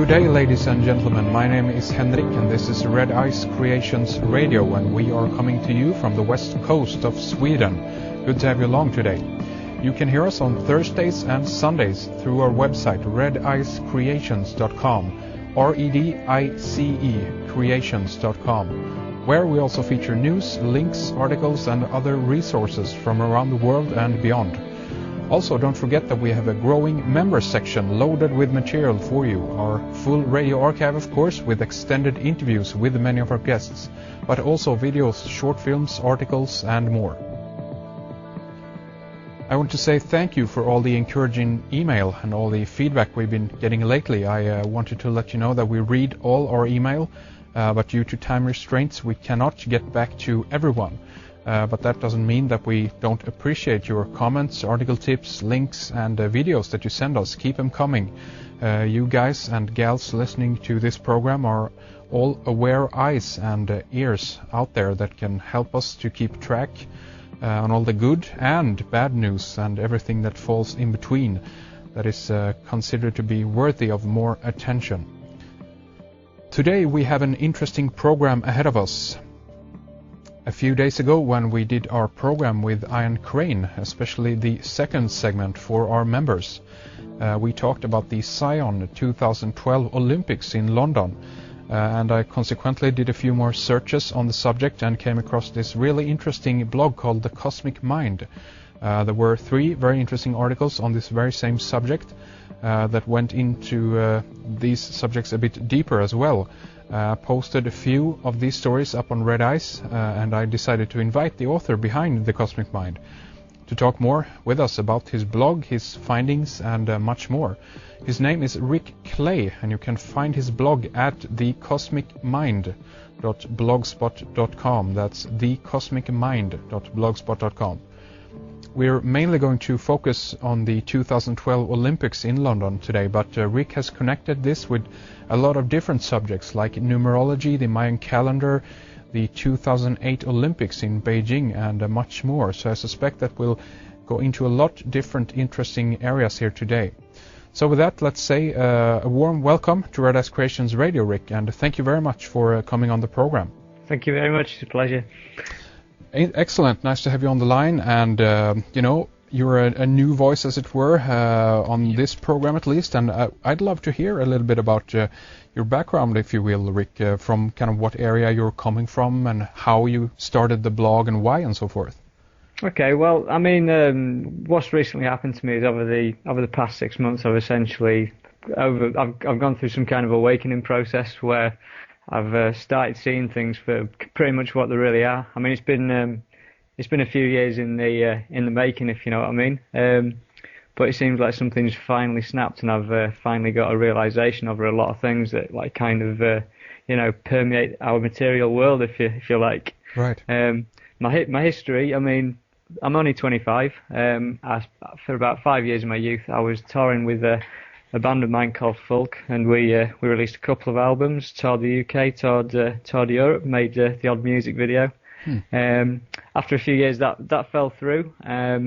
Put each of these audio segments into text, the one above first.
Good day, ladies and gentlemen. My name is Henrik, and this is Red Ice Creations Radio, and we are coming to you from the west coast of Sweden. Good to have you along today. You can hear us on Thursdays and Sundays through our website, redicecreations.com, REDICE creations.com, where we also feature news, links, articles, and other resources from around the world and beyond. Also, don't forget that we have a growing member section loaded with material for you. Our full radio archive, of course, with extended interviews with many of our guests, but also videos, short films, articles, and more. I want to say thank you for all the encouraging email and all the feedback we've been getting lately. I wanted to let you know that we read all our email, but due to time restraints, we cannot get back to everyone. But that doesn't mean that we don't appreciate your comments, article tips, links, and videos that you send us. Keep them coming. You guys and gals listening to this program are all aware eyes and ears out there that can help us to keep track on all the good and bad news and everything that falls in between that is considered to be worthy of more attention. Today we have an interesting program ahead of us. A few days ago, when we did our program with Ian Crane, especially the second segment for our members, we talked about the Sion 2012 Olympics in London, and I consequently did a few more searches on the subject and came across this really interesting blog called The Cosmic Mind. There were 3 very interesting articles on this very same subject that went into these subjects a bit deeper as well. Posted a few of these stories up on Red Ice, and I decided to invite the author behind The Cosmic Mind to talk more with us about his blog, his findings, and much more. His name is Rik Clay, and you can find his blog at thecosmicmind.blogspot.com. That's thecosmicmind.blogspot.com. We're mainly going to focus on the 2012 Olympics in London today, but Rik has connected this with a lot of different subjects like numerology, the Mayan calendar, the 2008 Olympics in Beijing, and much more. So I suspect that we'll go into a lot different interesting areas here today. So with that, let's say a warm welcome to Red Ice Creations Radio, Rik, and thank you very much for coming on the program. Thank you very much. It's a pleasure. Excellent. Nice to have you on the line. And, you're a new voice, as it were, on this program at least. And I'd love to hear a little bit about your background, if you will, Rik, from kind of what area you're coming from and how you started the blog and why and so forth. Okay, well, I mean, what's recently happened to me is over the past 6 months, I've essentially I've gone through some kind of awakening process where I've started seeing things for pretty much what they really are. I mean, it's been a few years in the making, if you know what I mean. But it seems like something's finally snapped, and I've finally got a realization over a lot of things that like kind of permeate our material world, if you like. Right. My history. I mean, I'm only 25. For about 5 years of my youth, I was touring with a band of mine called Folk, and we released a couple of albums, toured the UK, toured Europe, made the odd music video. After a few years that fell through, I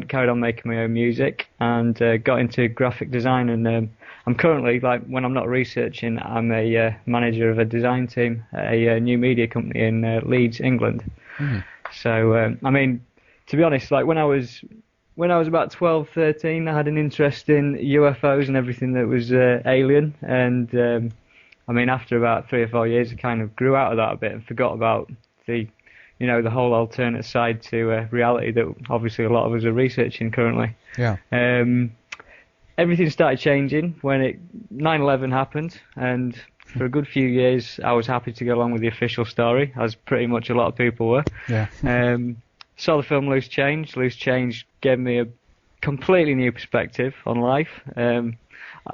carried on making my own music and got into graphic design, and I'm currently, like, when I'm not researching, I'm a manager of a design team at a new media company in Leeds, England. So I mean, to be honest, like when I was about 12, 13, I had an interest in UFOs and everything that was alien. And I mean, after about 3 or 4 years, I kind of grew out of that a bit and forgot about the whole alternate side to reality that obviously a lot of us are researching currently. Yeah. Everything started changing when 9/11 happened, and for a good few years, I was happy to go along with the official story, as pretty much a lot of people were. Yeah. Saw the film Loose Change. Loose Change gave me a completely new perspective on life.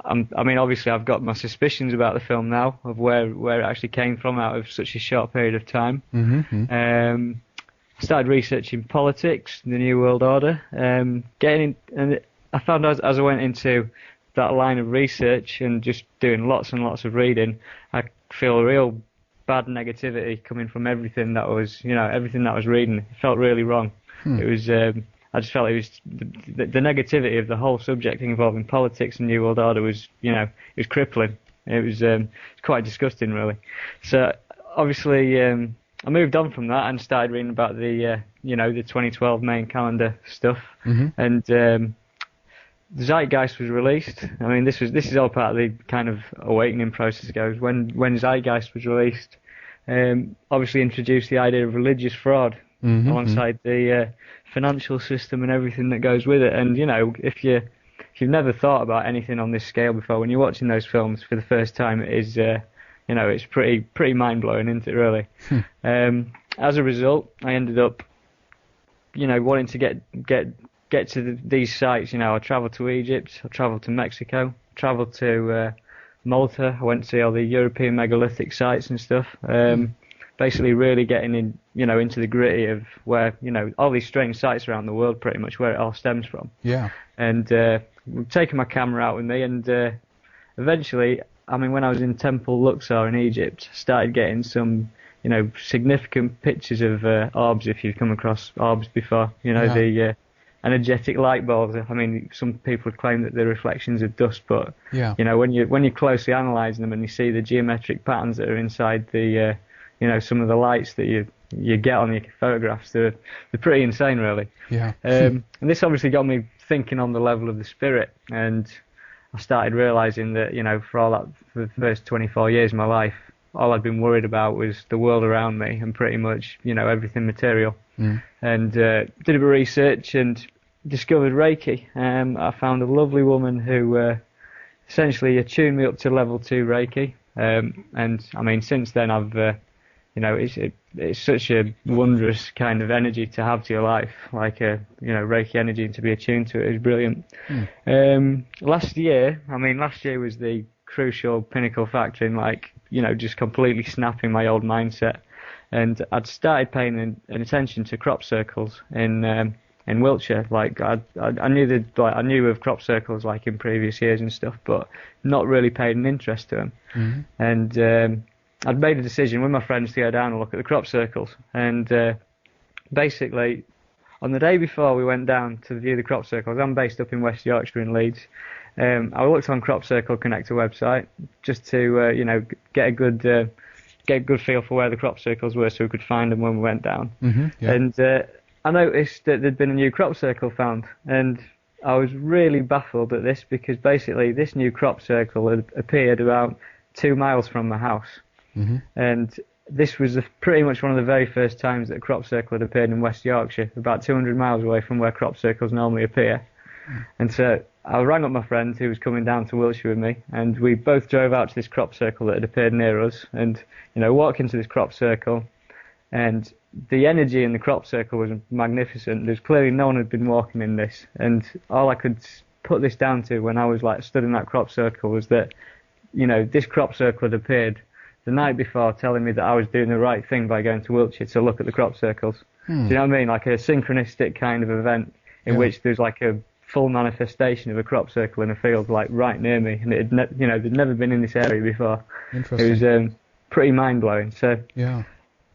I mean, obviously, I've got my suspicions about the film now of where it actually came from out of such a short period of time. Started researching politics, the New World Order. And I found as I went into that line of research and just doing lots and lots of reading, I feel a real bad negativity coming from everything that was reading. It felt really wrong. It was I just felt it was the negativity of the whole subject involving politics and New World Order was, it was crippling. It was quite disgusting, really. So obviously, I moved on from that and started reading about the the 2012 main calendar stuff, and Zeitgeist was released. I mean, this is all part of the kind of awakening process. Goes when Zeitgeist was released, obviously introduced the idea of religious fraud alongside the financial system and everything that goes with it. And if you've never thought about anything on this scale before, when you're watching those films for the first time, it is it's pretty mind blowing, isn't it? Really. As a result, I ended up wanting to get to these sites. I travelled to Egypt, I travelled to Mexico, travelled to Malta. I went to see all the European megalithic sites and stuff. Basically, really getting in, into the gritty of where, all these strange sites around the world, pretty much where it all stems from. Yeah. And taking my camera out with me, and eventually, I mean, when I was in Temple Luxor in Egypt, started getting some, significant pictures of orbs. If you've come across orbs before, the energetic light balls. I mean, some people claim that they're reflections of dust, but when you're closely analysing them and you see the geometric patterns that are inside the some of the lights that you get on your photographs, they're pretty insane, really. Yeah. And this obviously got me thinking on the level of the spirit, and I started realising that for the first 24 years of my life, all I'd been worried about was the world around me and pretty much everything material. And did a bit of research and discovered Reiki. I found a lovely woman who essentially attuned me up to level 2 Reiki. And I mean, since then I've it's such a wondrous kind of energy to have to your life, like Reiki energy, and to be attuned to it is brilliant. Last year was the crucial pinnacle factor in just completely snapping my old mindset. And I'd started paying an attention to crop circles in Wiltshire. Like I knew of crop circles like in previous years and stuff, but not really paid an interest to them. And I'd made a decision with my friends to go down and look at the crop circles. And basically, on the day before we went down to view the crop circles, I'm based up in West Yorkshire in Leeds. I looked on Crop Circle Connector website just to get a good feel for where the crop circles were, so we could find them when we went down. And I noticed that there'd been a new crop circle found, and I was really baffled at this, because basically this new crop circle had appeared about 2 miles from my house. And this was pretty much one of the very first times that a crop circle had appeared in West Yorkshire, about 200 miles away from where crop circles normally appear. And so I rang up my friend who was coming down to Wiltshire with me, and we both drove out to this crop circle that had appeared near us, and walked into this crop circle, and the energy in the crop circle was magnificent. There's clearly no one had been walking in this, and all I could put this down to when I was stood in that crop circle was that this crop circle had appeared the night before, telling me that I was doing the right thing by going to Wiltshire to look at the crop circles. Do you know what I mean? Like a synchronistic kind of event in which there's like a full manifestation of a crop circle in a field right near me, and it had they'd never been in this area before. Interesting. It was pretty mind blowing. So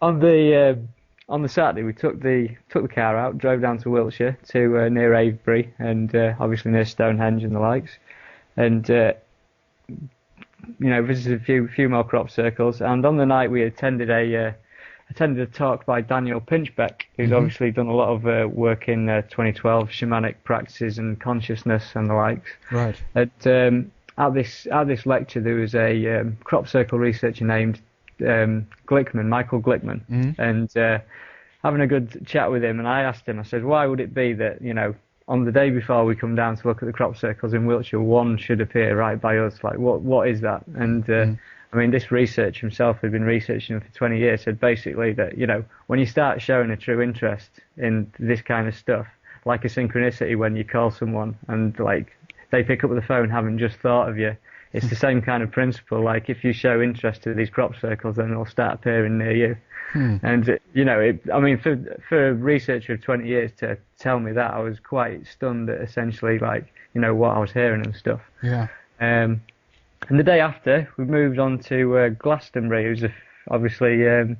on the Saturday we took the car out, drove down to Wiltshire to near Avebury, and obviously near Stonehenge and the likes, and visited a few more crop circles. And on the night we attended a talk by Daniel Pinchbeck, who's obviously done a lot of work in 2012 shamanic practices and consciousness and the likes. Right. At this lecture there was a crop circle researcher named Michael Glickman, and having a good chat with him, and I asked him, I said, why would it be that on the day before we come down to look at the crop circles in Wiltshire, one should appear right by us? Like, what is that? And I mean, this researcher himself had been researching for 20 years, said basically that, when you start showing a true interest in this kind of stuff, like a synchronicity when you call someone and, they pick up the phone having just thought of you, it's the same kind of principle. Like, if you show interest to these crop circles, then they'll start appearing near you. And, for a researcher of 20 years to tell me that, I was quite stunned at essentially, what I was hearing and stuff. Yeah. And the day after, we moved on to Glastonbury. It was obviously it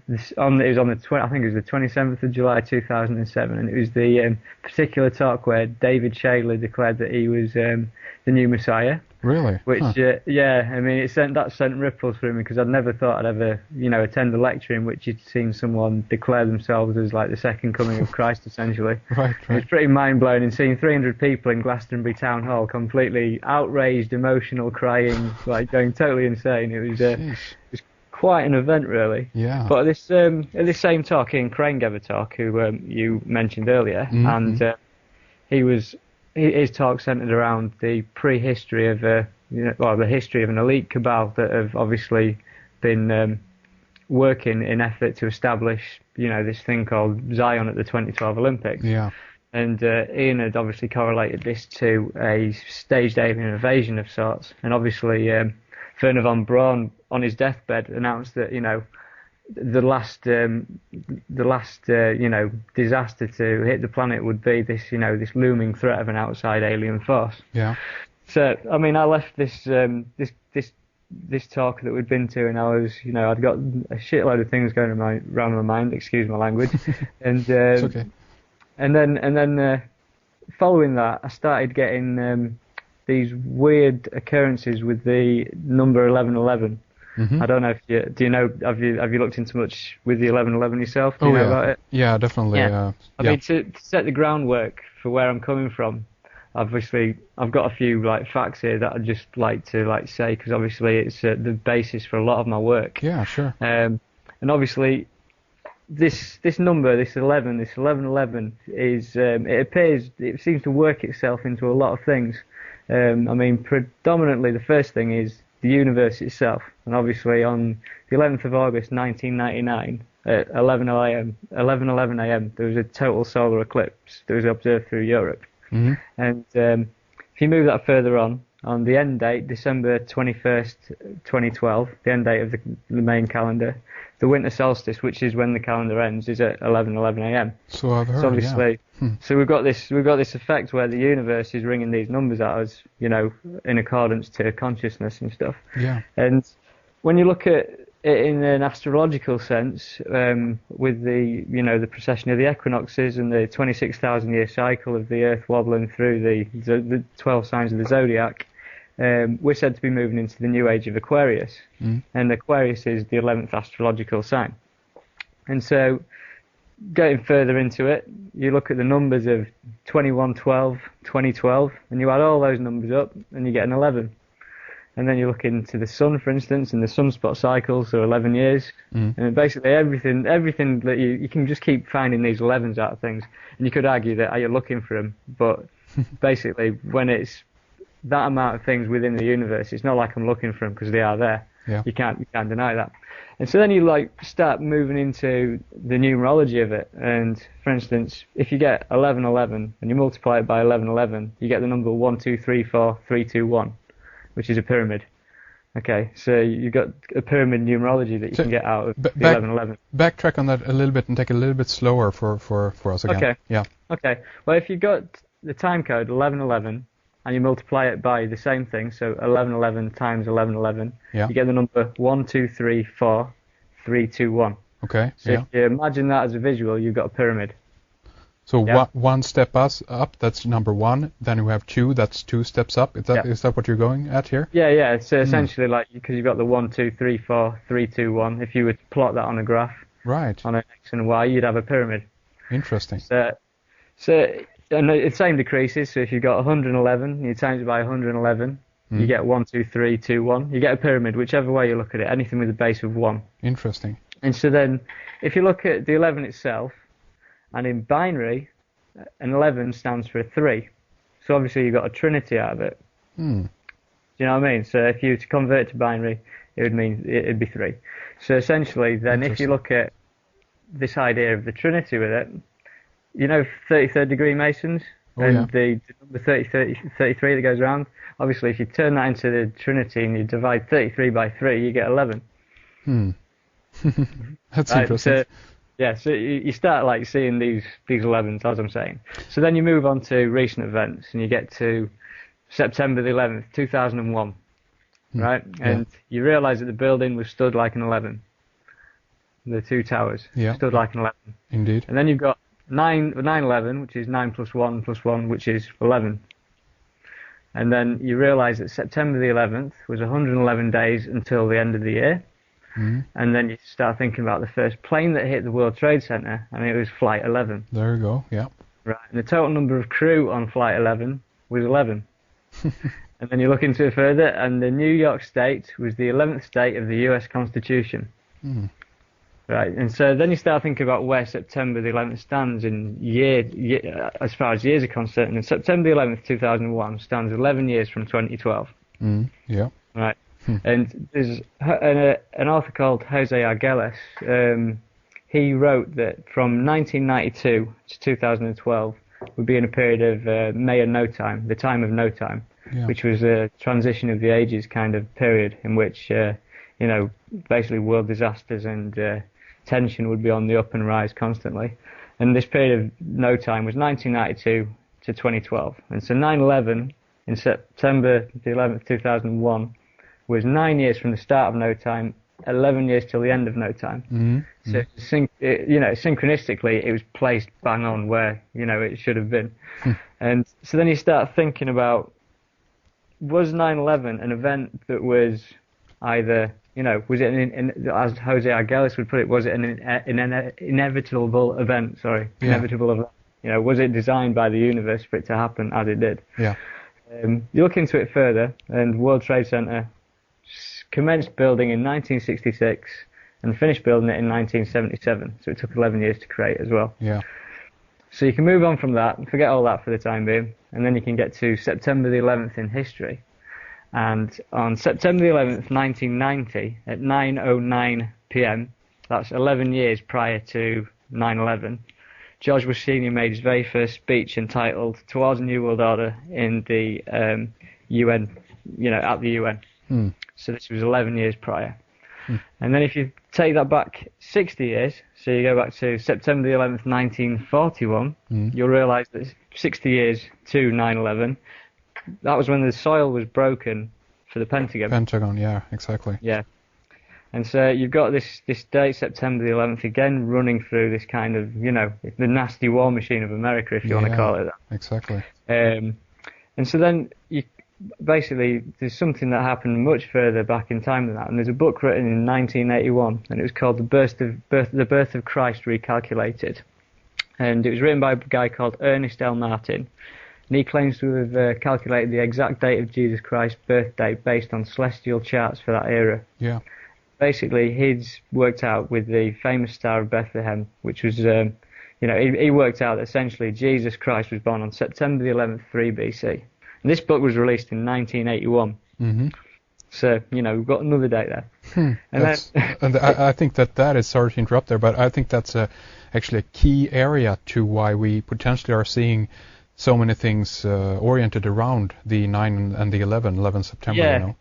was on the I think it was the 27th of July 2007, and it was the particular talk where David Shaler declared that he was the new Messiah. Really? Which, Huh. yeah, I mean, that sent ripples through me because I'd never thought I'd ever, attend a lecture in which you'd seen someone declare themselves as like the second coming of Christ, essentially. Right, It was right. pretty mind-blowing, and seeing 300 people in Glastonbury Town Hall completely outraged, emotional, crying, like going totally insane. It Sheesh. was quite an event, really. Yeah. But at this same talk, Ian Crane gave a talk, who you mentioned earlier, Mm-hmm. and he was his talk centered around the prehistory of the history of an elite cabal that have obviously been working in effort to establish this thing called Zion at the 2012 Olympics. Yeah. And Ian had obviously correlated this to a staged alien invasion of sorts, and obviously Werner von Braun on his deathbed announced that the last disaster to hit the planet would be this looming threat of an outside alien force. Yeah. So I mean, I left this talk that we'd been to, and I was I'd got a shitload of things going around my mind. Excuse my language, and It's okay. and then following that, I started getting these weird occurrences with the number 1111. Mm-hmm. I don't know if have you looked into much with the 1111 yourself? Do Oh you know yeah. about it? Yeah, definitely. Yeah. I Yeah. mean, to set the groundwork for where I'm coming from, obviously I've got a few facts here that I'd just like to say, because obviously it's the basis for a lot of my work. Yeah, sure. And obviously this number, this 1111 is it seems to work itself into a lot of things. I mean, predominantly the first thing is the universe itself, and obviously on the 11th of August 1999 at 11:11 a.m. there was a total solar eclipse that was observed through Europe. Mm-hmm. And if you move that further on the end date, December 21st, 2012, the end date of the main calendar, the winter solstice, which is when the calendar ends, is at 11:11 a.m. So I've heard. So obviously, Yeah. so we've got this effect where the universe is ringing these numbers at us, in accordance to consciousness and stuff. Yeah. And when you look at it in an astrological sense, with the precession of the equinoxes and the 26,000-year cycle of the Earth wobbling through the 12 signs of the zodiac, we're said to be moving into the new age of Aquarius, and Aquarius is the 11th astrological sign. And so, getting further into it, you look at the numbers of 2112, 2012, and you add all those numbers up, and you get an 11. And then you look into the sun, for instance, and the sunspot cycles are 11 years. And basically everything that you can just keep finding these 11s out of things. And you could argue that you're looking for them, but basically when it's that amount of things within the universe, it's not like I'm looking for them because they are there. Yeah. You can't deny that. And so then you start moving into the numerology of it. And for instance, if you get 1111 and you multiply it by 1111, you get the number 1234321. Which is a pyramid. Okay, so you've got a pyramid numerology that you can get out of the 1111. Backtrack on that a little bit and take it a little bit slower for us again. Okay. Yeah. Okay. Well, if you've got the time code 1111 and you multiply it by the same thing, so 1111 times 1111, Yeah. you get the number 1234321. Okay. So Yeah. if you imagine that as a visual, you've got a pyramid. So Yeah. one step up, that's number one. Then we have two, that's two steps up. Is that what you're going at here? Yeah. So essentially, because you've got the 1234321. If you were to plot that on a graph, Right. on an X and Y, you'd have a pyramid. Interesting. And the same decreases. So if you've got 111, you times it by 111, you get 12321. You get a pyramid, whichever way you look at it. Anything with a base of 1. Interesting. And so then, if you look at the 11 itself, and in binary, an 11 stands for a 3. So obviously you've got a trinity out of it. Do you know what I mean? So if you were to convert it to binary, it would mean it'd be 3. So essentially, then if you look at this idea of the trinity with it, 33rd degree Masons and the number 33 that goes around. Obviously, if you turn that into the trinity and you divide 33 by 3, you get 11. That's interesting. So you start seeing these 11s, as I'm saying. So then you move on to recent events, and you get to September the 11th, 2001, right? And you realise that the building was stood like an 11. The two towers stood like an 11. Indeed. And then you've got 9/11, which is 9 plus 1 plus 1, which is 11. And then you realise that September the 11th was 111 days until the end of the year. And then you start thinking about the first plane that hit the World Trade Center, and it was Flight 11. There you go, yeah. Right, and the total number of crew on Flight 11 was 11. And then you look into it further, and the New York State was the 11th state of the US Constitution. Right, and so then you start thinking about where September the 11th stands in year, as far as years are concerned. And September the 11th, 2001 stands 11 years from 2012. Yeah. Right. And there's an author called Jose Arguelles. He wrote that from 1992 to 2012 would be in a period of May and No Time, the time of no time, which was a transition of the ages kind of period in which, basically world disasters and tension would be on the up and rise constantly. And this period of no time was 1992 to 2012. And so 9/11 in September the 11th, 2001 was 9 years from the start of no time, 11 years till the end of no time. So, synchronistically, it was placed bang on where, it should have been. And so then you start thinking about, was 9/11 an event that was either, was it, as Jose Arguelles would put it, was it an inevitable event, inevitable event? Was it designed by the universe for it to happen as it did? Yeah. You look into it further, and World Trade Center commenced building in 1966 and finished building it in 1977. So it took 11 years to create as well. Yeah. So you can move on from that and forget all that for the time being, and then you can get to September the 11th in history. And on September the 11th, 1990, at 9:09 p.m., that's 11 years prior to 9/11, George Bush Sr. made his very first speech entitled "Towards a New World Order" in the UN, at the UN. So this was 11 years prior. And then if you take that back 60 years, so you go back to September the 11th, 1941, you'll realise that 60 years to 9/11, that was when the soil was broken for the Pentagon. Pentagon, yeah, exactly. Yeah. And so you've got this date, September the 11th, again running through this kind of, the nasty war machine of America, if you want to call it that. Exactly. And so then basically there's something that happened much further back in time than that, and there's a book written in 1981, and it was called The Birth of Christ Recalculated, and it was written by a guy called Ernest L. Martin, and he claims to have calculated the exact date of Jesus Christ's birthday based on celestial charts for that era. Yeah. Basically, he's worked out with the famous Star of Bethlehem, which was, he worked out that essentially Jesus Christ was born on September the 11th, 3 BC. And this book was released in 1981. So, we've got another date there. And I think that is, sorry to interrupt there, but I think that's actually a key area to why we potentially are seeing so many things oriented around the 9 and the 11 September.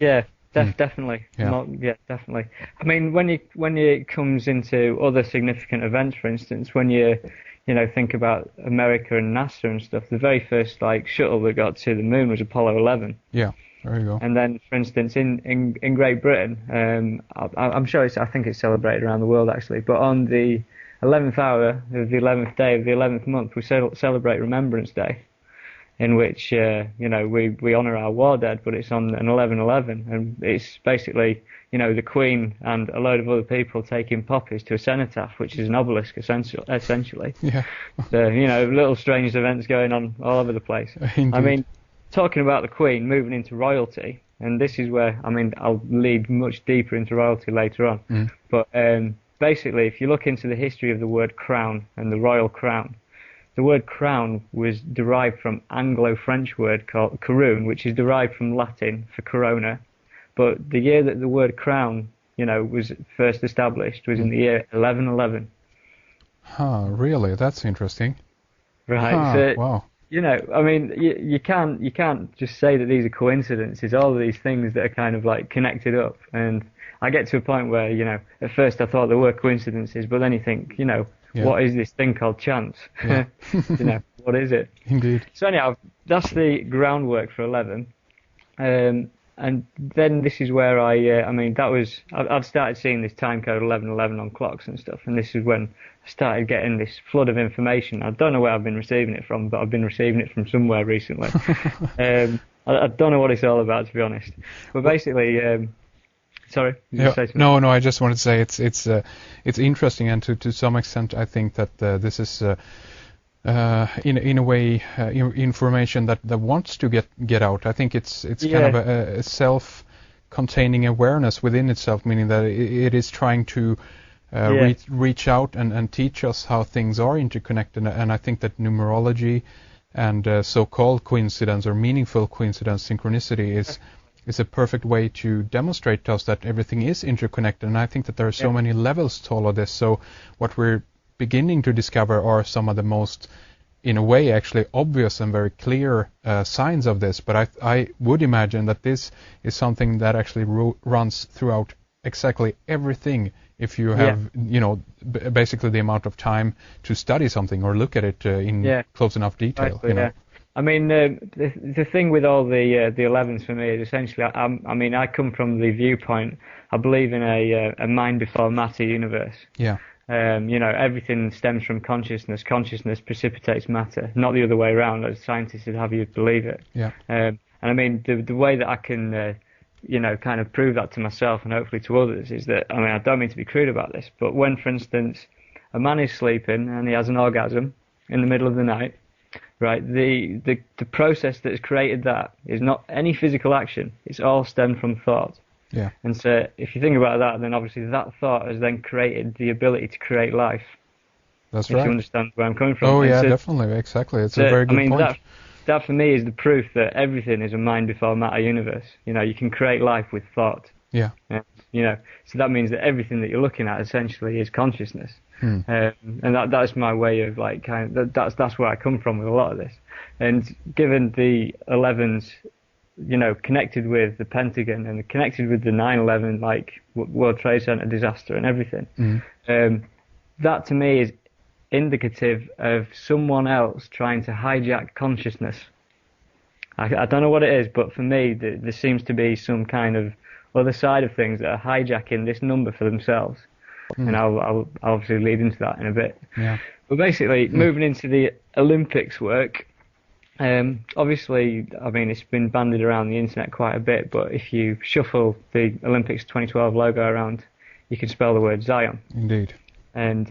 Definitely. Definitely. I mean, when it comes into other significant events, for instance, when you think about America and NASA and stuff, the very first shuttle that got to the moon was Apollo 11. Yeah, there you go. And then, for instance, in Great Britain, I'm sure I think it's celebrated around the world actually, but on the 11th hour of the 11th day of the 11th month, we celebrate Remembrance Day, in which we honour our war dead, but it's on an 11/11, and it's basically the Queen and a load of other people taking poppies to a cenotaph, which is an obelisk essentially. Yeah. So little strange events going on all over the place. Indeed. I mean, talking about the Queen moving into royalty, and this is where I'll lead much deeper into royalty later on. But basically, if you look into the history of the word crown and the royal crown, the word crown was derived from Anglo-French word called couronne, which is derived from Latin for corona. But the year that the word crown, was first established was in the year 1111. Really? That's interesting. Right. So, wow. You can't just say that these are coincidences. All of these things that are kind of connected up. And I get to a point where, at first I thought there were coincidences, but then you think, what is this thing called chance? Yeah. What is it? Indeed. So anyhow, that's the groundwork for 11. And then this is where I mean, I'd started seeing this time code 1111 on clocks and stuff, and this is when I started getting this flood of information. I don't know where I've been receiving it from, but I've been receiving it from somewhere recently. I don't know what it's all about, to be honest. But basically, sorry. Yeah, no, I just wanted to say it's interesting, and to some extent, I think that this is in a way information that wants to get out. I think it's kind of a self-containing awareness within itself, meaning that it is trying to reach out and teach us how things are interconnected. And I think that numerology and so-called coincidence or meaningful coincidence, synchronicity, is a perfect way to demonstrate to us that everything is interconnected. And I think that there are so many levels to all of this. So what we're beginning to discover are some of the most, in a way, actually obvious and very clear signs of this. But I would imagine that this is something that actually runs throughout exactly everything. If you have, basically the amount of time to study something or look at it in close enough detail. Exactly, I mean, the thing with all the 11s for me is essentially, I come from the viewpoint, I believe in a mind before matter universe. Yeah. Everything stems from consciousness. Consciousness precipitates matter, not the other way around, as scientists would have you believe it. Yeah. And I mean, the way that I can, kind of prove that to myself and hopefully to others is that, I mean, I don't mean to be crude about this, but when, for instance, a man is sleeping and he has an orgasm in the middle of the night, right, the process that has created that is not any physical action. It's all stemmed from thought. Yeah. And so if you think about that, then obviously that thought has then created the ability to create life. That's right. If you understand where I'm coming from. Oh, yeah, definitely. Exactly. It's a very good point. That for me is the proof that everything is a mind before matter universe. You can create life with thought. Yeah. So that means that everything that you're looking at essentially is consciousness. And that's my way of that's where I come from with a lot of this. And given the 11s, connected with the Pentagon and connected with the 9/11 World Trade Center disaster and everything, that to me is indicative of someone else trying to hijack consciousness. I don't know what it is, but for me there seems to be some kind of other side of things that are hijacking this number for themselves. And I'll obviously lead into that in a bit. Yeah. But basically, moving into the Olympics work, obviously, I mean, it's been bandied around the internet quite a bit, but if you shuffle the Olympics 2012 logo around, you can spell the word Zion. Indeed. And,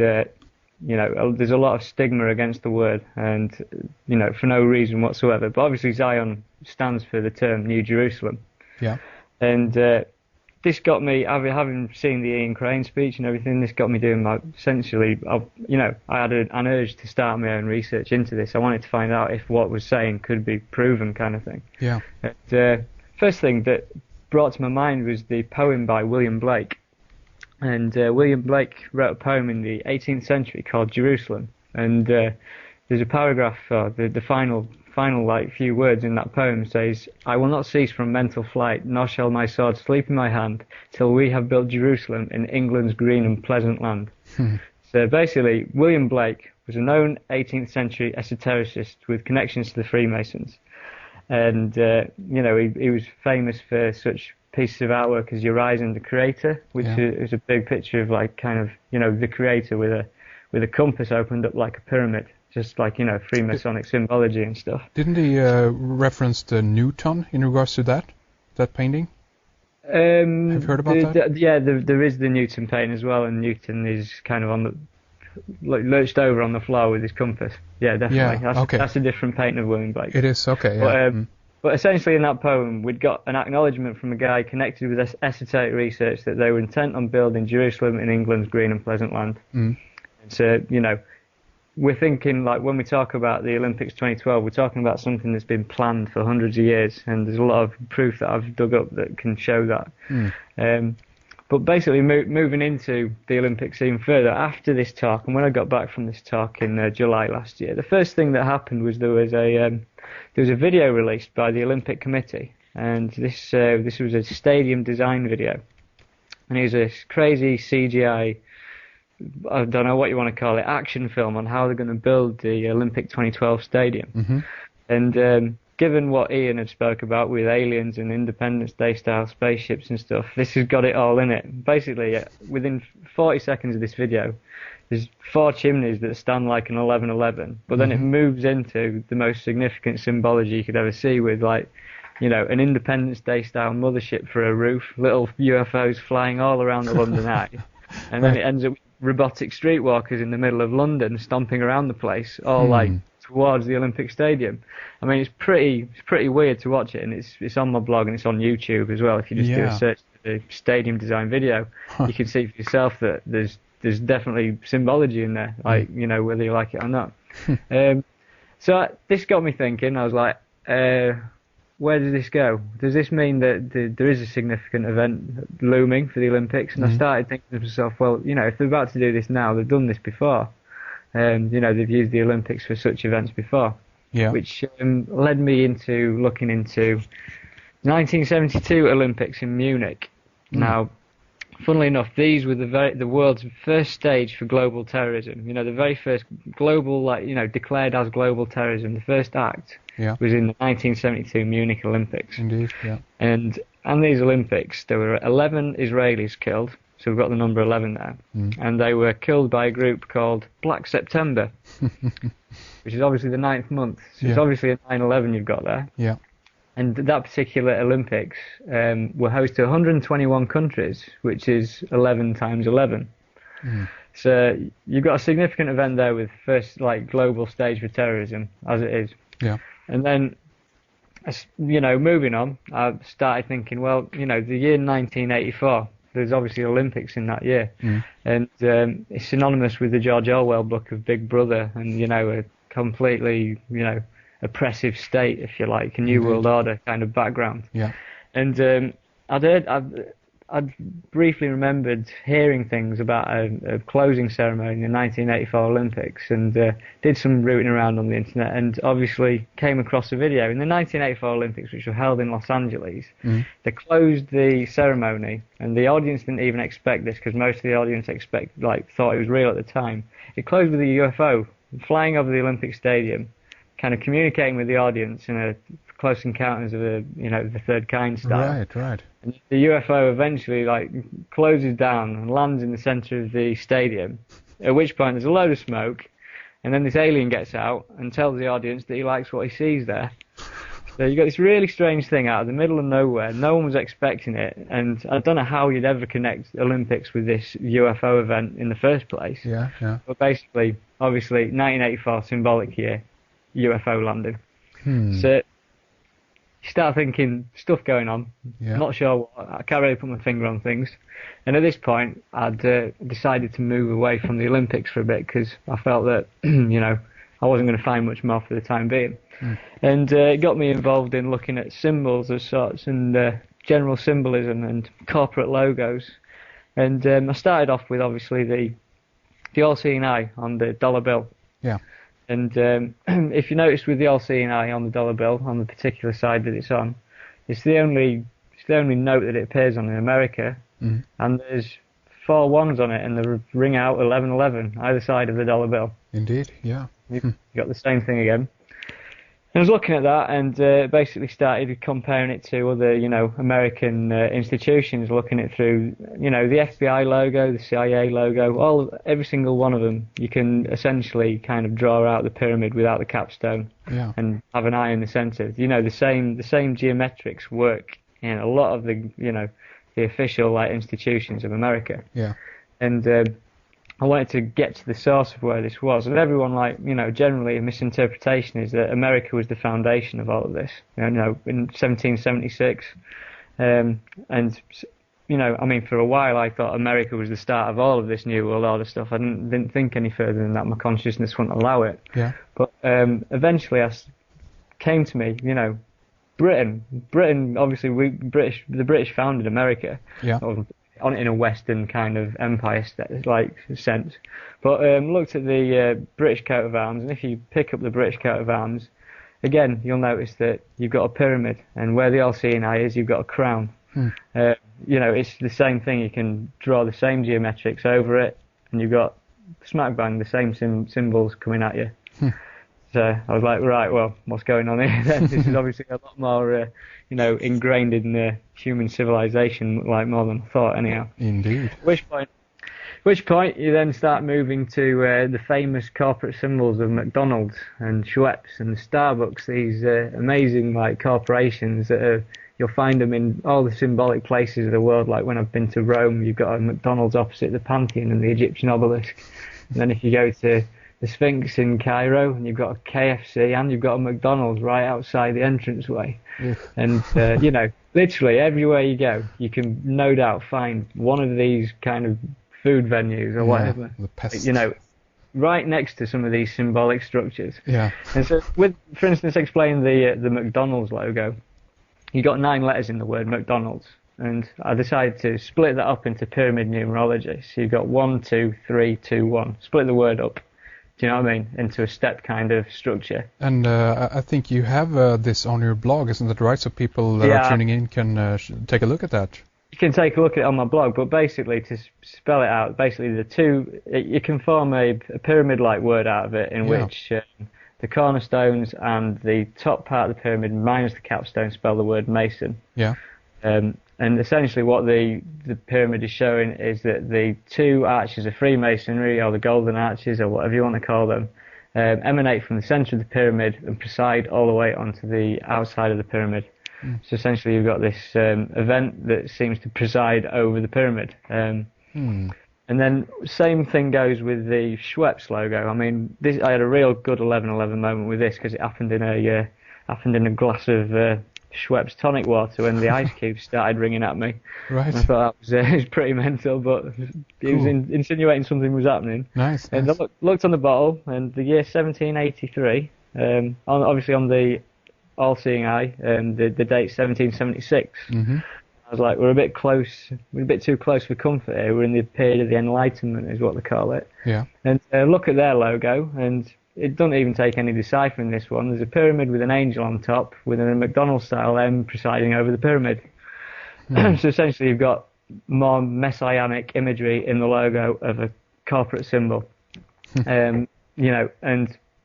there's a lot of stigma against the word, and, for no reason whatsoever. But obviously, Zion stands for the term New Jerusalem. Yeah. And this got me, having seen the Ian Crane speech and everything, this got me doing I had an urge to start my own research into this. I wanted to find out if what was saying could be proven, kind of thing. Yeah. And, first thing that brought to my mind was the poem by William Blake. And William Blake wrote a poem in the 18th century called Jerusalem. And there's a paragraph, the final few words in that poem says, "I will not cease from mental flight, nor shall my sword sleep in my hand, till we have built Jerusalem in England's green and pleasant land." So basically, William Blake was a known 18th century esotericist with connections to the Freemasons. And, he was famous for such pieces of artwork as Uriah and the Creator, which is a big picture of the Creator with a compass opened up like a pyramid. Just like, Freemasonic symbology and stuff. Didn't he reference the Newton in regards to that painting? Have you heard about that? Yeah, there is the Newton painting as well, and Newton is kind of lurched over on the floor with his compass. Yeah, definitely. Yeah, that's a different painting of William Blake. It is, okay. Yeah. But essentially in that poem, we'd got an acknowledgement from a guy connected with esoteric research that they were intent on building Jerusalem in England's green and pleasant land. And so, we're thinking, when we talk about the Olympics 2012, we're talking about something that's been planned for hundreds of years, and there's a lot of proof that I've dug up that can show that. But basically, moving into the Olympics even further, after this talk, and when I got back from this talk in July last year, the first thing that happened was there was a video released by the Olympic Committee, and this was a stadium design video, and it was a crazy CGI, I don't know what you want to call it, action film on how they're going to build the Olympic 2012 stadium. And given what Ian had spoke about with aliens and Independence Day style spaceships and stuff, this has got it all in it. Basically, within 40 seconds of this video, there's 4 chimneys that stand like an 1111, but then it moves into the most significant symbology you could ever see, with like, you know, an Independence Day style mothership for a roof, little UFOs flying all around the London Eye, and then it ends up with robotic streetwalkers in the middle of London stomping around the place, all like towards the Olympic Stadium. I mean, it's pretty weird to watch it, and it's on my blog and it's on YouTube as well. If you just do a search for the stadium design video, you can see for yourself that there's definitely symbology in there, like, you know, whether you like it or not. So this got me thinking. I was like, where does this go? Does this mean that there is a significant event looming for the Olympics? And I started thinking to myself, well, you know, if they're about to do this now, they've done this before. You know, they've used the Olympics for such events before. Yeah. Which led me into looking into 1972 Olympics in Munich. Now, funnily enough, these were the world's first stage for global terrorism. You know, the very first global, like, you know, declared as global terrorism. The first act was in the 1972 Munich Olympics. Indeed, yeah. And these Olympics, there were 11 Israelis killed. So we've got the number 11 there. And they were killed by a group called Black September, which is obviously the 9th month. So it's obviously a 9/11 you've got there. Yeah. And that particular Olympics were host to 121 countries, which is 11 times 11. So you've got a significant event there with first, like, global stage for terrorism, as it is. Yeah. And then, you know, moving on, I started thinking, well, you know, the year 1984, there's obviously Olympics in that year. And it's synonymous with the George Orwell book of Big Brother and, you know, a completely, you know, oppressive state, if you like, a New World Order kind of background. Yeah. And I'd briefly remembered hearing things about a closing ceremony in the 1984 Olympics, and did some rooting around on the internet, and obviously came across a video. In the 1984 Olympics, which were held in Los Angeles, they closed the ceremony, and the audience didn't even expect this, because most of the audience thought it was real at the time. It closed with a UFO flying over the Olympic Stadium, kind of communicating with the audience in a Close Encounters of the Third Kind style. Right. And the UFO eventually, like, closes down and lands in the centre of the stadium, at which point there's a load of smoke, and then this alien gets out and tells the audience that he likes what he sees there. So you got this really strange thing out of the middle of nowhere. No one was expecting it, and I don't know how you'd ever connect Olympics with this UFO event in the first place. Yeah. But basically, obviously, 1984 symbolic year, UFO landing. So you start thinking, stuff going on. Not sure what. I can't really put my finger on things. And at this point, I'd decided to move away from the Olympics for a bit, because I felt that, you know, I wasn't going to find much more for the time being. And it got me involved in looking at symbols of sorts, and general symbolism and corporate logos. And I started off with, obviously, the all-seeing eye on the dollar bill. Yeah. And if you notice, with the all-seeing eye on the dollar bill, on the particular side that it's on, it's the only note that it appears on in America, and there's 4 ones on it, and they ring out 1111 either side of the dollar bill. Indeed, yeah. You got the same thing again. And I was looking at that, and basically started comparing it to other, you know, American institutions, looking it through, you know, the FBI logo, the CIA logo, every single one of them. You can essentially kind of draw out the pyramid without the capstone, and have an eye in the centre. You know, the same geometrics work in a lot of the, you know, the official, like, institutions of America. Yeah. And I wanted to get to the source of where this was, and everyone, like, you know, generally a misinterpretation is that America was the foundation of all of this. You know, in 1776, and you know, I mean, for a while I thought America was the start of all of this New World Order stuff. I didn't think any further than that. My consciousness wouldn't allow it. Yeah. But eventually, came to me, you know, Britain. Obviously, the British founded America. Yeah. On it in a Western kind of empire sense, but looked at the British coat of arms, and if you pick up the British coat of arms, again, you'll notice that you've got a pyramid, and where the all-seeing eye is, you've got a crown. You know, it's the same thing. You can draw the same geometrics over it, and you've got smack bang the same symbols coming at you. I was like, right, well, what's going on here then? This is obviously a lot more, ingrained in human civilization, like more than I thought anyhow. Indeed. Which point you then start moving to the famous corporate symbols of McDonald's and Schweppes and Starbucks, these amazing like corporations that are, you'll find them in all the symbolic places of the world. Like when I've been to Rome, you've got a McDonald's opposite the Pantheon and the Egyptian obelisk. And then if you go to the Sphinx in Cairo, and you've got a KFC and you've got a McDonald's right outside the entranceway. And, literally everywhere you go, you can no doubt find one of these kind of food venues or whatever, right next to some of these symbolic structures. Yeah. And so, for instance, explain the McDonald's logo. You got 9 letters in the word McDonald's, and I decided to split that up into pyramid numerology. So you've got 1, 2, 3, 2, 1. Split the word up. Do you know what I mean? Into a step kind of structure. And I think you have this on your blog, isn't that right? So people that are tuning in can take a look at that. You can take a look at it on my blog, but basically, to spell it out, basically you can form a pyramid-like word out of it, in which the cornerstones and the top part of the pyramid minus the capstone spell the word Mason. Yeah. And essentially what the pyramid is showing is that the 2 arches of Freemasonry, or the golden arches, or whatever you want to call them, emanate from the centre of the pyramid and preside all the way onto the outside of the pyramid. So essentially you've got this event that seems to preside over the pyramid. And then same thing goes with the Schweppes logo. I mean, I had a real good 11/11 moment with this because it happened in a glass of Schweppes tonic water when the ice cubes started ringing at me. Right. And I thought that was pretty mental, but it was insinuating something was happening. Nice. And I looked on the bottle, and the year 1783, obviously on the all-seeing eye, the date 1776. Mm-hmm. I was like, we're a bit too close for comfort here. We're in the period of the Enlightenment, is what they call it. Yeah. And look at their logo, and it doesn't even take any deciphering this one. There's a pyramid with an angel on top, with a McDonald's-style M presiding over the pyramid. So essentially you've got more messianic imagery in the logo of a corporate symbol. And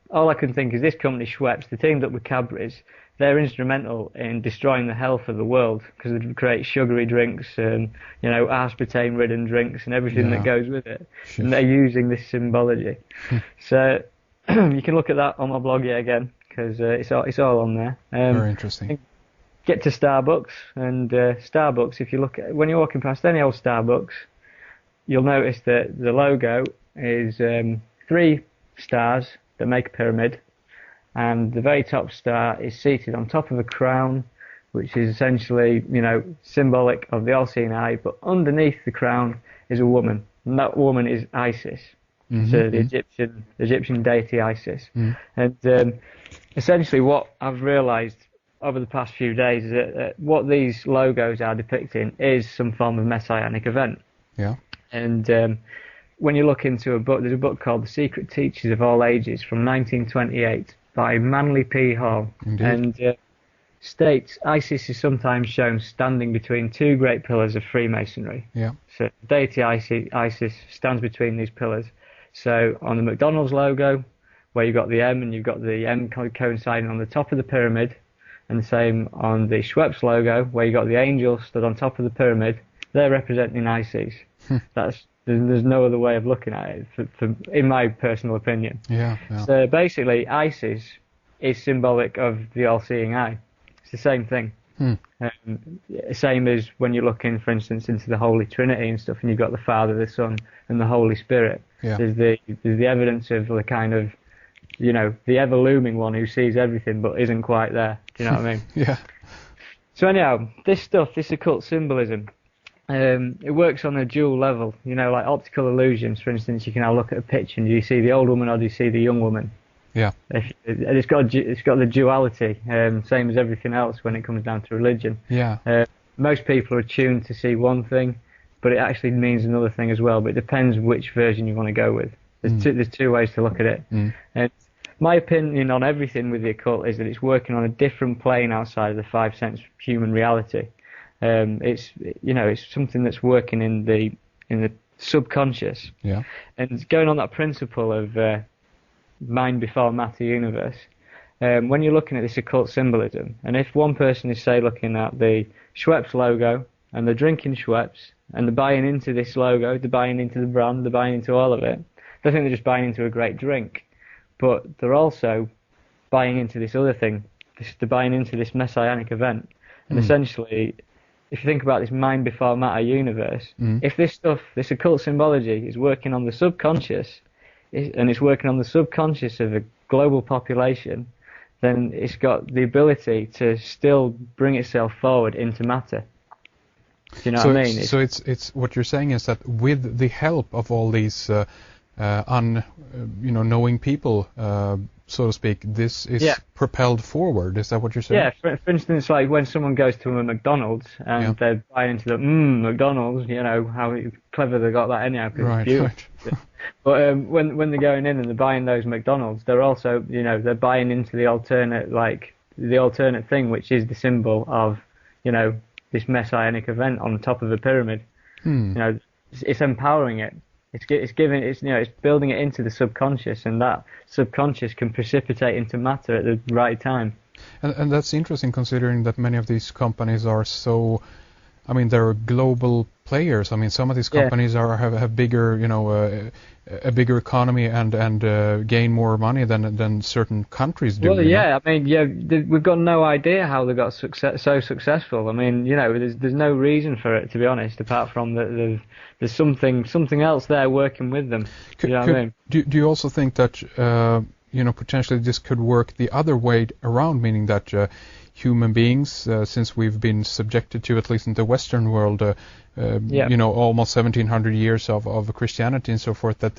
all I can think is this company, Schweppes, they teamed up with Cadbury's. They're instrumental in destroying the health of the world because they create sugary drinks and, aspartame-ridden drinks and everything that goes with it. Sure. And they're using this symbology. So you can look at that on my blog yet again because it's all on there. Very interesting. Get to Starbucks, and Starbucks, if you look at when you're walking past any old Starbucks, you'll notice that the logo is 3 stars that make a pyramid, and the very top star is seated on top of a crown, which is essentially, symbolic of the all-seeing eye, but underneath the crown is a woman, and that woman is Isis. So the Egyptian deity Isis. And essentially what I've realised over the past few days is that what these logos are depicting is some form of messianic event. Yeah. And when you look into a book, there's a book called The Secret Teachers of All Ages from 1928 by Manly P. Hall. Indeed. And states Isis is sometimes shown standing between 2 great pillars of Freemasonry. Yeah. So deity Isis stands between these pillars. So on the McDonald's logo, where you've got the M and you've got the M coinciding on the top of the pyramid, and the same on the Schweppes logo, where you've got the angel stood on top of the pyramid, they're representing Isis. There's no other way of looking at it, in my personal opinion. Yeah. So basically, Isis is symbolic of the all-seeing eye. It's the same thing. Same as when you're looking, for instance, into the Holy Trinity and stuff, and you've got the Father, the Son, and the Holy Spirit. Yeah. There's the evidence of the kind of, the ever-looming one who sees everything but isn't quite there. Do you know what I mean? Yeah. So anyhow, this occult symbolism, it works on a dual level. Like optical illusions, for instance, you can now look at a picture and do you see the old woman or do you see the young woman? Yeah. It's got the duality, same as everything else when it comes down to religion. Yeah. Most people are attuned to see one thing, but it actually means another thing as well. But it depends which version you want to go with. There's 2 ways to look at it. And my opinion on everything with the occult is that it's working on a different plane outside of the 5 sense human reality. It's something that's working in the subconscious. Yeah. And going on that principle of mind before matter universe, when you're looking at this occult symbolism, and if one person is, say, looking at the Schweppes logo, and they're drinking Schweppes, and they're buying into this logo, they're buying into the brand, they're buying into all of it, they think they're just buying into a great drink. But they're also buying into this other thing. They're buying into this messianic event. And essentially, if you think about this mind before matter universe, if this stuff, this occult symbology is working on the subconscious, and it's working on the subconscious of a global population, then it's got the ability to still bring itself forward into matter. Do you know what I mean? So it's what you're saying is that with the help of all these knowing people, so to speak, this is propelled forward. Is that what you're saying? Yeah. For instance, like when someone goes to a McDonald's and they're buying into the McDonald's, how clever they got that anyhow. Right. But when they're going in and they're buying those McDonald's, they're also, they're buying into the alternate thing, which is the symbol of, this messianic event on the top of the pyramid. It's empowering it. It's building it into the subconscious, and that subconscious can precipitate into matter at the right time. And that's interesting, considering that many of these companies are so, they're global players. Some of these companies have bigger, a bigger economy and gain more money than certain countries do. Well, we've got no idea how they got so successful. There's no reason for it, to be honest, apart from that there's something else there working with them. Do you also think that potentially this could work the other way around, meaning that human beings, since we've been subjected to, at least in the Western world, almost 1700 years of Christianity and so forth, that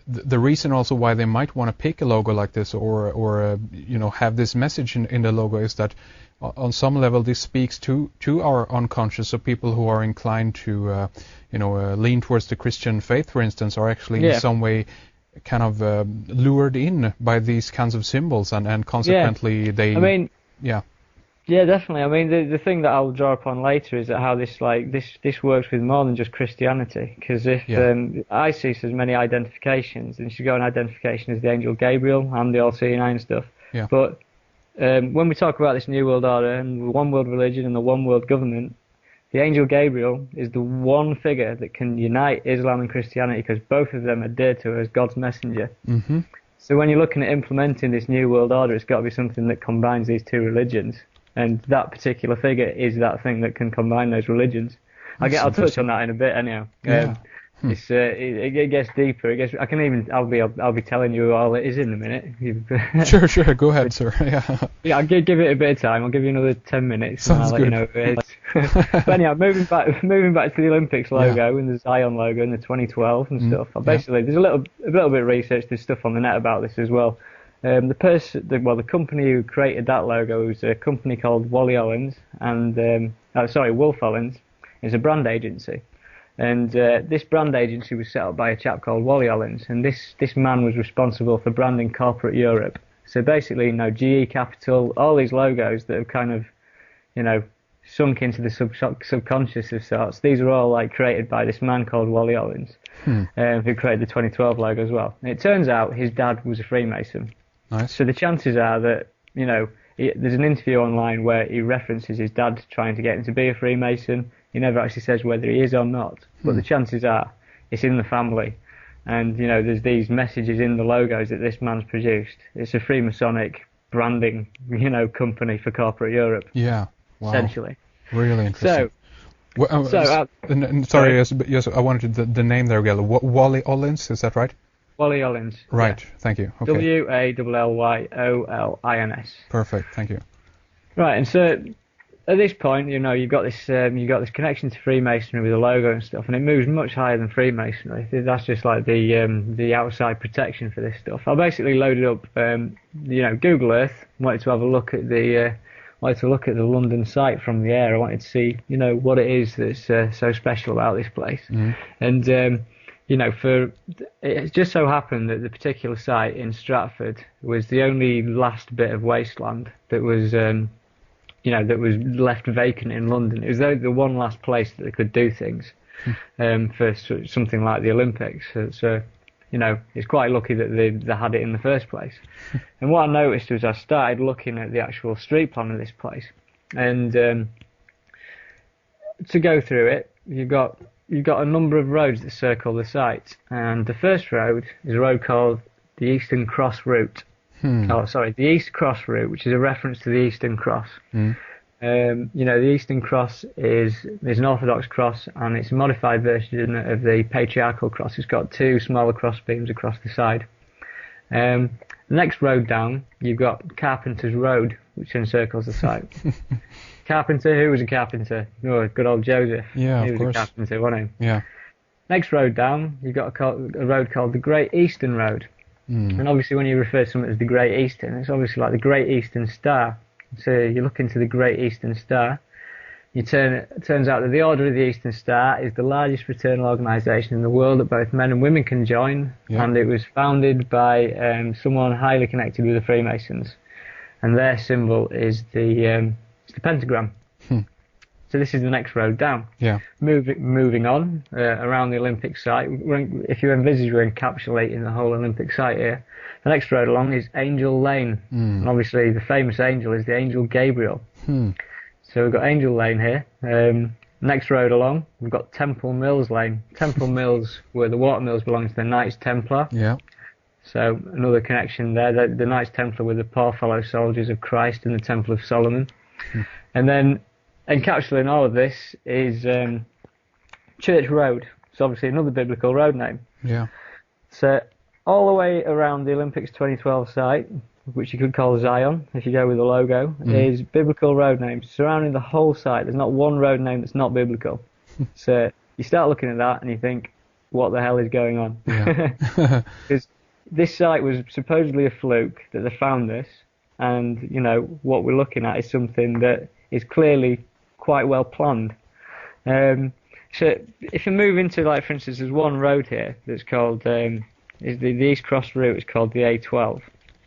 the reason also why they might want to pick a logo like this or have this message in the logo is that on some level this speaks to our unconscious. So people who are inclined to lean towards the Christian faith, for instance, are actually in some way kind of lured in by these kinds of symbols, and consequently they. Yeah, definitely. The thing that I'll draw upon later is that how this works with more than just Christianity. Because if ISIS has many identifications, and she's got an identification as the angel Gabriel and the all-seeing eye and stuff. Yeah. But when we talk about this New World Order and the one world religion and the one world government, the angel Gabriel is the one figure that can unite Islam and Christianity, because both of them adhere to her as God's messenger. Mm-hmm. So when you're looking at implementing this New World Order, it's got to be something that combines these two religions. And that particular figure is that thing that can combine those religions. I'll touch on that in a bit anyhow. It gets deeper. I'll be telling you all it is in a minute. Sure. Go ahead, sir. Yeah. I'll give it a bit of time. I'll give you another 10 minutes. Sounds good. And I'll let you know who it is. But anyhow, moving back to the Olympics logo and the Zion logo and the 2012 and stuff. Basically, there's a little bit of research. There's stuff on the net about this as well. The company who created that logo was a company called Wolf Ollins. It's a brand agency. And this brand agency was set up by a chap called Wally Ollins, and this man was responsible for branding corporate Europe. So basically, GE Capital, all these logos that have kind of, sunk into the subconscious of sorts, these are all created by this man called Wally Ollins, who created the 2012 logo as well. And it turns out his dad was a Freemason. Nice. So the chances are that, there's an interview online where he references his dad trying to get him to be a Freemason. He never actually says whether he is or not, but the chances are it's in the family. And, there's these messages in the logos that this man's produced. It's a Freemasonic branding, company for corporate Europe. Yeah, wow. Essentially. Really interesting. Sorry, yes, I wanted the name there again. Wally Ollins, is that right? Wally Ollins. Right, yeah. Thank you. Okay. Wallyollins. Perfect, thank you. Right, and so at this point, you've got this connection to Freemasonry with the logo and stuff, and it moves much higher than Freemasonry. That's just like the outside protection for this stuff. I basically loaded up, Google Earth. Wanted to have a look at the London site from the air. I wanted to see, what it is that's so special about this place. And it just so happened that the particular site in Stratford was the only last bit of wasteland that was that was left vacant in London. It was the one last place that they could do things for something like the Olympics. So it's quite lucky that they had it in the first place. And what I noticed was I started looking at the actual street plan of this place, and to go through it, you've got a number of roads that circle the site, and the first road is a road called the Eastern Cross Route. Oh, sorry, the East Cross Route, which is a reference to the Eastern Cross. The Eastern Cross is an Orthodox cross, and it's a modified version of the patriarchal cross. It's got two smaller cross beams across the side. The next road down, you've got Carpenter's Road, which encircles the site. Carpenter, who was a carpenter? Oh, good old Joseph. Yeah, he of was course. a carpenter, wasn't he? Yeah. Next road down, you've got a road called the Great Eastern Road. And obviously when you refer to something as the Great Eastern, it's obviously like the Great Eastern Star. So you look into the Great Eastern Star, it turns out that the Order of the Eastern Star is the largest fraternal organisation in the world that both men and women can join, and it was founded by someone highly connected with the Freemasons, and their symbol is the pentagram. So this is the next road down. Yeah. Moving on around the Olympic site. If you envisage we're encapsulating the whole Olympic site here, the next road along is Angel Lane, and obviously the famous angel is the angel Gabriel. So we've got Angel Lane here. Next road along, we've got Temple Mills Lane. Temple Mills, where the water mills belong to the Knights Templar. Yeah. So another connection there. The Knights Templar were the poor fellow soldiers of Christ in the Temple of Solomon. And then encapsulating all of this is Church Road. It's obviously another biblical road name. Yeah. So all the way around the Olympics 2012 site, which you could call Zion if you go with the logo, is biblical road names surrounding the whole site. There's not one road name that's not biblical. So you start looking at that and you think, what the hell is going on? Yeah. Because this site was supposedly a fluke that they found this, and what we're looking at is something that is clearly quite well planned. So if you move into, like, for instance, there's one road here that's called is the East Cross Route is called the A12.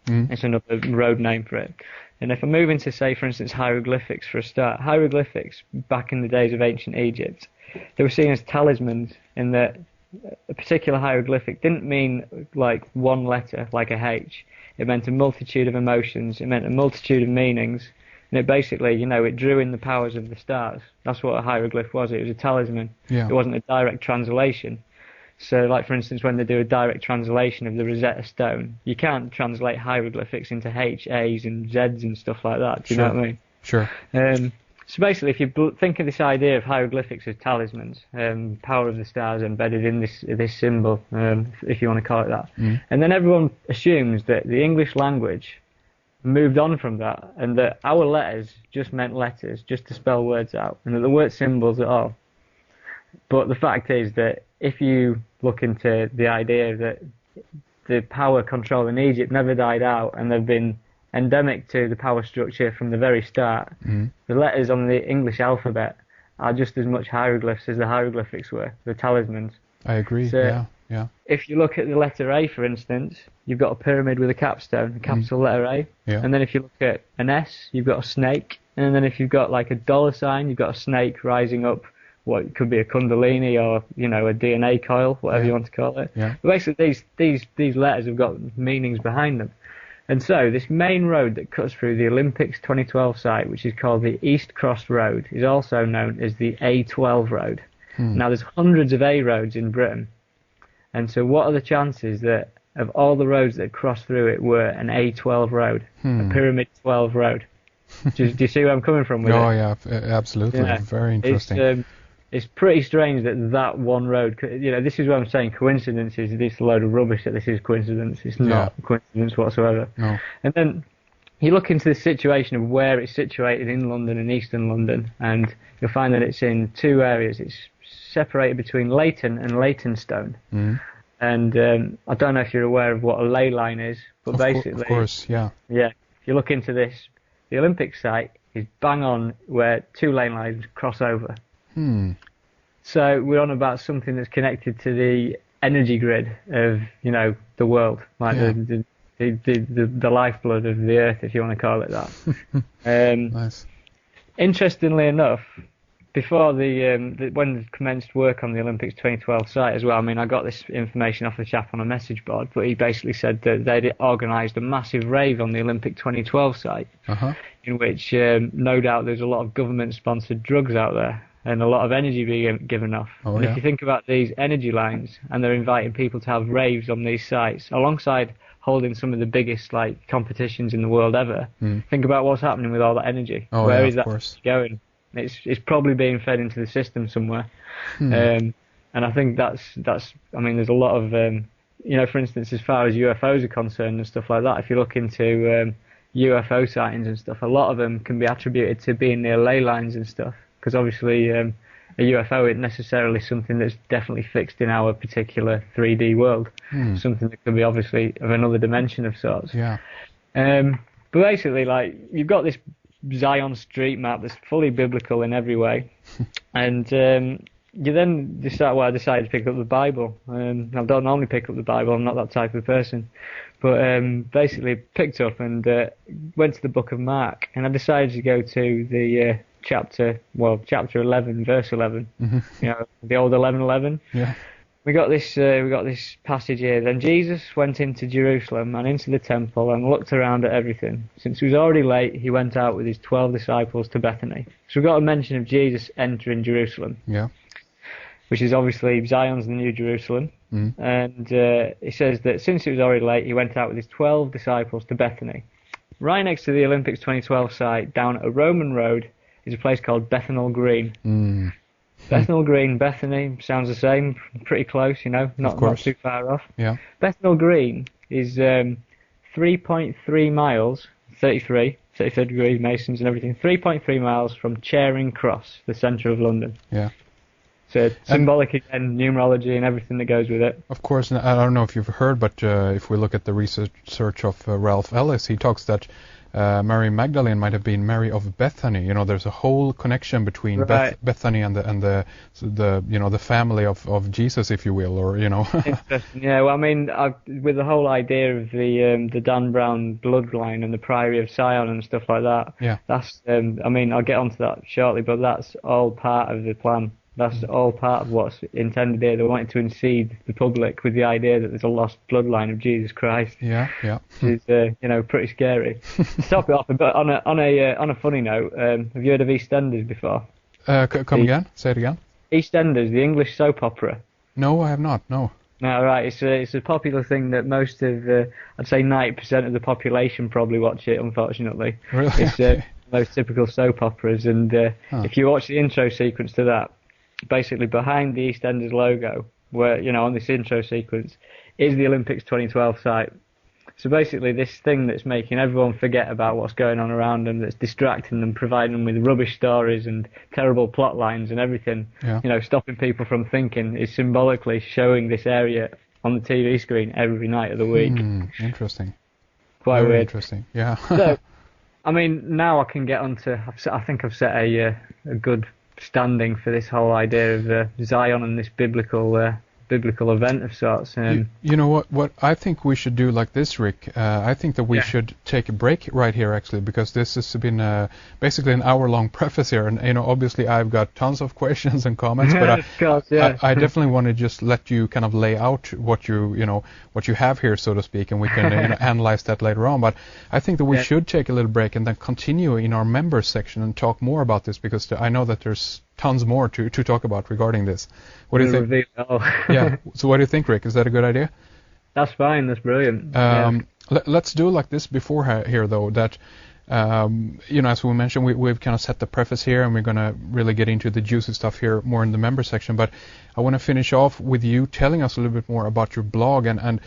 It's another road name for it. And if I move into, say, for instance, hieroglyphics for a start, hieroglyphics back in the days of ancient Egypt, they were seen as talismans, in that a particular hieroglyphic didn't mean like one letter, like a H. It meant a multitude of emotions. It meant a multitude of meanings. And it basically, it drew in the powers of the stars. That's what a hieroglyph was. It was a talisman. Yeah. It wasn't a direct translation. So, like, for instance, when they do a direct translation of the Rosetta Stone, you can't translate hieroglyphics into H, A's and Z's and stuff like that. Do you know what I mean? Sure. So basically, if you think of this idea of hieroglyphics as talismans, power of the stars embedded in this symbol, if you want to call it that, and then everyone assumes that the English language moved on from that, and that our letters just meant letters, just to spell words out, and that there weren't symbols at all. But the fact is that if you look into the idea that the power control in Egypt never died out, and they've been endemic to the power structure from the very start, the letters on the English alphabet are just as much hieroglyphs as the hieroglyphics were, the talismans. I agree, so yeah. If you look at the letter A, for instance, you've got a pyramid with a capstone, a capital letter A. Yeah. And then if you look at an S, you've got a snake. And then if you've got like a dollar sign, you've got a snake rising up what could be a kundalini or, a DNA coil, whatever you want to call it. Yeah. But basically these letters have got meanings behind them. And so this main road that cuts through the Olympics 2012 site, which is called the East Cross Road, is also known as the A12 Road. Now there's hundreds of A roads in Britain. And so what are the chances that of all the roads that cross through it were an A12 road, a Pyramid 12 road? Do you see where I'm coming from with it? Oh, yeah, absolutely. Yeah. Very interesting. It's pretty strange that one road, this is what I'm saying, coincidence is this load of rubbish that this is coincidence. It's not coincidence whatsoever. No. And then you look into the situation of where it's situated in London and Eastern London, and you'll find that it's in two areas. It's separated between Leighton and Leytonstone. And I don't know if you're aware of what a ley line is, but basically... Of course, yeah. Yeah, if you look into this, the Olympic site is bang on where two lane lines cross over. So we're on about something that's connected to the energy grid of, the world, like the lifeblood of the earth, if you want to call it that. Nice. Interestingly enough, before when they commenced work on the Olympics 2012 site as well, I mean, I got this information off a chap on a message board, but he basically said that they'd organised a massive rave on the Olympic 2012 site, in which no doubt there's a lot of government-sponsored drugs out there and a lot of energy being given off. And if you think about these energy lines, and they're inviting people to have raves on these sites, alongside holding some of the biggest like competitions in the world ever, think about what's happening with all that energy. Where is that going? It's probably being fed into the system somewhere, and I think that's. I mean, there's a lot of for instance, as far as UFOs are concerned and stuff like that. If you look into UFO sightings and stuff, a lot of them can be attributed to being near ley lines and stuff. Because obviously, a UFO isn't necessarily something that's definitely fixed in our particular 3D world. Something that could be obviously of another dimension of sorts. Yeah. But basically, like, you've got this Zion street map that's fully biblical in every way, and you then decide. Well, I decided to pick up the Bible. I don't normally pick up the Bible. I'm not that type of person, but basically picked up and went to the Book of Mark, and I decided to go to the chapter 11, verse 11. The old 11:11. Yeah. We got this passage here. Then Jesus went into Jerusalem and into the temple and looked around at everything. Since it was already late, he went out with his 12 disciples to Bethany. So we've got a mention of Jesus entering Jerusalem. Yeah. Which is obviously Zion's the New Jerusalem. And it says that since it was already late, he went out with his 12 disciples to Bethany. Right next to the Olympics 2012 site, down a Roman road, is a place called Bethnal Green. Bethnal Green, Bethany, sounds the same, pretty close, not too far off. Yeah. Bethnal Green is 3.3 miles, 33 degree Masons and everything, 3.3 miles from Charing Cross, the centre of London. Yeah. So symbolic again, numerology and everything that goes with it. Of course, and I don't know if you've heard, but if we look at the research of Ralph Ellis, he talks that Mary Magdalene might have been Mary of Bethany. There's a whole connection between Bethany and the family of Jesus, if you will, or Interesting. Yeah, well, I mean, with the whole idea of the Dan Brown bloodline and the Priory of Sion and stuff like that. Yeah. That's I mean, I'll get onto that shortly, but that's all part of the plan. That's all part of what's intended here. They wanted to unseed the public with the idea that there's a lost bloodline of Jesus Christ. Yeah, yeah. Which is, pretty scary. To top it off, but on a funny note, have you heard of EastEnders before? Come again? Say it again. EastEnders, the English soap opera. No, I have not. No. No, right. It's a popular thing that most of, I'd say 90% of the population probably watch it. Unfortunately, really? It's most typical soap operas, and if you watch the intro sequence to that. Basically, behind the EastEnders logo, where on this intro sequence, is the Olympics 2012 site. So basically, this thing that's making everyone forget about what's going on around them, that's distracting them, providing them with rubbish stories and terrible plot lines and everything, stopping people from thinking, is symbolically showing this area on the TV screen every night of the week. Interesting. Quite Very weird. Interesting. Yeah. So, I mean, now I can get onto. I think I've set a good standing for this whole idea of Zion and this biblical event of sorts. You know what I think we should do like this, Rik? I think that we should take a break right here, actually, because this has been basically an hour-long preface here, and obviously I've got tons of questions and comments, but I definitely want to just let you kind of lay out what you have here, so to speak, and we can analyze that later on. But I think that we should take a little break and then continue in our members section and talk more about this, because I know that there's tons more to talk about regarding this. What do you think? Yeah. So what do you think, Rik? Is that a good idea? That's fine. That's brilliant. Let's do like this before here, though. That as we mentioned, we've kind of set the preface here, and we're going to really get into the juicy stuff here more in the member section. But I want to finish off with you telling us a little bit more about your blog, and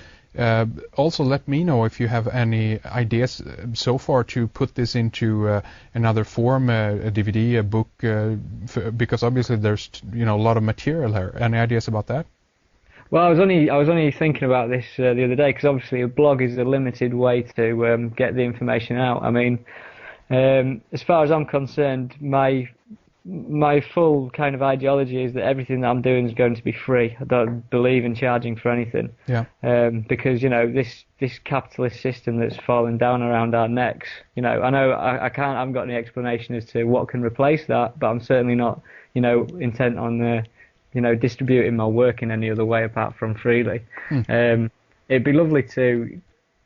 also let me know if you have any ideas so far to put this into another form, a DVD, a book, because obviously there's a lot of material here. Any ideas about that? Well, I was only thinking about this the other day, because obviously a blog is a limited way to get the information out. I mean, as far as I'm concerned, my my full kind of ideology is that everything that I'm doing is going to be free. I don't believe in charging for anything. Yeah. Because, you know, this capitalist system that's fallen down around our necks, you know, I know I haven't got any explanation as to what can replace that, but I'm certainly not, you know, intent on, you know, distributing my work in any other way apart from freely. It'd be lovely to,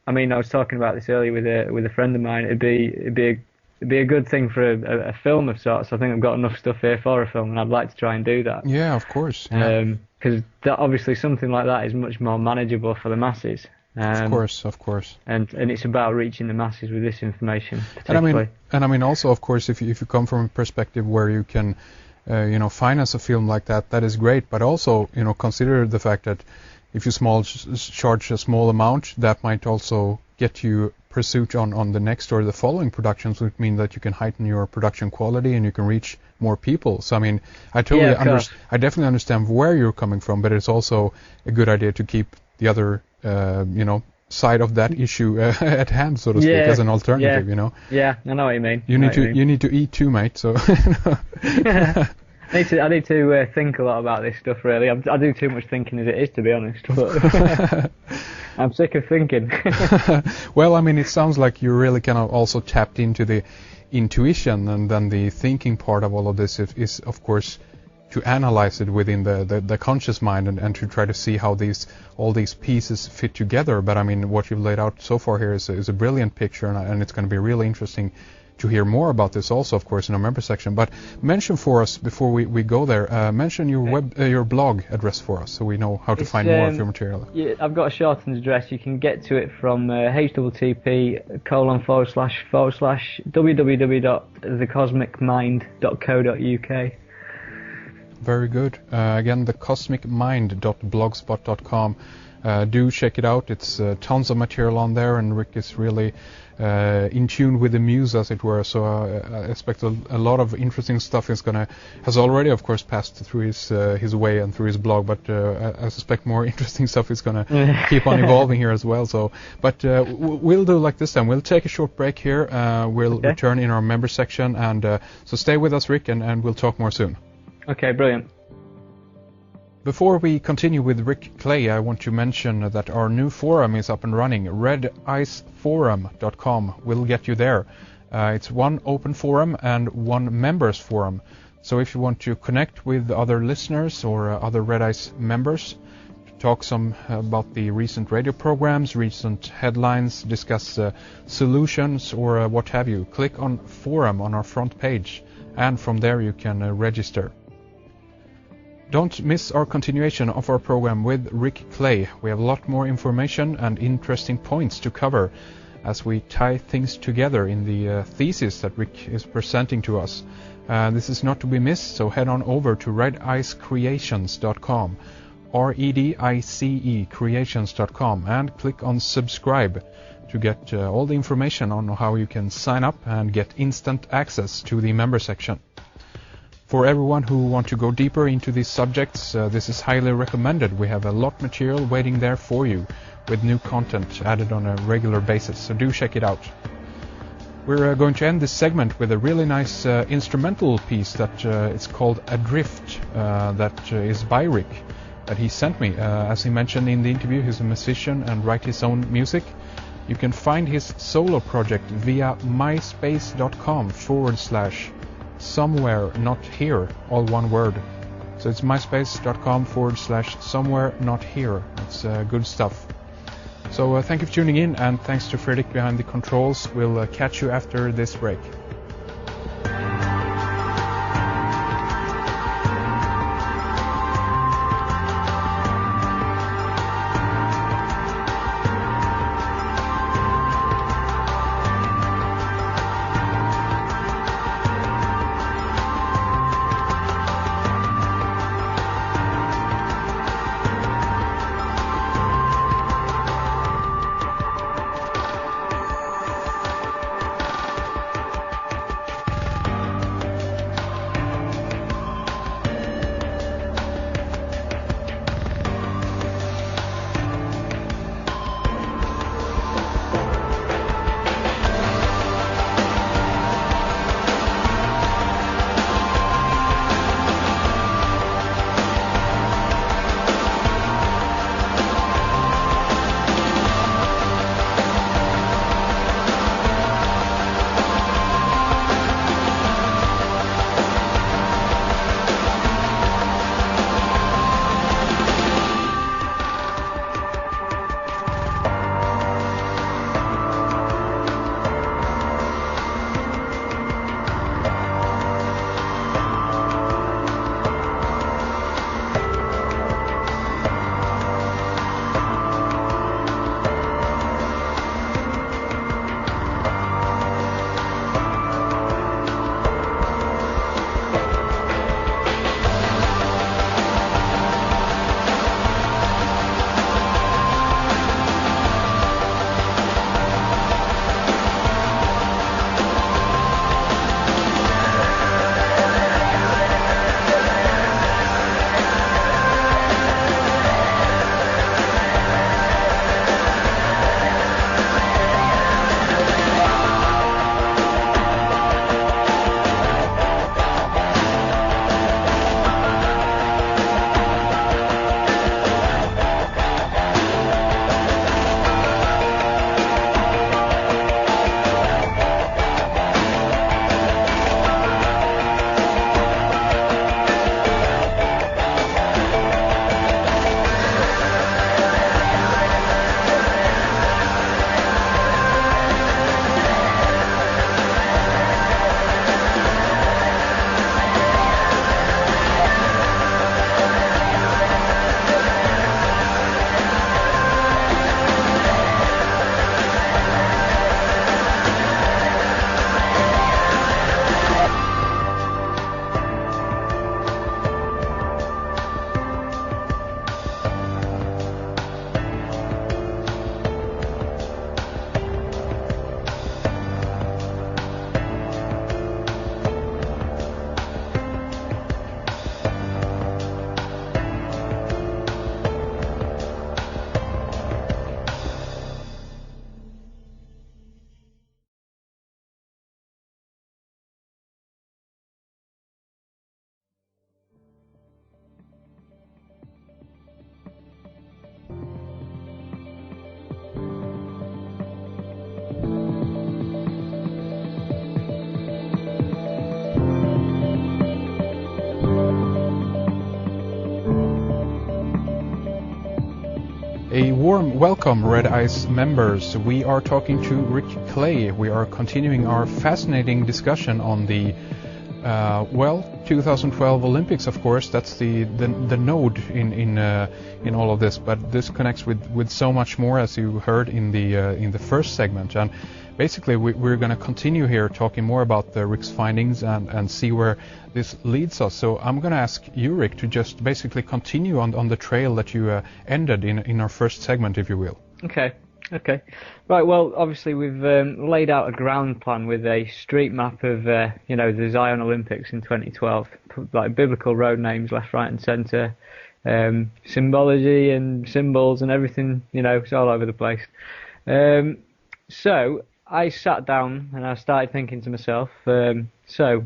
I mean, I was talking about this earlier with a friend of mine. It'd be a good thing for a film of sorts. I think I've got enough stuff here for a film, and I'd like to try and do that. Yeah, of course. Because that obviously something like that is much more manageable for the masses. Of course. And it's about reaching the masses with this information, And particularly. I mean, also, of course, if you come from a perspective where you can, you know, finance a film like that, that is great. But also, you know, consider the fact that if you charge a small amount, that might also get you pursuit on the next or the following productions, which mean that you can heighten your production quality and you can reach more people. So I mean, I definitely understand where you're coming from, but it's also a good idea to keep the other, you know, side of that issue at hand, so to speak, as an alternative. You know. Yeah, I know what you mean. You need to eat too, mate. So. I need to think a lot about this stuff, really. I do too much thinking as it is, to be honest. But I'm sick of thinking. Well, I mean, it sounds like you really kind of also tapped into the intuition, and then the thinking part of all of this is of course, to analyze it within the conscious mind and to try to see how all these pieces fit together. But I mean, what you've laid out so far here is a brilliant picture, and it's going to be really interesting to hear more about this also, of course, in our member section. But mention for us, before we go there, mention your blog address for us, so we know how to find more of your material. Yeah, I've got a shortened address. You can get to it from http://www.thecosmicmind.co.uk. Very good. Again, thecosmicmind.blogspot.com. Do check it out. It's tons of material on there, and Rik is really in tune with the muse, as it were. So I expect a lot of interesting stuff has already, of course, passed through his way and through his blog. But I suspect more interesting stuff is gonna keep on evolving here as well. So, but we'll do like this then. We'll take a short break here. We'll return in our member section, and so stay with us, Rik, and we'll talk more soon. Okay, brilliant. Before we continue with Rik Clay, I want to mention that our new forum is up and running. rediceforum.com will get you there. It's one open forum and one members forum. So if you want to connect with other listeners or other Red Ice members, to talk some about the recent radio programs, recent headlines, discuss solutions, or what have you, click on forum on our front page, and from there you can register. Don't miss our continuation of our program with Rik Clay. We have a lot more information and interesting points to cover as we tie things together in the thesis that Rik is presenting to us. This is not to be missed, so head on over to redicecreations.com, REDICE creations.com, and click on subscribe to get all the information on how you can sign up and get instant access to the member section. For everyone who want to go deeper into these subjects, this is highly recommended. We have a lot of material waiting there for you, with new content added on a regular basis, so do check it out. We're going to end this segment with a really nice instrumental piece that it's called Adrift, that is by Rik, that he sent me. As he mentioned in the interview, he's a musician and writes his own music. You can find his solo project via myspace.com/somewhere not here, all one word. So it's myspace.com/somewhere not here. It's good stuff. So thank you for tuning in, and thanks to Fredrik behind the controls. We'll catch you after this break. warm welcome, Red Ice members. We are talking to Rik Clay. We are continuing our fascinating discussion on the 2012 Olympics. Of course, that's the node in all of this. But this connects with so much more, as you heard in the first segment. And basically, we're going to continue here talking more about Rik's findings and see where this leads us. So I'm going to ask you, Rik, to just basically continue on the trail that you ended in our first segment, if you will. Okay. Right, well, obviously we've laid out a ground plan with a street map of, the Zion Olympics in 2012, like biblical road names left, right and centre, symbology and symbols and everything, it's all over the place. So I sat down and I started thinking to myself, so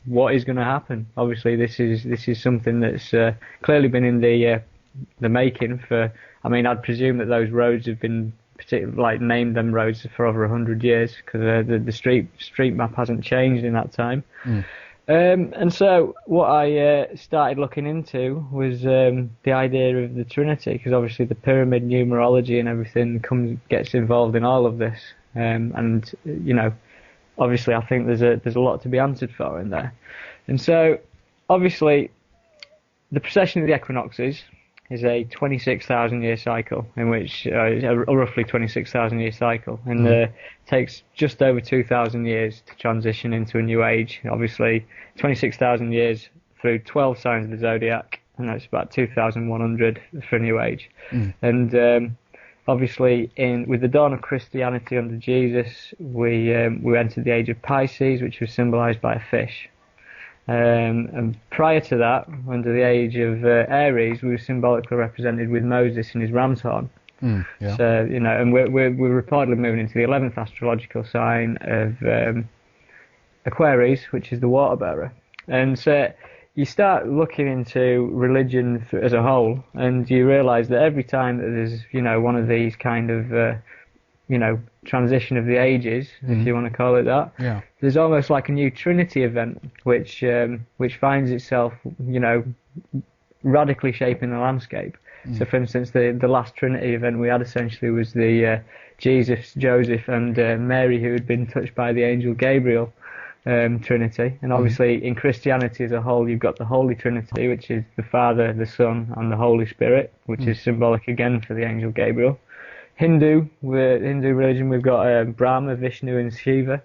what is going to happen? Obviously this is something that's clearly been in the making for, I'd presume that those roads have been named them roads for over 100 years, because the street map hasn't changed in that time. And so what I started looking into was the idea of the Trinity, because obviously the pyramid numerology and everything gets involved in all of this, and obviously I think there's a lot to be answered for in there. And so obviously the precession of the equinoxes is a 26,000 year cycle, in which a roughly 26,000 year cycle, and takes just over 2,000 years to transition into a new age. Obviously 26,000 years through 12 signs of the zodiac, and that's about 2,100 for a new age. And obviously with the dawn of Christianity under Jesus, we entered the age of Pisces, which was symbolized by a fish. And prior to that, under the age of Aries, we were symbolically represented with Moses in his ram's horn. So, and we're reportedly moving into the 11th astrological sign of Aquarius, which is the water bearer. And so you start looking into religion as a whole, and you realise that every time that there's, one of these kind of transition of the ages, if you want to call it that, there's almost like a new Trinity event, which finds itself, radically shaping the landscape. So, for instance, the last Trinity event we had essentially was the Jesus, Joseph, and Mary, who had been touched by the angel Gabriel Trinity. And obviously, in Christianity as a whole, you've got the Holy Trinity, which is the Father, the Son, and the Holy Spirit, which is symbolic again for the angel Gabriel. Hindu religion, we've got Brahma, Vishnu, and Shiva.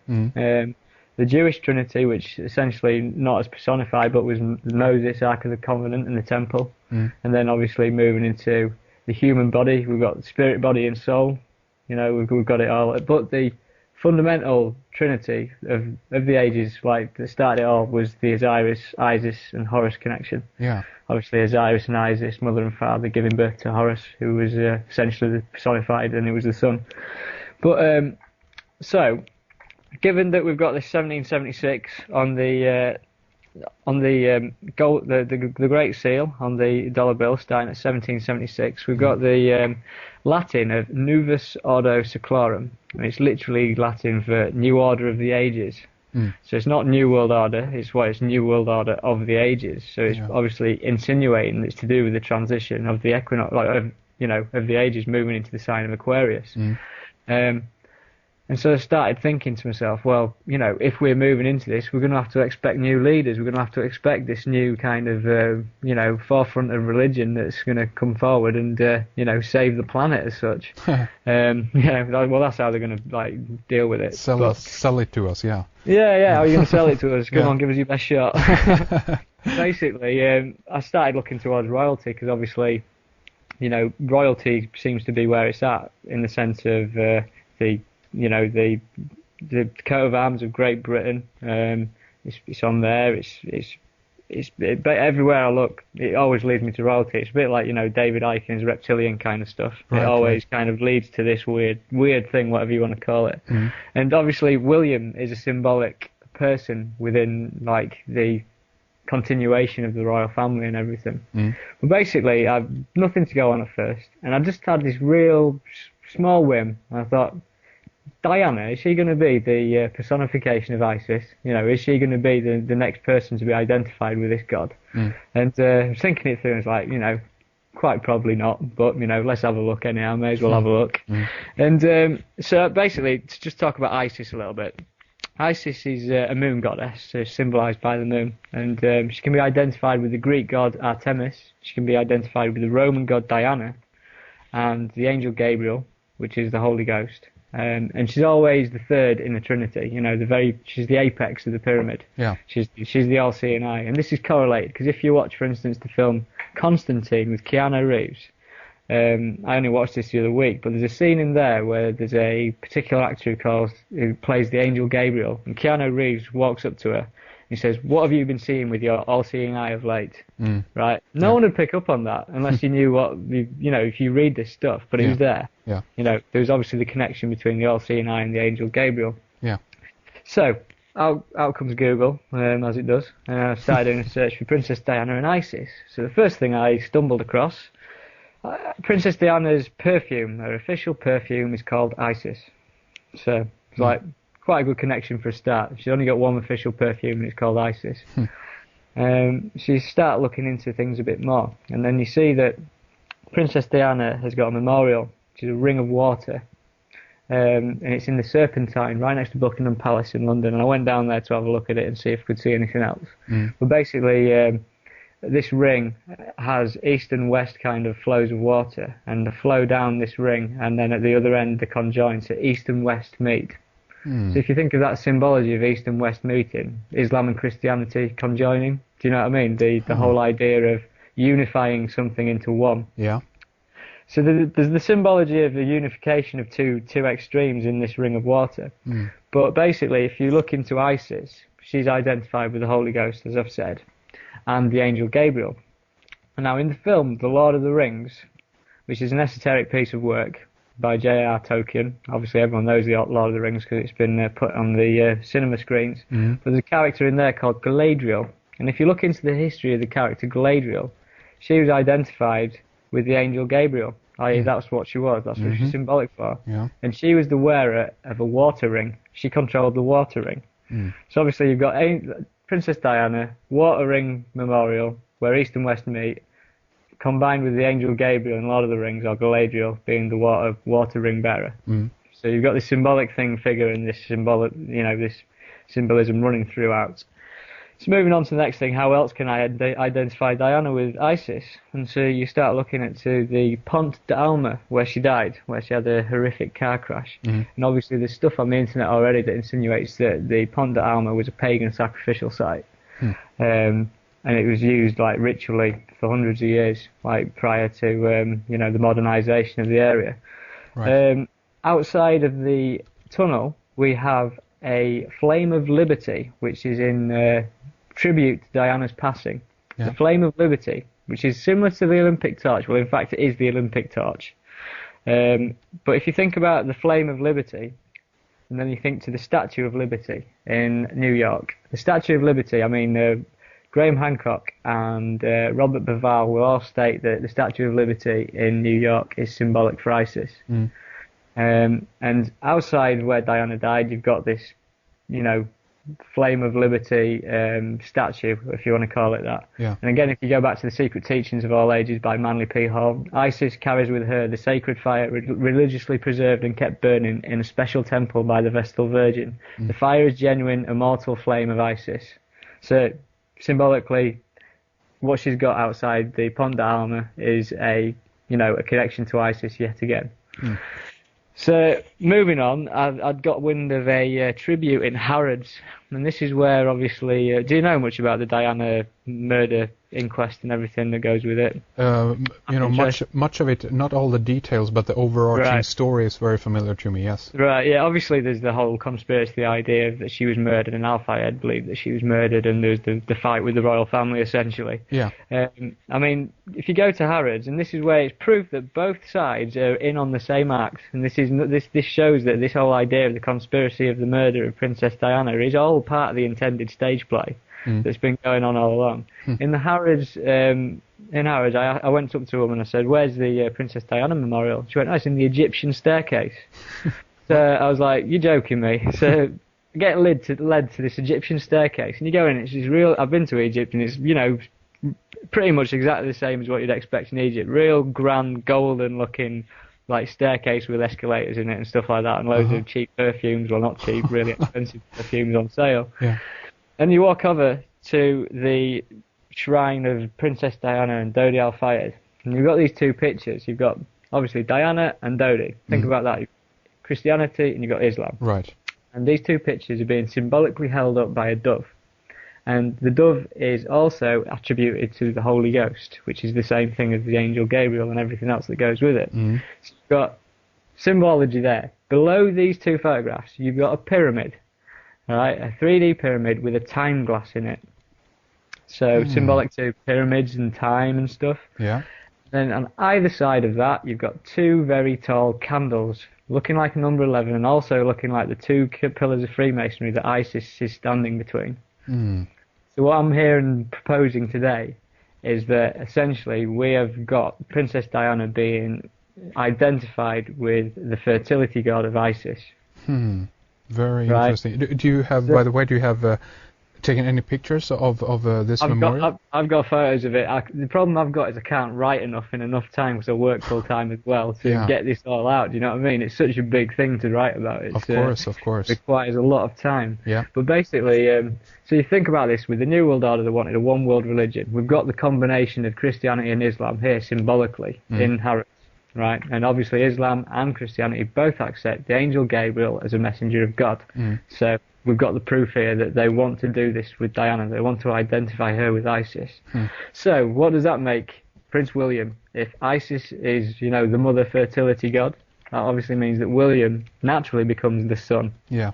The Jewish Trinity, which essentially not as personified, but was Moses, Ark of the Covenant, and the Temple. And then obviously moving into the human body, we've got spirit, body, and soul. We've got it all. But the fundamental Trinity of the ages, like that started it all, was the Osiris, Isis, and Horus connection. Obviously Osiris and Isis, mother and father, giving birth to Horus, who was essentially personified, and it was the sun. But so, given that we've got this 1776 on the gold, the Great Seal on the dollar bill, starting at 1776, we've got the Latin of Novus Ordo Seclorum, and it's literally Latin for New Order of the Ages. So it's not New World Order, it's New World Order of the Ages. So it's obviously insinuating it's to do with the transition of the equinox, of the ages moving into the sign of Aquarius. And so I started thinking to myself, well, if we're moving into this, we're going to have to expect new leaders. We're going to have to expect this new kind of, forefront of religion that's going to come forward and, save the planet as such. Well, that's how they're going to deal with it. Sell it to us, yeah. Yeah. How are you going to sell it to us? Come on, give us your best shot. Basically, I started looking towards royalty, because obviously, royalty seems to be where it's at, in the sense of the coat of arms of Great Britain. It's on there. But everywhere I look, it always leads me to royalty. It's a bit like David Icon's reptilian kind of stuff. It always kind of leads to this weird thing, whatever you want to call it. And obviously, William is a symbolic person within the continuation of the royal family and everything. But basically, I've nothing to go on at first, and I just had this real small whim. I thought, Diana, is she going to be the personification of Isis? Is she going to be the next person to be identified with this god? And I was thinking it through, and it's like, quite probably not, but, let's have a look anyhow. May as well have a look. And so basically, to just talk about Isis a little bit. Isis is a moon goddess, so symbolised by the moon, and she can be identified with the Greek god Artemis, she can be identified with the Roman god Diana, and the angel Gabriel, which is the Holy Ghost. And she's always the third in the Trinity, she's the apex of the pyramid. Yeah. She's the all-seeing eye. And this is correlated, because if you watch, for instance, the film Constantine with Keanu Reeves, I only watched this the other week, but there's a scene in there where there's a particular actor who plays the angel Gabriel, and Keanu Reeves walks up to her and he says, "What have you been seeing with your all-seeing eye of late?" Right? No one would pick up on that unless you knew if you read this stuff, but it was there. Yeah. There was obviously the connection between the all-seeing eye and the angel Gabriel. Yeah. So, out comes Google, as it does, and I started doing a search for Princess Diana and Isis. So the first thing I stumbled across, Princess Diana's perfume, her official perfume, is called Isis. So it's like quite a good connection for a start. She's only got one official perfume and it's called Isis. So you start looking into things a bit more, and then you see that Princess Diana has got a memorial, which is a ring of water, and it's in the Serpentine, right next to Buckingham Palace in London. And I went down there to have a look at it and see if I could see anything else. But basically, this ring has east and west kind of flows of water, and the flow down this ring, and then at the other end they conjoin, so east and west meet. So if you think of that symbology of east and west meeting, Islam and Christianity conjoining, do you know what I mean? The whole idea of unifying something into one. Yeah. So there's the symbology of the unification of two extremes in this ring of water. But basically, if you look into Isis, she's identified with the Holy Ghost, as I've said, and the angel Gabriel. And now in the film The Lord of the Rings, which is an esoteric piece of work by J.R. Tolkien, obviously everyone knows the Lord of the Rings because it's been put on the cinema screens, but there's a character in there called Galadriel, and if you look into the history of the character Galadriel, she was identified with the angel Gabriel, i.e. that's what she was, that's what she's symbolic for. Yeah. And she was the wearer of a water ring. She controlled the water ring. So obviously you've got Princess Diana, water ring memorial, where east and west meet, combined with the angel Gabriel and Lord of the Rings, or Galadriel, being the water ring bearer. So you've got this symbolic figure and this this symbolism running throughout. So moving on to the next thing, how else can I identify Diana with Isis? And so you start looking at the Pont d'Alma, where she died, where she had a horrific car crash. And obviously there's stuff on the internet already that insinuates that the Pont d'Alma was a pagan sacrificial site. And it was used ritually for hundreds of years, prior to the modernisation of the area. Right. Outside of the tunnel, we have a Flame of Liberty, which is in tribute to Diana's passing. Yeah. The Flame of Liberty, which is similar to the Olympic torch. Well, in fact, it is the Olympic torch. But if you think about the Flame of Liberty, and then you think to the Statue of Liberty in New York, the Statue of Liberty, Graham Hancock and Robert Bauval will all state that the Statue of Liberty in New York is symbolic for Isis. And outside where Diana died, you've got this, Flame of Liberty statue, if you want to call it that. Yeah. And again, if you go back to the Secret Teachings of All Ages by Manly P. Hall, Isis carries with her the sacred fire religiously preserved and kept burning in a special temple by the Vestal Virgin. The fire is genuine, immortal flame of Isis. So symbolically, what she's got outside the Pont d'Alma is a connection to Isis yet again. So moving on, I'd got wind of a tribute in Harrods, and this is where obviously, do you know much about the Diana murder inquest and everything that goes with it? Much of it, not all the details, but the overarching story is very familiar to me. Yes. Right. Yeah. Obviously, there's the whole conspiracy, the idea that she was murdered, and Al-Fayed believed that she was murdered, and there's the fight with the royal family, essentially. Yeah. If you go to Harrods, and this is where it's proof that both sides are in on the same act, and this shows that this whole idea of the conspiracy of the murder of Princess Diana is all part of the intended stage play that's been going on all along. In Harrods, I went up to a woman and I said, "Where's the Princess Diana memorial?" She went, "Oh, it's in the Egyptian staircase." So I was like, "You're joking me." So I get led to this Egyptian staircase, and you go in, it's real. I've been to Egypt, and it's pretty much exactly the same as what you'd expect in Egypt. Real grand, golden-looking, like, staircase with escalators in it and stuff like that, and loads of cheap perfumes. Well, not cheap, really expensive perfumes on sale. Yeah. And you walk over to the shrine of Princess Diana and Dodi Al-Fayed, and you've got these two pictures. You've got, obviously, Diana and Dodi. Think about that. You've got Christianity and you've got Islam. Right. And these two pictures are being symbolically held up by a dove. And the dove is also attributed to the Holy Ghost, which is the same thing as the angel Gabriel and everything else that goes with it. So you've got symbology there. Below these two photographs, you've got a pyramid, all right, a 3D pyramid with a time glass in it. So symbolic to pyramids and time and stuff. Yeah. Then on either side of that, you've got two very tall candles, looking like a number 11 and also looking like the two pillars of Freemasonry that ISIS is standing between. So what I'm here and proposing today is that essentially we have got Princess Diana being identified with the fertility god of Isis. Very interesting. Do you have, by the way, taken any pictures of this memorial? I've got photos of it. The problem I've got is I can't write enough in enough time because I work full time as well to get this all out. Do you know what I mean? It's such a big thing to write about. Of course. It requires a lot of time. Yeah. But basically, so you think about this with the New World Order, they wanted a one world religion. We've got the combination of Christianity and Islam here symbolically in Harrods. Right, and obviously Islam and Christianity both accept the angel Gabriel as a messenger of God. So we've got the proof here that they want to do this with Diana. They want to identify her with ISIS. So what does that make Prince William? If ISIS is, the mother fertility god, that obviously means that William naturally becomes the son. Yeah.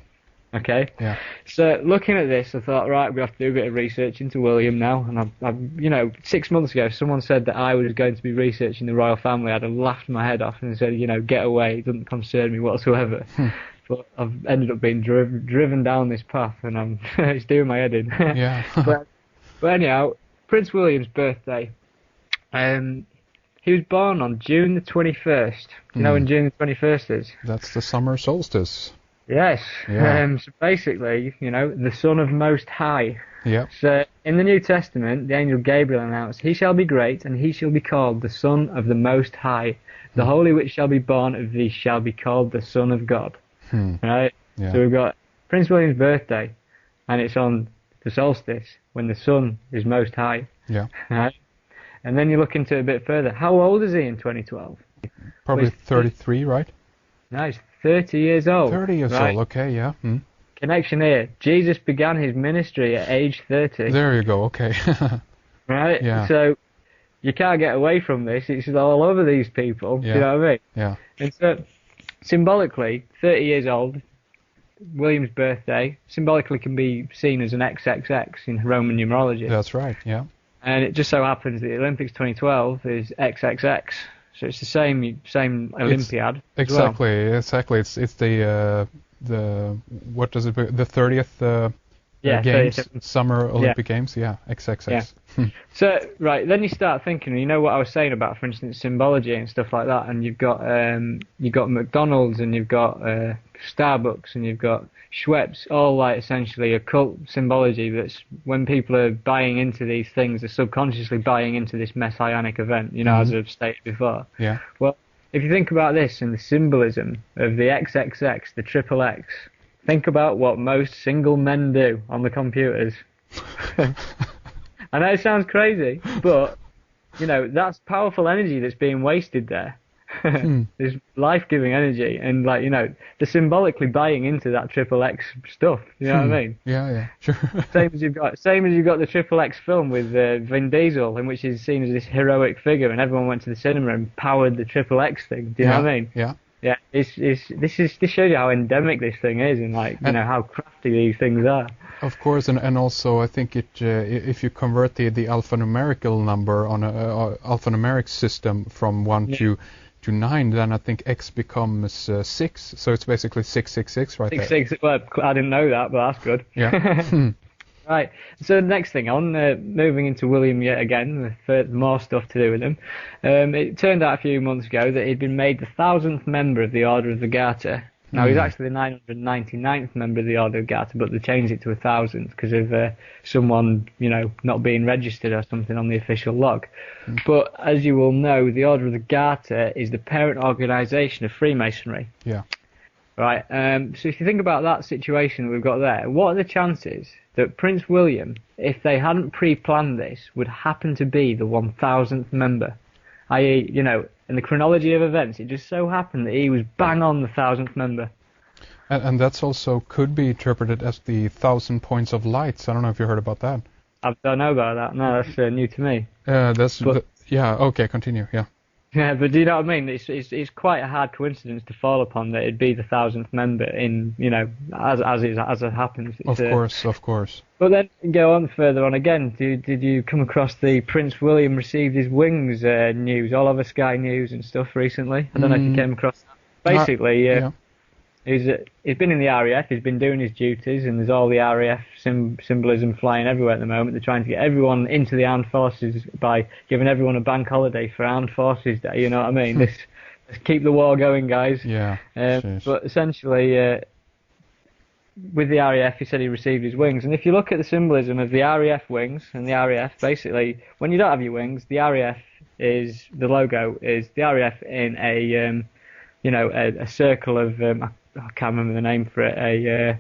Okay. Yeah. So looking at this, I thought, right, we have to do a bit of research into William now. And I've 6 months ago, someone said that I was going to be researching the royal family. I'd have laughed my head off and said, get away. It doesn't concern me whatsoever. But I've ended up being driven down this path, and it's doing my head in. Yeah. but anyhow, Prince William's birthday. He was born on June the 21st. You know when June the 21st is? That's the summer solstice. Yes. Yeah. So basically, the Son of Most High. Yeah. So in the New Testament, the angel Gabriel announced, "He shall be great, and he shall be called the Son of the Most High. The Holy which shall be born of thee shall be called the Son of God." Right? Yeah. So we've got Prince William's birthday, and it's on the solstice, when the sun is most high. Yeah. Right? And then you look into it a bit further. How old is he in 2012? Probably 33, right? No, he's 30 years old. 30 years old, okay, yeah. Connection here. Jesus began his ministry at age 30. There you go, okay. Right? Yeah. So you can't get away from this. It's all over these people. Yeah. Do you know what I mean? Yeah. And so, symbolically, 30 years old, William's birthday, symbolically can be seen as an XXX in Roman numerology. That's right, yeah. And it just so happens that the Olympics 2012 is XXX. So it's the same Olympiad. Exactly. It's the what does it be? The 30th games, 30th. Summer Olympic Games. Yeah, XXX. Yeah. So right, then you start thinking. What I was saying about, for instance, symbology and stuff like that. And you've got McDonald's, and you've got Starbucks, and you've got Schweppes, all like essentially occult symbology. That's when people are buying into these things, they're subconsciously buying into this messianic event. As I've stated before. Yeah. Well, if you think about this and the symbolism of the XXX, the triple X, think about what most single men do on the computers. I know it sounds crazy, but that's powerful energy that's being wasted there. This life-giving energy, and they're symbolically buying into that triple X stuff. You know what I mean? Yeah, sure. Same as you've got the triple X film with Vin Diesel, in which he's seen as this heroic figure, and everyone went to the cinema and powered the triple X thing. Do you know what I mean? Yeah. Yeah. This shows you how endemic this thing is, and how crafty these things are. Of course, and also I think if you convert the alphanumerical number on a alphanumeric system from 1 to 9, then I think X becomes 6, so it's basically 666 right there. 666. Well, I didn't know that, but that's good. Yeah. Right. So the next thing on, moving into William yet again, more stuff to do with him. It turned out a few months ago that he'd been made the 1,000th member of the Order of the Garter Now, he's actually the 999th member of the Order of Garter, but they changed it to 1,000 because of someone, not being registered or something on the official log. But as you will know, the Order of the Garter is the parent organisation of Freemasonry. Yeah. Right. So if you think about that situation that we've got there, what are the chances that Prince William, if they hadn't pre-planned this, would happen to be the 1,000th member? I.e., in the chronology of events, it just so happened that he was bang on the 1,000th member. And that's also could be interpreted as the 1,000 points of lights. I don't know if you heard about that. I don't know about that. No, that's new to me. Okay, continue. Yeah. Yeah, but do you know what I mean? It's quite a hard coincidence to fall upon that it'd be the 1,000th member in as it happens. Of course. But then go on further on again. Did you come across the Prince William received his wings news all over Sky News and stuff recently? I don't know if you came across that. Basically, he's been in the RAF. He's been doing his duties, and there's all the RAF symbolism flying everywhere at the moment. They're trying to get everyone into the armed forces by giving everyone a bank holiday for Armed Forces Day. You know what I mean? Let's keep the war going, guys. Yeah. But essentially, with the RAF, he said he received his wings. And if you look at the symbolism of the RAF wings and the RAF, basically, when you don't have your wings, the RAF the logo is the RAF in a circle of I can't remember the name for it,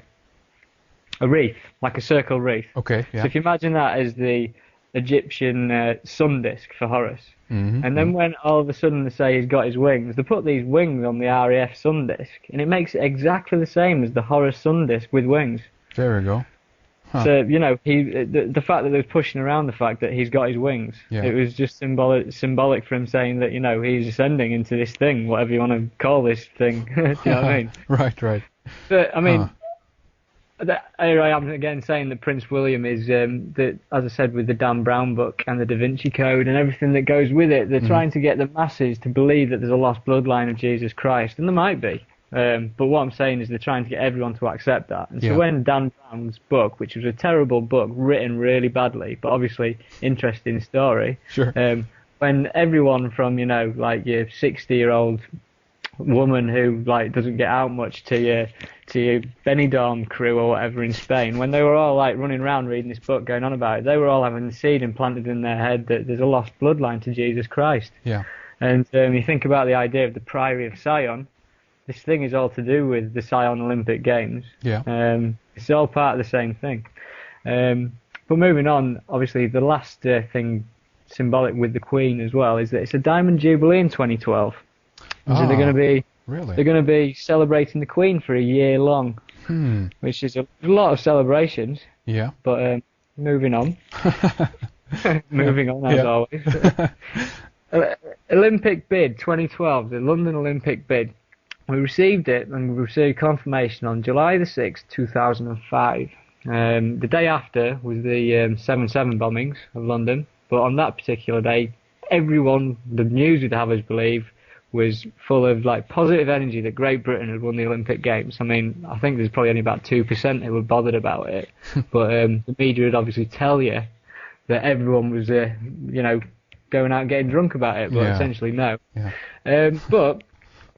a wreath, like a circle wreath. Okay, yeah. So if you imagine that as the Egyptian sun disk for Horus, and then when all of a sudden they say he's got his wings, they put these wings on the RAF sun disk, and it makes it exactly the same as the Horus sun disk with wings. There we go. Huh. So the fact that they were pushing around the fact that he's got his wings, it was just symbolic for him saying that he's ascending into this thing, whatever you want to call this thing. Do you know what I mean? Right. But I mean, here I am again saying that Prince William is as I said, with the Dan Brown book and the Da Vinci Code and everything that goes with it, they're trying to get the masses to believe that there's a lost bloodline of Jesus Christ, and there might be. But what I'm saying is they're trying to get everyone to accept that. And so when Dan Brown's book, which was a terrible book, written really badly, but obviously interesting story, sure. When everyone from, like your 60-year-old woman who doesn't get out much to your Benidorm crew or whatever in Spain, when they were all running around reading this book, going on about it, they were all having the seed implanted in their head that there's a lost bloodline to Jesus Christ. Yeah. And you think about the idea of the Priory of Sion. This thing is all to do with the Sion Olympic Games. Yeah. It's all part of the same thing. But moving on, obviously the last thing symbolic with the Queen as well is that it's a Diamond Jubilee in 2012. So they're going to be celebrating the Queen for a year long, which is a lot of celebrations. Yeah. But moving on, as always. Olympic bid 2012, the London Olympic bid. We received it, and we received confirmation on July the 6th, 2005. The day after was the 7/7 bombings of London, but on that particular day, everyone, the news would have us believe, was full of positive energy that Great Britain had won the Olympic Games. I mean, I think there's probably only about 2% who were bothered about it, but the media would obviously tell you that everyone was, going out and getting drunk about it, but essentially no. Yeah. But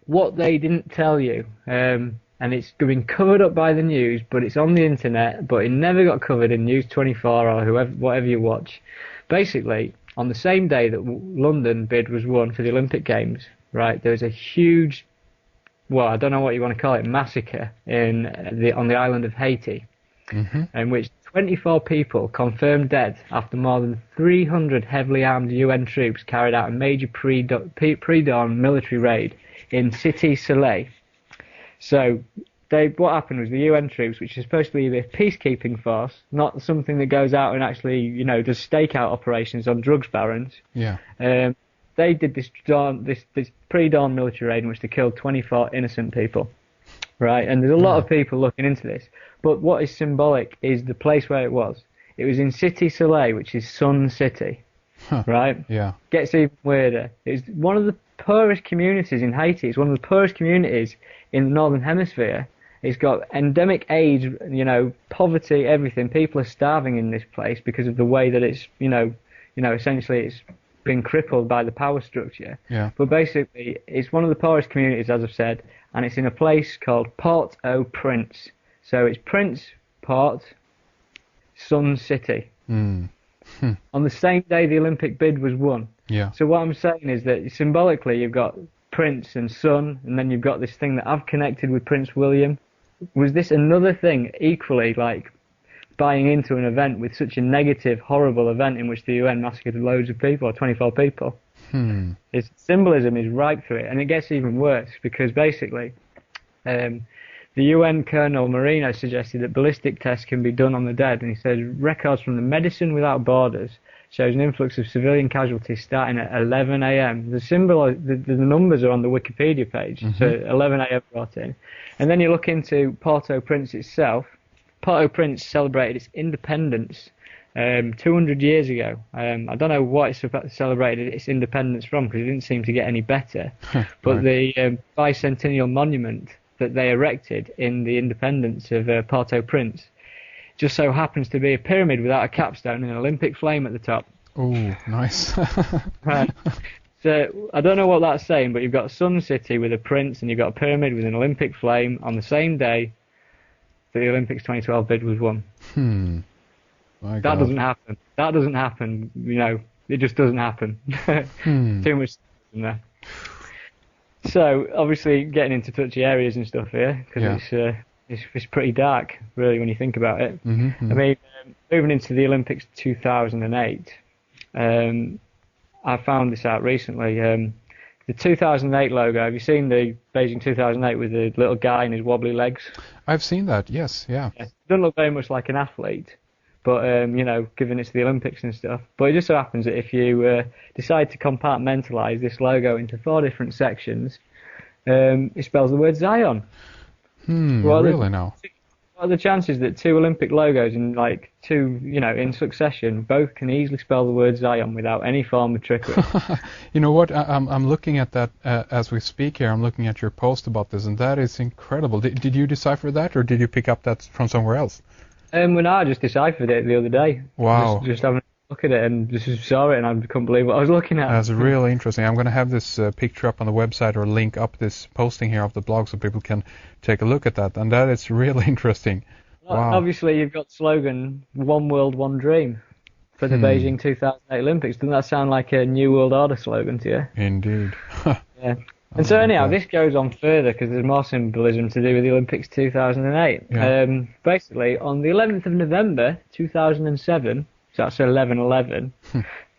what they didn't tell you, and it's been covered up by the news, but it's on the internet, but it never got covered in News 24 or whatever you watch. Basically, on the same day that London bid was won for the Olympic Games, right, there was a huge, I don't know what you want to call it, massacre on the island of Haiti, in which 24 people confirmed dead after more than 300 heavily armed UN troops carried out a major pre-dawn military raid in Cité Soleil. So what happened was the UN troops, which is supposed to be a peacekeeping force, not something that goes out and actually, does stakeout operations on drugs barons. Yeah. They did this pre-dawn military raid in which they killed 24 innocent people. Right, and there's a lot of people looking into this. But what is symbolic is the place where it was. It was in Cité Soleil, which is Sun City. Right? Yeah. Gets even weirder. It's one of the poorest communities in Haiti. It's one of the poorest communities in the Northern Hemisphere. It's got endemic AIDS, poverty, everything. People are starving in this place because of the way that it's, essentially it's been crippled by the power structure. Yeah. But basically, it's one of the poorest communities, as I've said, and it's in a place called Port-au-Prince. So it's Prince, Port, Sun City. Mm. On the same day the Olympic bid was won. Yeah. So what I'm saying is that symbolically you've got Prince and Sun, and then you've got this thing that I've connected with Prince William. Was this another thing equally like buying into an event with such a negative, horrible event in which the UN massacred loads of people, or 24 people? Its symbolism is right through it, and it gets even worse because basically the UN Colonel Marino suggested that ballistic tests can be done on the dead, and he says records from the Medicine Without Borders shows an influx of civilian casualties starting at 11 a.m. The numbers are on the Wikipedia page, so 11 a.m. brought in. And then you look into Port-au-Prince itself. Port-au-Prince celebrated its independence 200 years ago. I don't know what it's celebrated its independence from, because it didn't seem to get any better. But the bicentennial monument that they erected in the independence of Port-au-Prince just so happens to be a pyramid without a capstone and an Olympic flame at the top. Oh, nice. Right. So I don't know what that's saying, but you've got Sun City with a prince and you've got a pyramid with an Olympic flame on the same day that the Olympics 2012 bid was won. My that God. doesn't happen. That doesn't happen. You know, it just doesn't happen. Too much in there. So obviously getting into touchy areas and stuff here, because it's pretty dark, really, when you think about it. I mean, moving into the Olympics 2008, I found this out recently. The 2008 logo, have you seen the Beijing 2008 with the little guy and his wobbly legs? I've seen that, yes, yeah. It doesn't look very much like an athlete, but, you know, given it's the Olympics and stuff. But it just so happens that if you decide to compartmentalise this logo into 4 different sections, it spells the word Zion. Really now? What are the chances that 2 Olympic logos in like 2, you know, in succession, both can easily spell the word Zion without any form of trickery? You know what? I'm looking at that as we speak here. I'm looking at your post about this, and that is incredible. Did you decipher that, or did you pick up that from somewhere else? When I just deciphered it the other day. Wow. Just having a look at it and just saw it, and I couldn't believe what I was looking at. That's really interesting. I'm going to have this picture up on the website, or link up this posting here of the blog so people can take a look at that. And that is really interesting. Wow. Obviously, you've got the slogan, One World, One Dream, for the Beijing 2008 Olympics. Doesn't that sound like a New World Order slogan to you? Indeed. Yeah. And so anyhow, this goes on further because there's more symbolism to do with the Olympics 2008. Yeah. Basically, on the 11th of November 2007, so that's 11/11,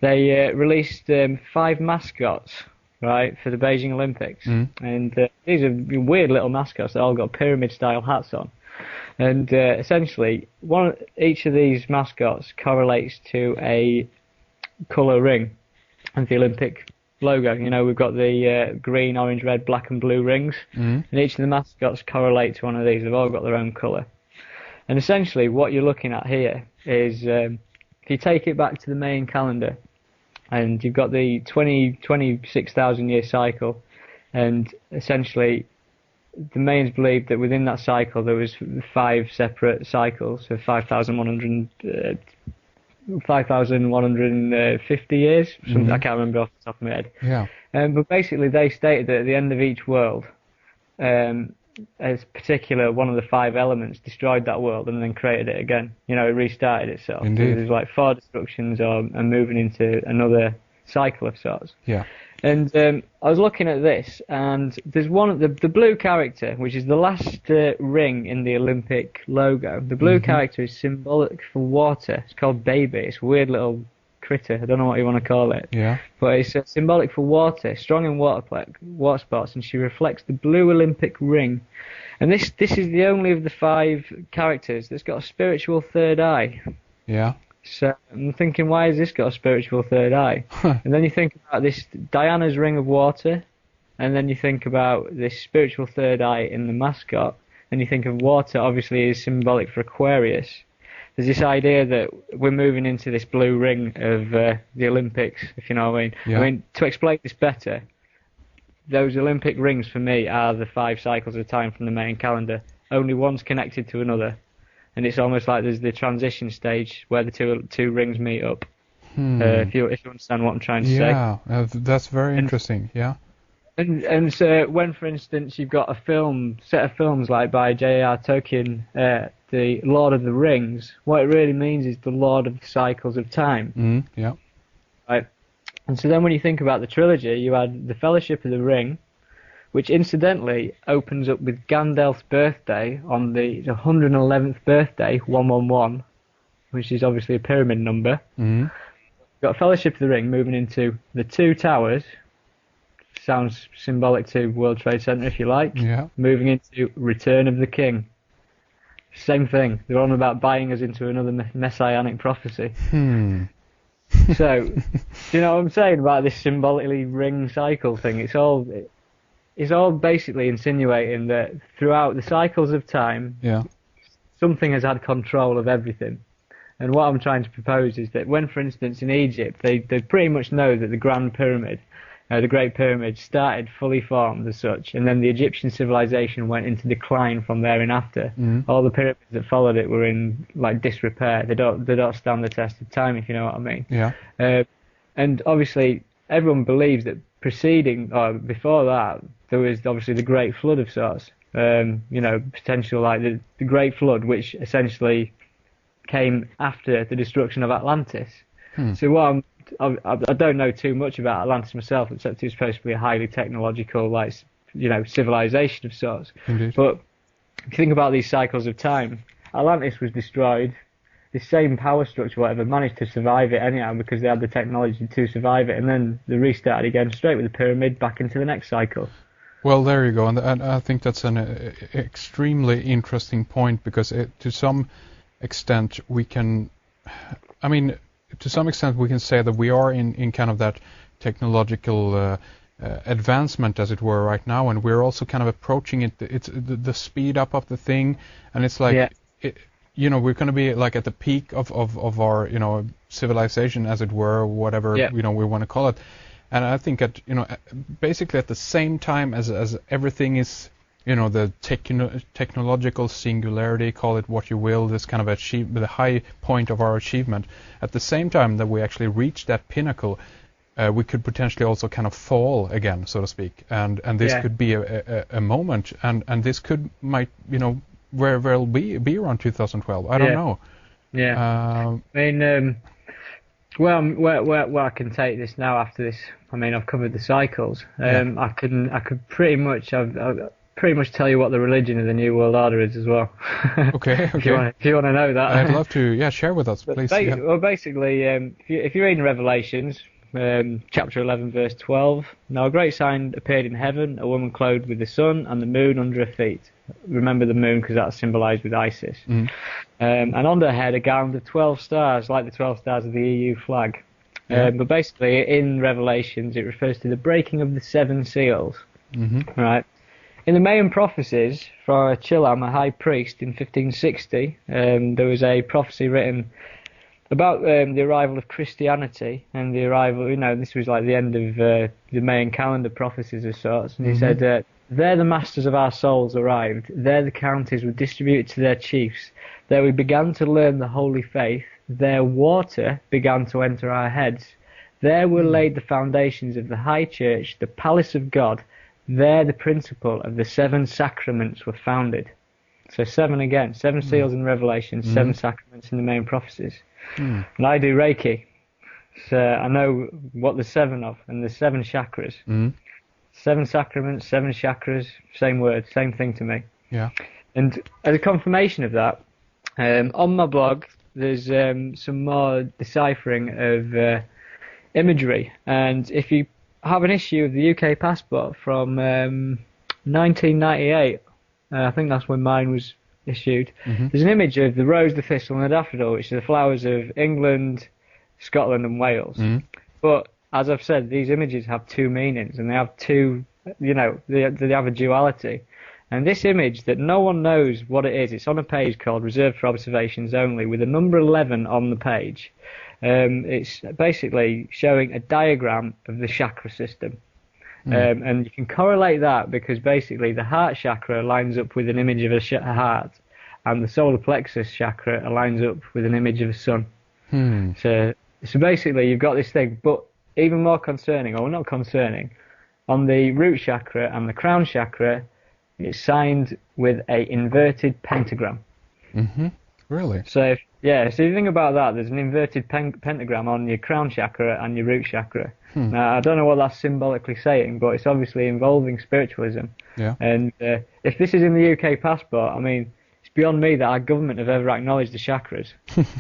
they released 5 mascots, right, for the Beijing Olympics. And these are weird little mascots that all got pyramid-style hats on. And essentially, each of these mascots correlates to a colour ring of the Olympic logo. You know, we've got the green, orange, red, black and blue rings, and each of the mascots correlate to one of these. They've all got their own colour. And essentially what you're looking at here is, if you take it back to the Mayan calendar, and you've got the 26,000 year cycle, and essentially the Mayans believed that within that cycle there was 5 separate cycles, so 5,150 years. Something I can't remember off the top of my head. Yeah. But basically, they stated that at the end of each world, a particular one of the 5 elements destroyed that world and then created it again. You know, it restarted itself. Indeed. So there's like 4 destructions and moving into another cycle of sorts. Yeah. And I was looking at this, and there's the blue character, which is the last ring in the Olympic logo. The blue character is symbolic for water. It's called Baby. It's a weird little critter. I don't know what you want to call it. Yeah. But it's symbolic for water, strong in water sports, and she reflects the blue Olympic ring. And this is the only of the 5 characters that's got a spiritual third eye. Yeah. So I'm thinking, why has this got a spiritual third eye? And then you think about this Diana's ring of water, and then you think about this spiritual third eye in the mascot, and you think of water obviously is symbolic for Aquarius. There's this idea that we're moving into this blue ring of the Olympics, if you know what I mean. Yeah. I mean, to explain this better, those Olympic rings for me are the 5 cycles of time from the main calendar. Only one's connected to another. And it's almost like there's the transition stage where the two rings meet up. If you understand what I'm trying to say. Yeah, that's very interesting. Yeah. And so when, for instance, you've got a set of films like by J.R. Tolkien, the Lord of the Rings, what it really means is the Lord of the Cycles of Time. Yeah. Right. And so then when you think about the trilogy, you had the Fellowship of the Ring, which incidentally opens up with Gandalf's birthday on the 111th birthday, 111, which is obviously a pyramid number. You've got Fellowship of the Ring moving into the Two Towers. Sounds symbolic to World Trade Center, if you like. Yeah. Moving into Return of the King. Same thing. They're on about buying us into another messianic prophecy. So, do you know what I'm saying about this symbolically ring cycle thing? It's all basically insinuating that throughout the cycles of time, something has had control of everything. And what I'm trying to propose is that when, for instance, in Egypt, they pretty much know that the Grand Pyramid, the Great Pyramid, started fully formed as such, and then the Egyptian civilization went into decline from there and after. All the pyramids that followed it were in like disrepair. They don't stand the test of time, if you know what I mean. Yeah. And obviously, everyone believes that preceding or before that, there was obviously the Great Flood of sorts. Potential like the Great Flood, which essentially came after the destruction of Atlantis. So what I don't know too much about Atlantis myself, except it's supposed to be a highly technological, civilization of sorts. Indeed. But if you think about these cycles of time, Atlantis was destroyed. The same power structure, whatever, managed to survive it anyhow because they had the technology to survive it, and then they restarted again straight with the pyramid back into the next cycle. Well, there you go, and I think that's an extremely interesting point because to some extent we can say that we are in kind of that technological advancement, as it were, right now, and we're also kind of approaching it. It's the speed up of the thing, and it's like, we're going to be like at the peak of our civilization, as it were, whatever we want to call it. And I think basically at the same time as everything is, the technological singularity, call it what you will, this kind of the high point of our achievement. At the same time that we actually reach that pinnacle, we could potentially also kind of fall again, so to speak. And this could be a moment, and this might where we'll be around 2012. I don't know. Yeah. Where I can take this now after this. I've covered the cycles. I could pretty much tell you what the religion of the New World Order is as well. Okay. If you want to know that, I'd love to. Share with us, please. Well, basically, if you're reading Revelations, chapter 11, verse 12. Now a great sign appeared in heaven: a woman clothed with the sun and the moon under her feet. Remember the moon because that's symbolised with Isis. And on her head a garland of 12 stars, like the 12 stars of the EU flag. But basically, in Revelations, it refers to the breaking of the 7 seals. Right. In the main prophecies for Chilam, a high priest, in 1560, there was a prophecy written about the arrival of Christianity and the arrival. This was like the end of the Mayan calendar prophecies of sorts. And he said, "There the masters of our souls arrived. There the counties were distributed to their chiefs. There we began to learn the holy faith. There water began to enter our heads. There were laid the foundations of the high church, the palace of God. There the principle of the 7 sacraments were founded." So 7 again, 7 seals in Revelation, 7 sacraments in the main prophecies. And I do Reiki, so I know what the 7 of, and the 7 chakras. 7 sacraments, 7 chakras, same word, same thing to me. Yeah. And as a confirmation of that, on my blog, there's some more deciphering of imagery. And if you have an issue of the UK passport from 1998, I think that's when mine was issued, there's an image of the rose, the thistle, and the daffodil, which are the flowers of England, Scotland, and Wales. But as I've said, these images have 2 meanings, and they have they have a duality. And this image that no one knows what it is, it's on a page called Reserved for Observations Only, with a number 11 on the page. It's basically showing a diagram of the chakra system. And you can correlate that because basically the heart chakra lines up with an image of a heart, and the solar plexus chakra aligns up with an image of a sun. So basically you've got this thing, but even more concerning, or not concerning, on the root chakra and the crown chakra, it's signed with a inverted pentagram. Mm-hmm. Really? So so you think about that, there's an inverted pentagram on your crown chakra and your root chakra. Now, I don't know what that's symbolically saying, but it's obviously involving spiritualism. Yeah. And if this is in the UK passport, I mean, it's beyond me that our government have ever acknowledged the chakras.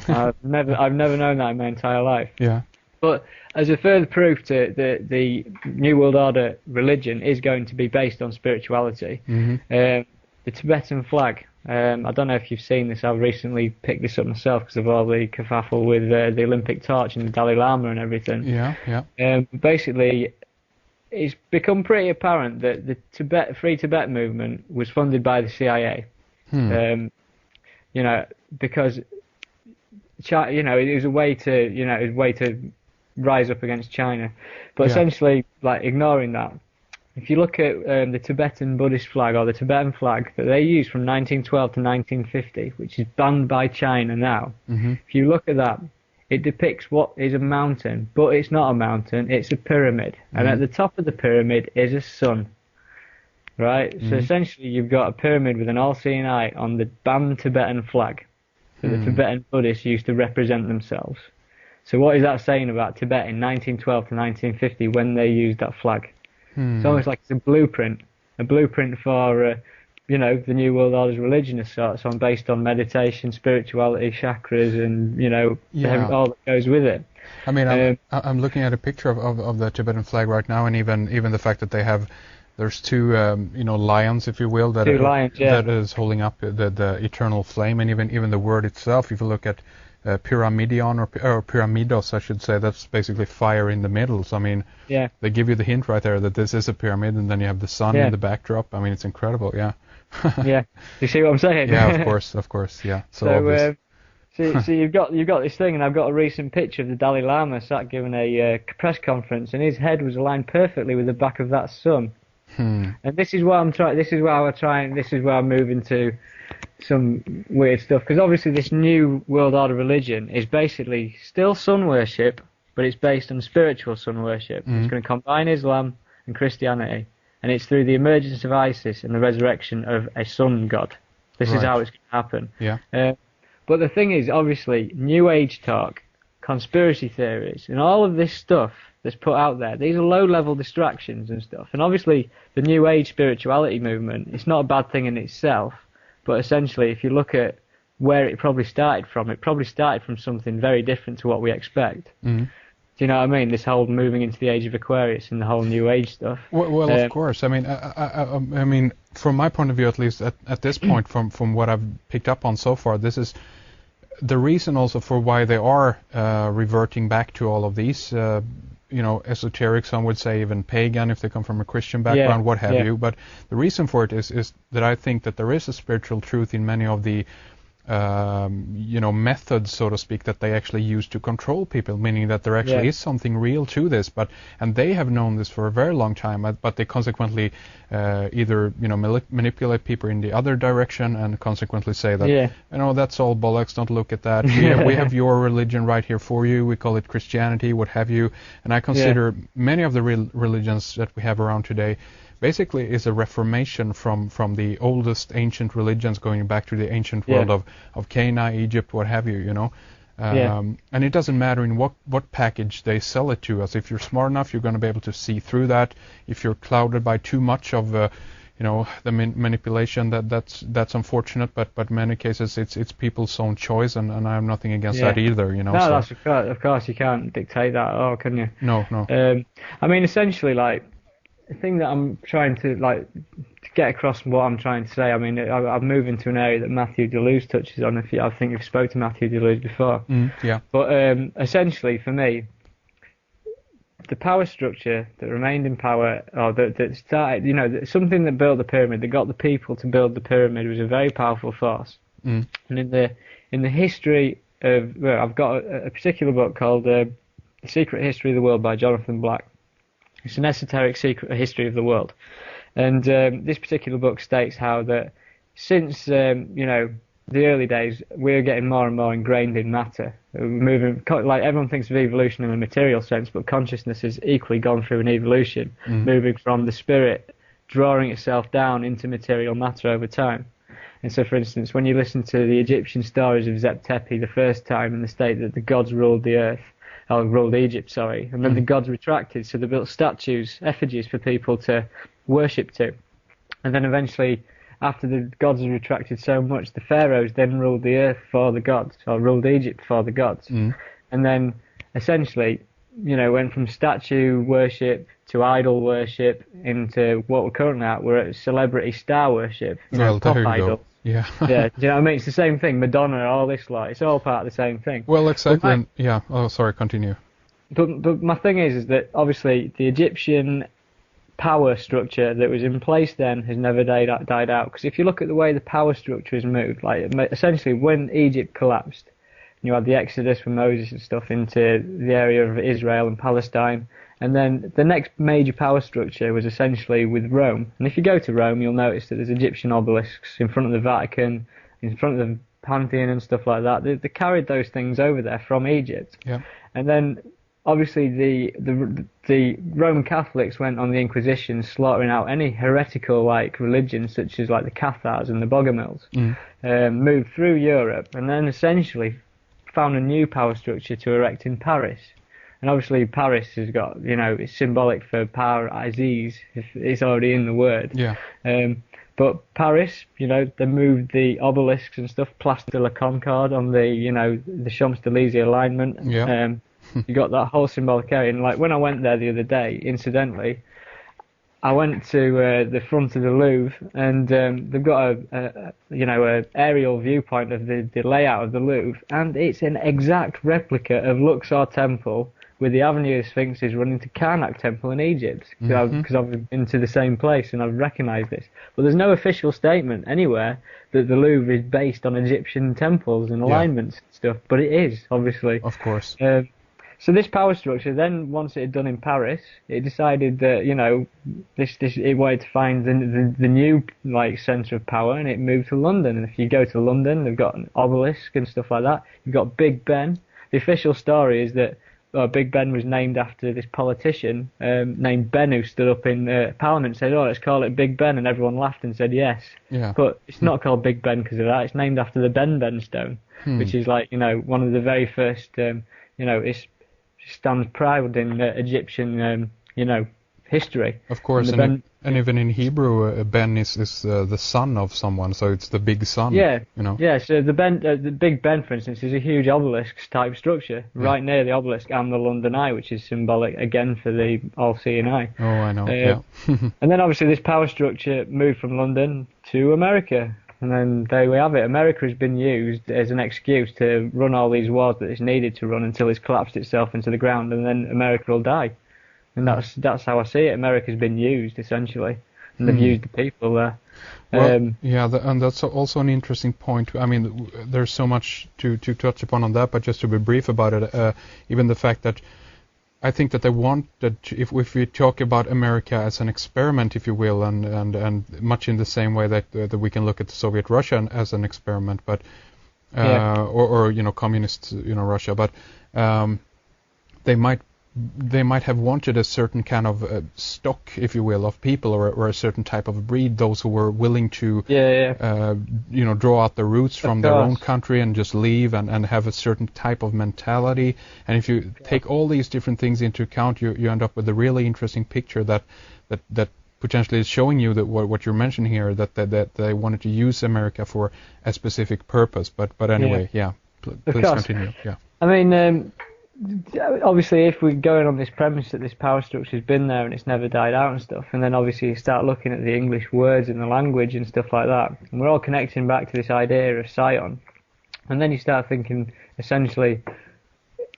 I've never known that in my entire life. Yeah. But as a further proof to the New World Order religion is going to be based on spirituality, the Tibetan flag. I don't know if you've seen this. I've recently picked this up myself because of all the kerfuffle with the Olympic torch and the Dalai Lama and everything. Yeah. Basically, it's become pretty apparent that the Free Tibet movement was funded by the CIA. Because it was a way to rise up against China. But essentially, like, ignoring that, if you look at the Tibetan Buddhist flag, or the Tibetan flag that they used from 1912 to 1950, which is banned by China now, if you look at that, it depicts what is a mountain, but it's not a mountain, it's a pyramid. And at the top of the pyramid is a sun. Right? So essentially you've got a pyramid with an all-seeing eye on the banned Tibetan flag that the Tibetan Buddhists used to represent themselves. So what is that saying about Tibet in 1912 to 1950 when they used that flag? It's almost like it's a blueprint for, the New World Order's religion of sorts, based on meditation, spirituality, chakras, and, all that goes with it. I mean, I'm looking at a picture of the Tibetan flag right now, and even the fact that there's two, lions, if you will, that is holding up the eternal flame, and even the word itself, if you look at pyramidion or pyramidos, I should say, that's basically fire in the middle. So I mean, they give you the hint right there that this is a pyramid, and then you have the sun in the backdrop. I mean, it's incredible. Yeah. Yeah. You see what I'm saying? Yeah, of course. Yeah. So you've got this thing, and I've got a recent picture of the Dalai Lama sat giving a press conference, and his head was aligned perfectly with the back of that sun. And this is what I'm trying. This is where I'm moving to some weird stuff, because obviously this New World Order religion is basically still sun worship, but it's based on spiritual sun worship. It's going to combine Islam and Christianity, and it's through the emergence of Isis and the resurrection of a sun god. This is how it's going to happen. Yeah. But the thing is, obviously, New Age talk, conspiracy theories, and all of this stuff that's put out there, these are low-level distractions and stuff. And obviously, the New Age spirituality movement, it's not a bad thing in itself, but essentially, if you look at where it probably started from something very different to what we expect. Do you know what I mean? This whole moving into the age of Aquarius and the whole New Age stuff. Well, of course. I mean, from my point of view, at least at this point, from what I've picked up on so far, this is the reason also for why they are reverting back to all of these, esoteric, some would say even pagan if they come from a Christian background, what have you. But the reason for it is that I think that there is a spiritual truth in many of the methods, so to speak, that they actually use to control people, meaning that there actually is something real to this. And they have known this for a very long time, but they consequently either manipulate people in the other direction, and consequently say that that's all bollocks, don't look at that. We have your religion right here for you. We call it Christianity, what have you. And I consider many of the religions that we have around today basically is a reformation from the oldest ancient religions, going back to the ancient world of Cana, Egypt, what have you, And it doesn't matter in what package they sell it to us. If you're smart enough, you're going to be able to see through that. If you're clouded by too much of the manipulation, that's unfortunate, but in many cases it's people's own choice, and I have nothing against that either, No, that's of course you can't dictate that at all, can you? No. I mean, essentially, like, the thing that I'm trying to get across what I'm trying to say, I mean, I've moved into an area that Matthew Deleuze touches on. I think you've spoke to Matthew Deleuze before. But essentially, for me, the power structure that remained in power, or that started, something that built the pyramid, that got the people to build the pyramid, was a very powerful force. And in the history of, I've got a particular book called The Secret History of the World by Jonathan Black. It's an esoteric secret history of the world. And this particular book states how that since, the the early days, we were getting more and more ingrained in matter. We were moving, like everyone thinks of evolution in a material sense, but consciousness has equally gone through an evolution, moving from the spirit, drawing itself down into material matter over time. And so, for instance, when you listen to the Egyptian stories of Zep Tepi the first time, and the state that the gods ruled the earth, or ruled Egypt, sorry, and then the gods retracted, so they built statues, effigies for people to worship to. And then eventually, after the gods had retracted so much, the pharaohs then ruled the earth for the gods, or ruled Egypt for the gods. And then, essentially, went from statue worship to idol worship into what we're currently at. We're at celebrity star worship. Pop idols. Yeah. Yeah. Do you know what I mean? It's the same thing. Madonna, all this lot. It's all part of the same thing. Well, exactly. Yeah. Oh, sorry. Continue. But my thing is that obviously the Egyptian power structure that was in place then has never died out. Because if you look at the way the power structure has moved, like essentially when Egypt collapsed, you had the Exodus from Moses and stuff into the area of Israel and Palestine. And then the next major power structure was essentially with Rome. And if you go to Rome, you'll notice that there's Egyptian obelisks in front of the Vatican, in front of the Pantheon and stuff like that. They carried those things over there from Egypt. Yeah. And then obviously the Roman Catholics went on the Inquisition, slaughtering out any heretical like religions such as like the Cathars and the Bogomils, moved through Europe, and then essentially found a new power structure to erect in Paris. And obviously Paris has got, it's symbolic for paradises, if it's already in the word. Yeah. But Paris, they moved the obelisks and stuff, Place de la Concorde on the Champs-Élysées alignment. Yeah. You got that whole symbolic area. And like when I went there the other day, incidentally, I went to the front of the Louvre, and they've got a aerial viewpoint of the layout of the Louvre, and it's an exact replica of Luxor Temple, with the Avenue of Sphinxes running to Karnak Temple in Egypt, because I've been to the same place and I've recognised this. But there's no official statement anywhere that the Louvre is based on Egyptian temples and alignments and stuff, but it is, obviously. Of course. So this power structure, then once it had done in Paris, it decided that it wanted to find the new centre of power, and it moved to London. And if you go to London, they've got an obelisk and stuff like that. You've got Big Ben. The official story is that Big Ben was named after this politician named Ben, who stood up in Parliament and said, "Oh, let's call it Big Ben," and everyone laughed and said yes. Yeah. But it's not called Big Ben because of that. It's named after the Ben stone, which is one of the very first. It stands proud in Egyptian history. Of course, and even in Hebrew, Ben is the son of someone, so it's the big son. Yeah, Yeah, so the Big Ben, for instance, is a huge obelisk-type structure right near the obelisk and the London Eye, which is symbolic, again, for the all-seeing eye. Oh, I know, yeah. And then, obviously, this power structure moved from London to America. And then there we have it. America has been used as an excuse to run all these wars that it's needed to run until it's collapsed itself into the ground, and then America will die. And that's how I see it. America's been used, essentially, and they've used the people there. Well, and that's also an interesting point. I mean, there's so much to touch upon on that, but just to be brief about it, even the fact that I think that they want that if we talk about America as an experiment, if you will, and much in the same way that we can look at Soviet Russia as an experiment, but or communist Russia, but they might have wanted a certain kind of stock, if you will, of people or a certain type of breed, those who were willing to draw out the roots from their own country and just leave and have a certain type of mentality. And if you take all these different things into account, you end up with a really interesting picture that potentially is showing you that what you're mentioning here, that they wanted to use America for a specific purpose. But anyway, please continue. Yeah. I mean, obviously, if we're going on this premise that this power structure's been there and it's never died out and stuff, and then obviously you start looking at the English words and the language and stuff like that, and we're all connecting back to this idea of scion, and then you start thinking, essentially,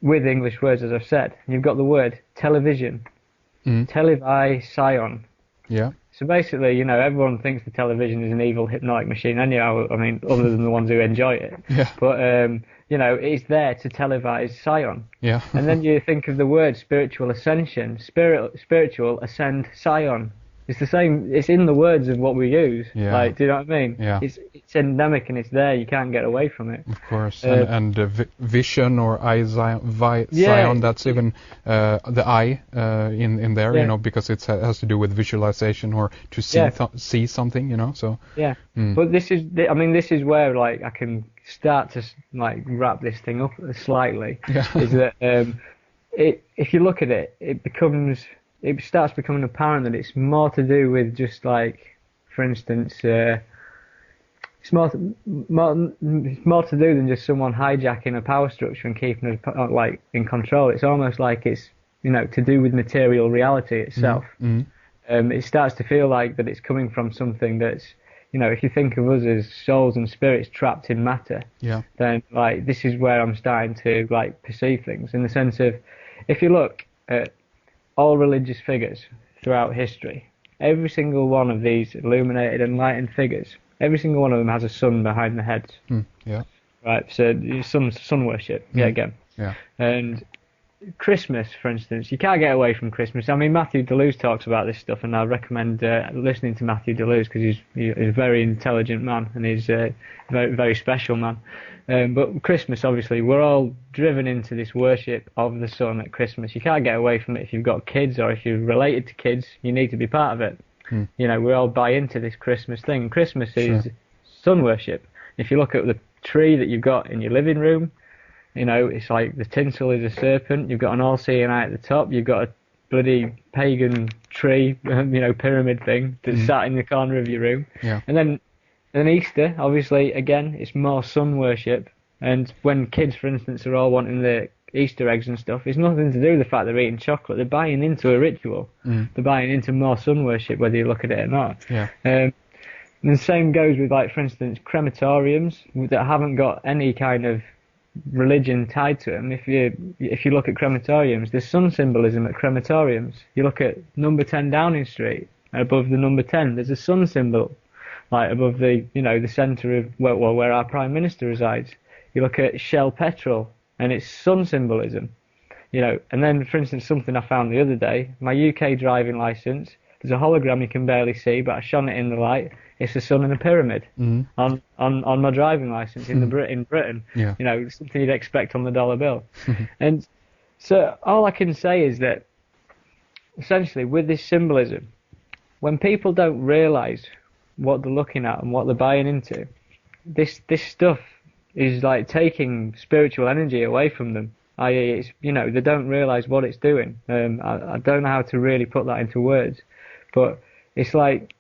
with English words, as I've said, you've got the word television, televi scion. Yeah. So basically, everyone thinks the television is an evil hypnotic machine anyhow, I mean, other than the ones who enjoy it. Yeah. But, it's there to televise scion. Yeah. And then you think of the word spiritual ascension, spiritual ascend scion. It's the same. It's in the words of what we use. Yeah. Like, do you know what I mean? Yeah. It's endemic and it's there. You can't get away from it. Of course. And vision or Zion, that's even the I in there, you know, because it has to do with visualization or to see see something, you know. So yeah. But this is where like I can start to like wrap this thing up slightly. Yeah. Is that if you look at it, it starts becoming apparent that it's more to do with just like, for instance, it's more to do than just someone hijacking a power structure and keeping it like in control. It's almost like it's, you know, to do with material reality itself. It starts to feel like that it's coming from something that's, you know, if you think of us as souls and spirits trapped in matter, then like this is where I'm starting to like perceive things, in the sense of, if you look at all religious figures throughout history, every single one of these illuminated, enlightened figures, every single one of them has a sun behind their heads. Right, so sun worship, again. Yeah. And Christmas, for instance, you can't get away from Christmas. I mean, Matthew Deleuze talks about this stuff, and I recommend listening to Matthew Deleuze, because he's a very intelligent man, and he's a very, very special man. But Christmas, obviously, we're all driven into this worship of the sun at Christmas. You can't get away from it. If you've got kids or if you're related to kids, you need to be part of it. You know, we all buy into this Christmas thing. Christmas is sun worship. If you look at the tree that you've got in your living room, you know, it's like the tinsel is a serpent. You've got an all-seeing eye at the top. You've got a bloody pagan tree, you know, pyramid thing that's sat in the corner of your room. Yeah. And then Easter, obviously, again, it's more sun worship. And when kids, for instance, are all wanting the Easter eggs and stuff, it's nothing to do with the fact they're eating chocolate. They're buying into a ritual. They're buying into more sun worship, whether you look at it or not. Yeah. And the same goes with, like, for instance, crematoriums that haven't got any kind of religion tied to them. If you look at crematoriums, there's sun symbolism at crematoriums. You look at number 10 Downing Street, above the number 10, there's a sun symbol, like above the, you know, the centre of where our Prime Minister resides. You look at Shell Petrol, and it's sun symbolism, you know. And then, for instance, something I found the other day, my UK driving licence, there's a hologram you can barely see, but I shone it in the light. It's a sun and a pyramid on my driving licence in Britain. Yeah. You know, something you'd expect on the dollar bill. And so all I can say is that essentially with this symbolism, when people don't realise what they're looking at and what they're buying into, this stuff is like taking spiritual energy away from them. I.e., it's, you know, they don't realise what it's doing. I don't know how to really put that into words, but it's like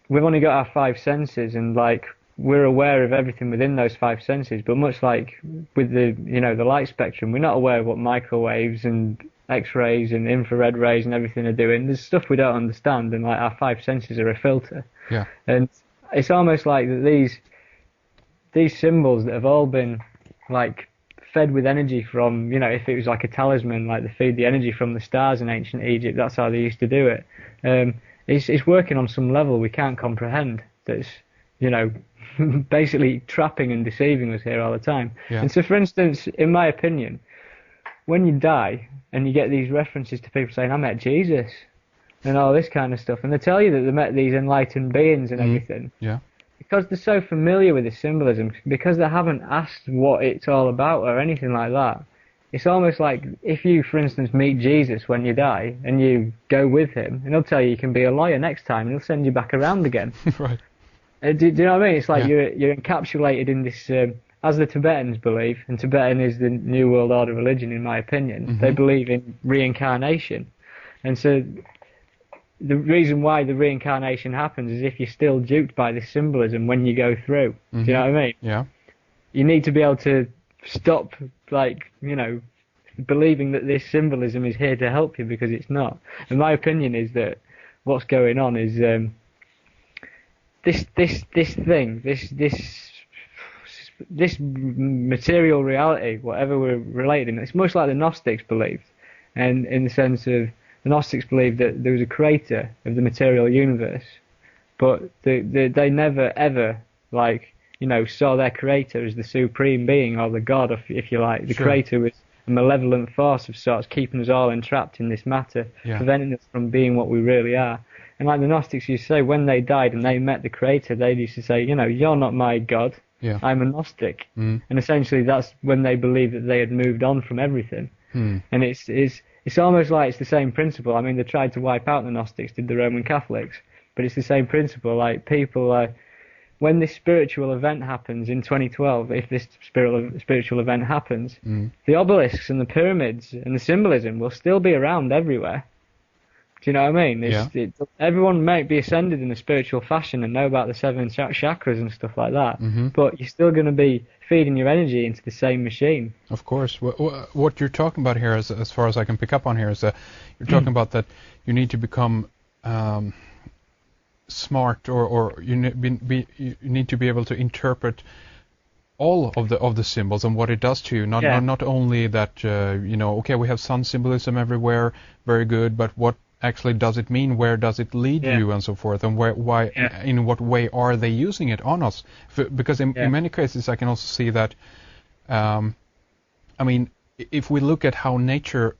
we've only got our five senses, and like we're aware of everything within those five senses. But much like with the, you know, the light spectrum, we're not aware of what microwaves and X-rays and infrared rays and everything are doing. There's stuff we don't understand, and like our five senses are a filter. Yeah. And it's almost like that these symbols that have all been like fed with energy from, you know, if it was like a talisman, like they feed the energy from the stars in ancient Egypt, that's how they used to do it. It's working on some level we can't comprehend, that's, you know, basically trapping and deceiving us here all the time. Yeah. And so, for instance, in my opinion, when you die and you get these references to people saying, I met Jesus and all this kind of stuff, and they tell you that they met these enlightened beings and everything, because they're so familiar with this symbolism, because they haven't asked what it's all about or anything like that. It's almost like if you, for instance, meet Jesus when you die and you go with him, and he'll tell you can be a lawyer next time, and he'll send you back around again. Right. Do you know what I mean? It's like you're encapsulated in this, as the Tibetans believe, and Tibetan is the New World Order religion, in my opinion. They believe in reincarnation. And so the reason why the reincarnation happens is if you're still duped by this symbolism when you go through. Do you know what I mean? Yeah. You need to be able to stop, like, you know, believing that this symbolism is here to help you, because it's not. And my opinion is that what's going on is this material reality, whatever we're relating, it's much like the Gnostics believed, and in the sense of the Gnostics believed that there was a creator of the material universe, but they never ever, like, you know, saw their creator as the supreme being or the god, if you like. The creator was a malevolent force of sorts, keeping us all entrapped in this matter, preventing us from being what we really are. And like the Gnostics used to say, when they died and they met the Creator, they used to say, you're not my God, I'm a Gnostic. And essentially that's when they believed that they had moved on from everything. And it's almost like it's the same principle. I mean, they tried to wipe out the Gnostics, did the Roman Catholics, but it's the same principle. Like people, when this spiritual event happens in 2012, if this spiritual event happens, the obelisks and the pyramids and the symbolism will still be around everywhere. Do you know what I mean? Everyone might be ascended in a spiritual fashion and know about the 7 chakras and stuff like that, but you're still going to be feeding your energy into the same machine. Of course. What you're talking about here, as far as I can pick up on here, is that you're talking about that you need to become smart, or you need to be able to interpret all of the symbols and what it does to you. Not only that, okay, we have sun symbolism everywhere, very good, but what actually does it mean? Where does it lead you, and so forth? And in what way are they using it on us? Because in many cases, I can also see that. I mean, if we look at how nature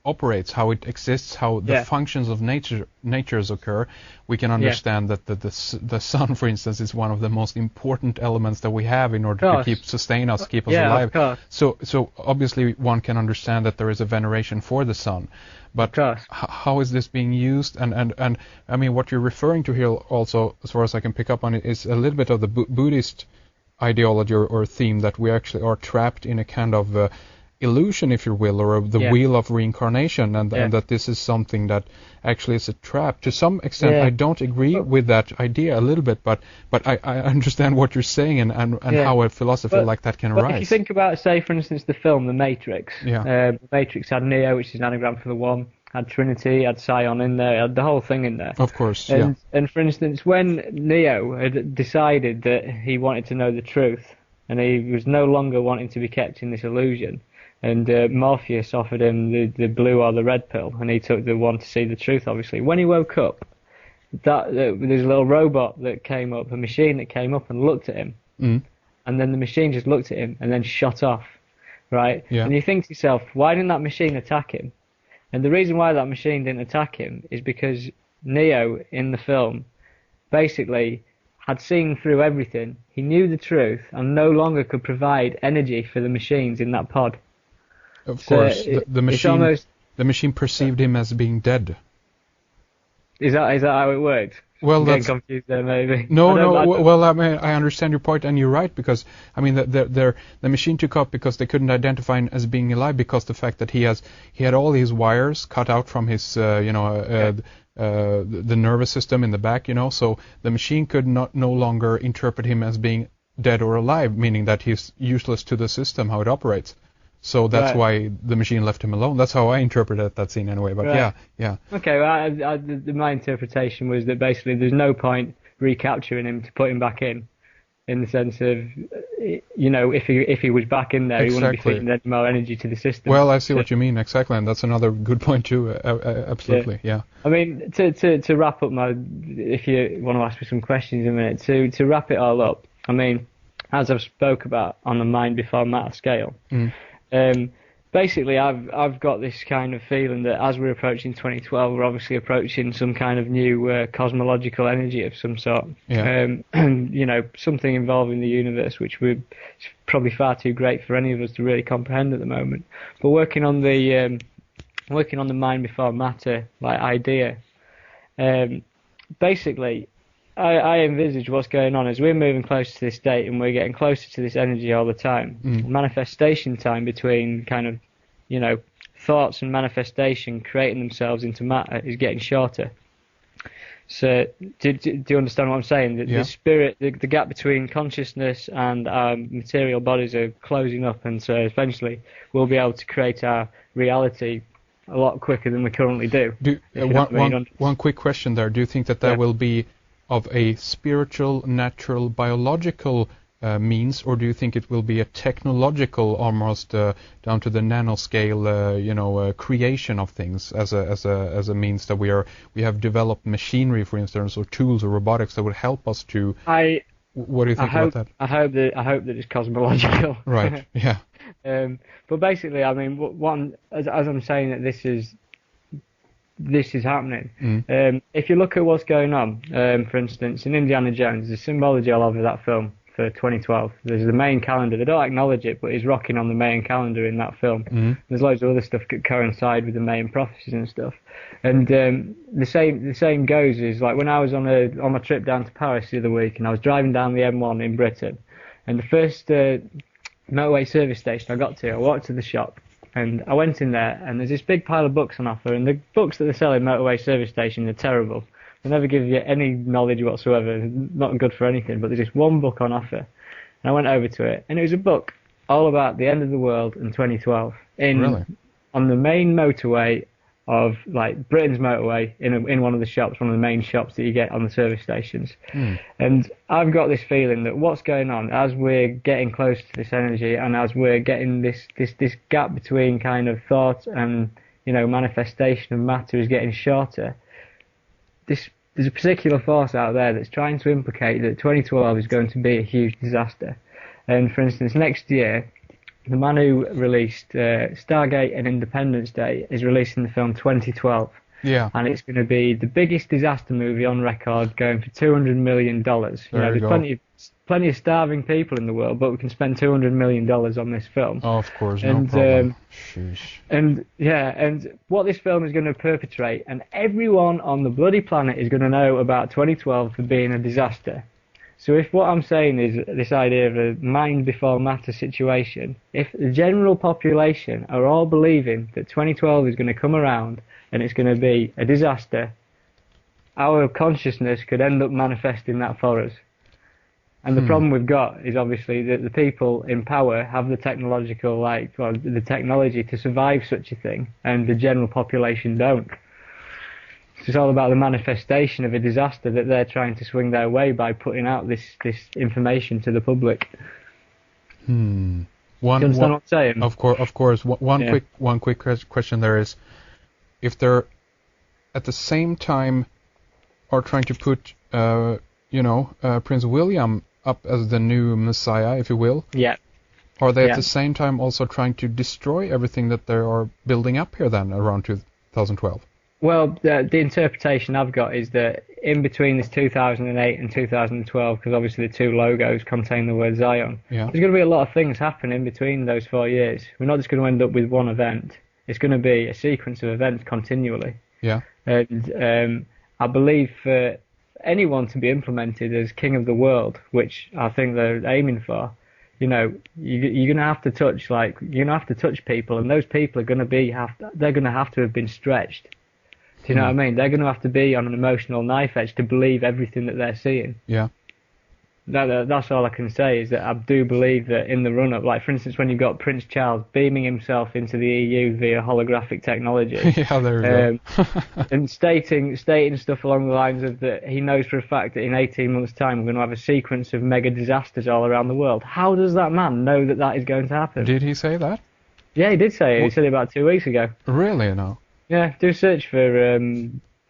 operates, how it exists, how the functions of natures occur, we can understand that the sun, for instance, is one of the most important elements that we have in order to sustain us, keep us alive. So obviously one can understand that there is a veneration for the sun, but how is this being used? And I mean, what you're referring to here also, as far as I can pick up on it, is a little bit of the Buddhist ideology or theme, that we actually are trapped in a kind of illusion, if you will, or the wheel of reincarnation, and that this is something that actually is a trap. To some extent, I don't agree with that idea a little bit, but I understand what you're saying and how a philosophy like that can arise. If you think about, say, for instance, the film The Matrix, The Matrix had Neo, which is an anagram for the One, had Trinity, had Sion in there, had the whole thing in there. Of course, And for instance, when Neo had decided that he wanted to know the truth, and he was no longer wanting to be kept in this illusion, and Morpheus offered him the blue or the red pill, and he took the one to see the truth, obviously. When he woke up, there's a little robot that came up, a machine that came up and looked at him. And then the machine just looked at him and then shot off, right? And you think to yourself, why didn't that machine attack him? And the reason why that machine didn't attack him is because Neo, in the film, basically had seen through everything. He knew the truth and no longer could provide energy for the machines in that pod. Of course, the machine perceived him as being dead. Is that how it worked? Well, I'm getting confused there, maybe. No. Well, I mean, I understand your point, and you're right, because I mean, the machine took up because they couldn't identify him as being alive, because the fact that he had all his wires cut out from his the nervous system in the back, so the machine could no longer interpret him as being dead or alive, meaning that he's useless to the system, how it operates. So that's why the machine left him alone. That's how I interpreted that scene anyway. But yeah. Okay, well, my interpretation was that basically there's no point recapturing him to put him back in the sense of, if he was back in there, he wouldn't be feeding any more energy to the system. Well, I see what you mean, exactly, and that's another good point too. Absolutely, yeah. I mean, to wrap up if you want to ask me some questions in a minute, to wrap it all up, I mean, as I've spoke about on the mind before matter scale. Basically, I've got this kind of feeling that as we're approaching 2012, we're obviously approaching some kind of new cosmological energy of some sort. Something involving the universe, which it's probably far too great for any of us to really comprehend at the moment. But working on the mind before matter idea, basically, I envisage what's going on as we're moving closer to this date and we're getting closer to this energy all the time. Manifestation time between kind of, thoughts and manifestation creating themselves into matter is getting shorter. So do you understand what I'm saying? The spirit, the gap between consciousness and our material bodies are closing up, and so eventually we'll be able to create our reality a lot quicker than we currently do. One quick question there. Do you think that will be of a spiritual, natural, biological means, or do you think it will be a technological, almost down to the nanoscale, creation of things as a means that we have developed machinery, for instance, or tools or robotics that would help us to? What do you think about that? I hope that it's cosmological. Right. Yeah. But basically, I mean, as I'm saying that this is this is happening. If you look at what's going on, for instance, in Indiana Jones, the symbology all over that film for 2012. There's the main calendar. They don't acknowledge it, but he's rocking on the main calendar in that film. There's loads of other stuff that coincide with the main prophecies and stuff. And the same goes is like when I was on my trip down to Paris the other week, and I was driving down the M1 in Britain, and the first motorway service station I got to, I walked to the shop, and I went in there, and there's this big pile of books on offer, and the books that they sell in motorway service station are terrible. They never give you any knowledge whatsoever, not good for anything, but there's just one book on offer. And I went over to it, and it was a book all about the end of the world in 2012. On the main motorway of, like, Britain's motorway, in one of the shops, one of the main shops that you get on the service stations. And I've got this feeling that what's going on, as we're getting closer to this energy, and as we're getting this gap between kind of thought and, you know, manifestation of matter is getting shorter, there's a particular force out there that's trying to implicate that 2012 is going to be a huge disaster. And for instance, next year, the man who released Stargate and Independence Day is releasing the film 2012. Yeah. And it's going to be the biggest disaster movie on record, going for $200 million. There's plenty of starving people in the world, but we can spend $200 million on this film. Oh, of course, no problem. And what this film is going to perpetrate, and everyone on the bloody planet is going to know about 2012 for being a disaster. So if what I'm saying is this idea of a mind before matter situation, if the general population are all believing that 2012 is going to come around and it's going to be a disaster, our consciousness could end up manifesting that for us. And the problem we've got is obviously that the people in power have the the technology to survive such a thing, and the general population don't. It's all about the manifestation of a disaster that they're trying to swing their way by putting out this information to the public. Do you understand what I'm saying? Of course. One quick question there is, if they're at the same time are trying to put Prince William up as the new Messiah, if you will. Yeah. Are they at the same time also trying to destroy everything that they are building up here then around 2012? Well, the interpretation I've got is that in between this 2008 and 2012, because obviously the two logos contain the word Zion, there's going to be a lot of things happen in between those 4 years. We're not just going to end up with one event. It's going to be a sequence of events continually. Yeah. And I believe for anyone to be implemented as king of the world, which I think they're aiming for, you know, you're gonna have to touch people, and those people are they're gonna have to have been stretched. Do you know what I mean? They're gonna have to be on an emotional knife edge to believe everything that they're seeing. Yeah. That's all I can say, is that I do believe that in the run-up, like for instance when you've got Prince Charles beaming himself into the EU via holographic technology, yeah, there we go. and stating stuff along the lines of that he knows for a fact that in 18 months' time we're going to have a sequence of mega disasters all around the world. How does that man know that is going to happen? Did he say that? Yeah, he did say it. He said it about 2 weeks ago. Really? No. Yeah, do a search for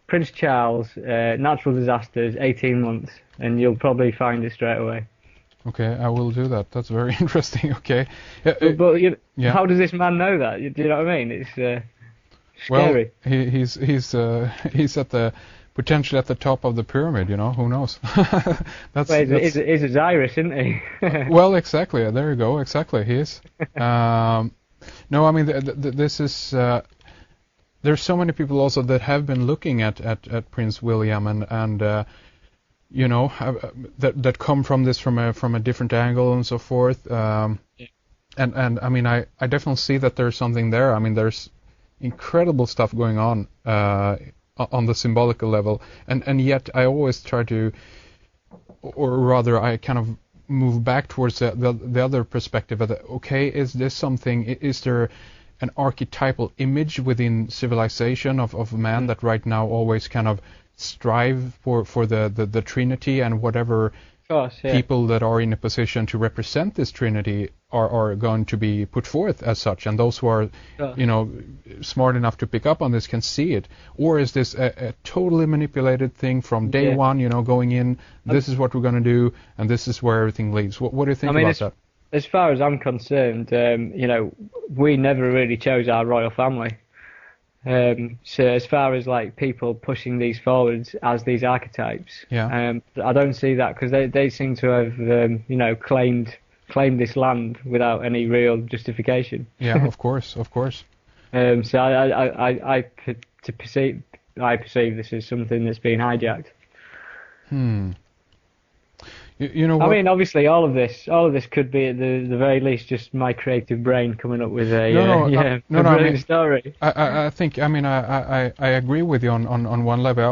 Prince Charles, natural disasters, 18 months, and you'll probably find it straight away. Okay, I will do that. That's very interesting. Okay. But how does this man know that? Do you know what I mean? It's scary. Well, he's at the potentially at the top of the pyramid. You know, who knows? He's Osiris, isn't he? Well, exactly. There you go. Exactly, he is. No, I mean this is. There's so many people also that have been looking at Prince William and that come from this from a different angle and so forth. And I mean I definitely see that there's something there. I mean there's incredible stuff going on the symbolical level, and yet I always try to, or rather I kind of move back towards the other perspective of okay, is this something? Is there an archetypal image within civilization of man that right now always kind of strive for the Trinity, and whatever people that are in a position to represent this Trinity are going to be put forth as such, and those who are smart enough to pick up on this can see it? Or is this a totally manipulated thing from day one, going in, this is what we're going to do, and this is where everything leads? What do you think about that? As far as I'm concerned, we never really chose our royal family. So as far as like people pushing these forwards as these archetypes, I don't see that, because they seem to have claimed this land without any real justification. Yeah, of course. So I perceive this as something that's been hijacked. You know what? I mean, obviously, all of this could be at the very least just my creative brain coming up with a brilliant story. I think, I mean, I agree with you on one level. I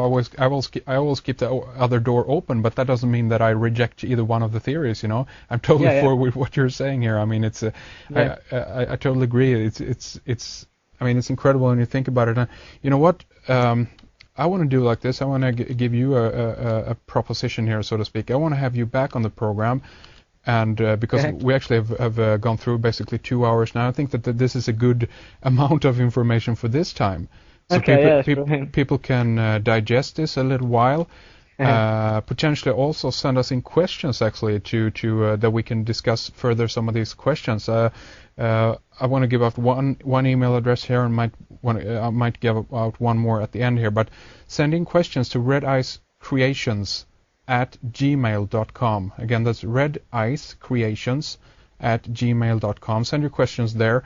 always keep the other door open, but that doesn't mean that I reject either one of the theories. I'm totally for with what you're saying here. I mean, I totally agree. I mean, it's incredible when you think about it. And you know what? I want to do like this. I want to give you a proposition here, so to speak. I want to have you back on the program, and because we actually have gone through basically 2 hours now. I think that this is a good amount of information for this time. So people can digest this a little while. Potentially also send us in questions actually to that we can discuss further some of these questions. I want to give out one email address here, and I might give out one more at the end here. But send in questions to redicecreations@gmail.com. Again, that's redicecreations@gmail.com. Send your questions there,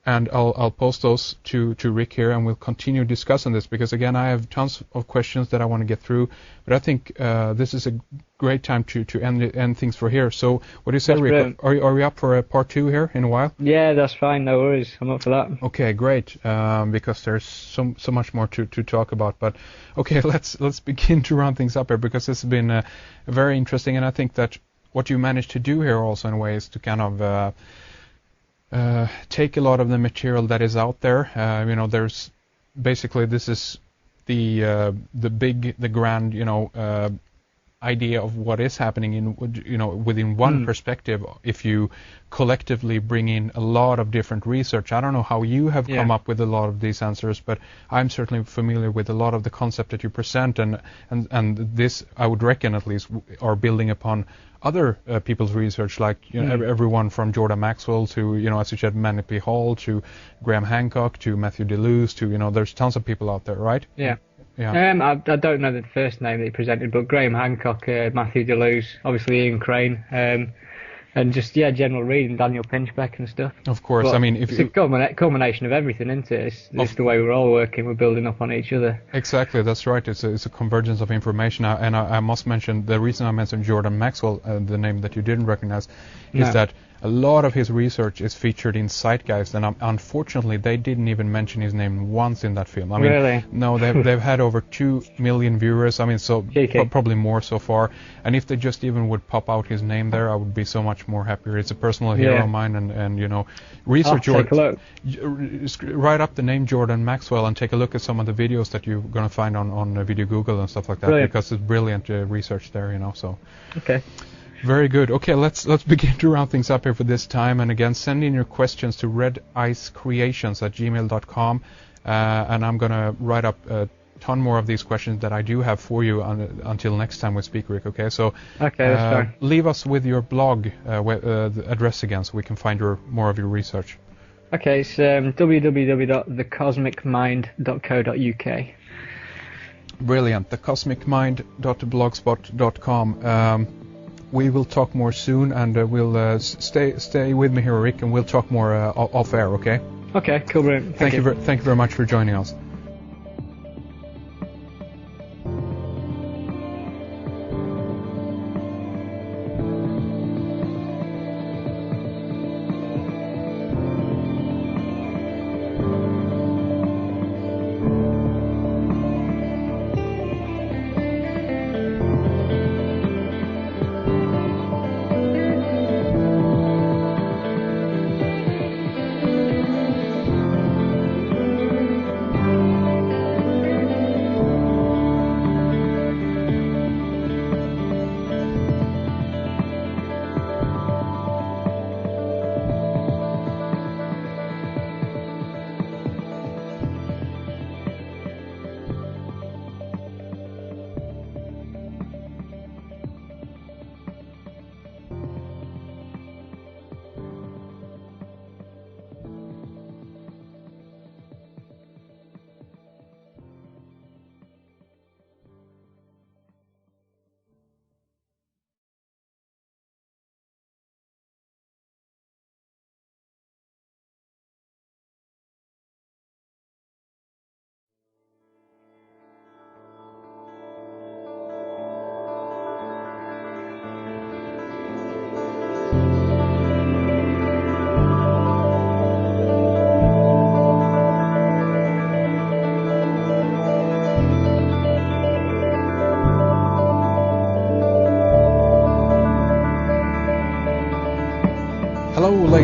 and I'll post those to Rik here, and we'll continue discussing this, because again, I have tons of questions that I want to get through, but I think this is a great time to end things for here. So what do you say, Rik? Are we up for a part 2 here in a while? Yeah, that's fine. No worries. I'm up for that. Okay, great. Because there's so much more to talk about. But okay, let's begin to round things up here, because this has been very interesting, and I think that what you managed to do here also in a way is to kind of take a lot of the material that is out there. There's basically, this is the grand idea of what is happening in within one perspective. If you collectively bring in a lot of different research, I don't know how you have come up with a lot of these answers, but I'm certainly familiar with a lot of the concept that you present, and this, I would reckon at least, are building upon other people's research, like everyone from Jordan Maxwell to as you said, Manly P. Hall, to Graham Hancock, to Matthew Deleuze, to there's tons of people out there, right? Yeah. I don't know the first name that he presented, but Graham Hancock, Matthew Deleuze, obviously Ian Crane, and just general reading, Daniel Pinchbeck and stuff. Of course, but I mean, it's a culmination of everything, isn't it? It's the way we're all working. We're building up on each other. Exactly, that's right. It's a convergence of information. And I must mention, the reason I mentioned Jordan Maxwell, the name that you didn't recognize, is that a lot of his research is featured in Zeitgeist, and unfortunately they didn't even mention his name once in that film. I mean, really? No, they've had over 2 million viewers. I mean, so probably more so far. And if they just even would pop out his name there, I would be so much more happier. It's a personal hero of mine, and research Jordan. Write up the name Jordan Maxwell and take a look at some of the videos that you're going to find on Video Google and stuff like that. Brilliant. Because it's brilliant research there, So. Okay. Very good. Okay, let's begin to round things up here for this time. And again, send in your questions to redicecreations@gmail.com, and I'm going to write up a ton more of these questions that I do have for you until next time we speak, Rik. Okay, so that's fine. Leave us with your blog the address again, so we can find more of your research. Okay, it's www.thecosmicmind.co.uk. Brilliant. thecosmicmind.blogspot.com. We will talk more soon, and we'll stay with me here, Rik, and we'll talk more off air, okay? Okay, cool, brilliant. Thank you very much for joining us.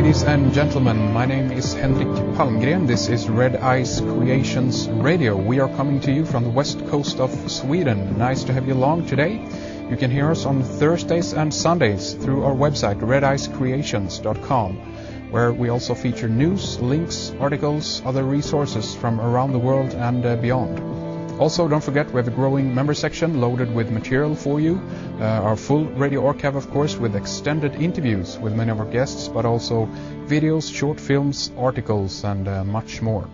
Ladies and gentlemen, my name is Henrik Palmgren. This is Red Ice Creations Radio. We are coming to you from the west coast of Sweden. Nice to have you along today. You can hear us on Thursdays and Sundays through our website, rediceproductions.com, where we also feature news, links, articles, other resources from around the world and beyond. Also, don't forget, we have a growing member section loaded with material for you. Our full radio archive, of course, with extended interviews with many of our guests, but also videos, short films, articles, and much more.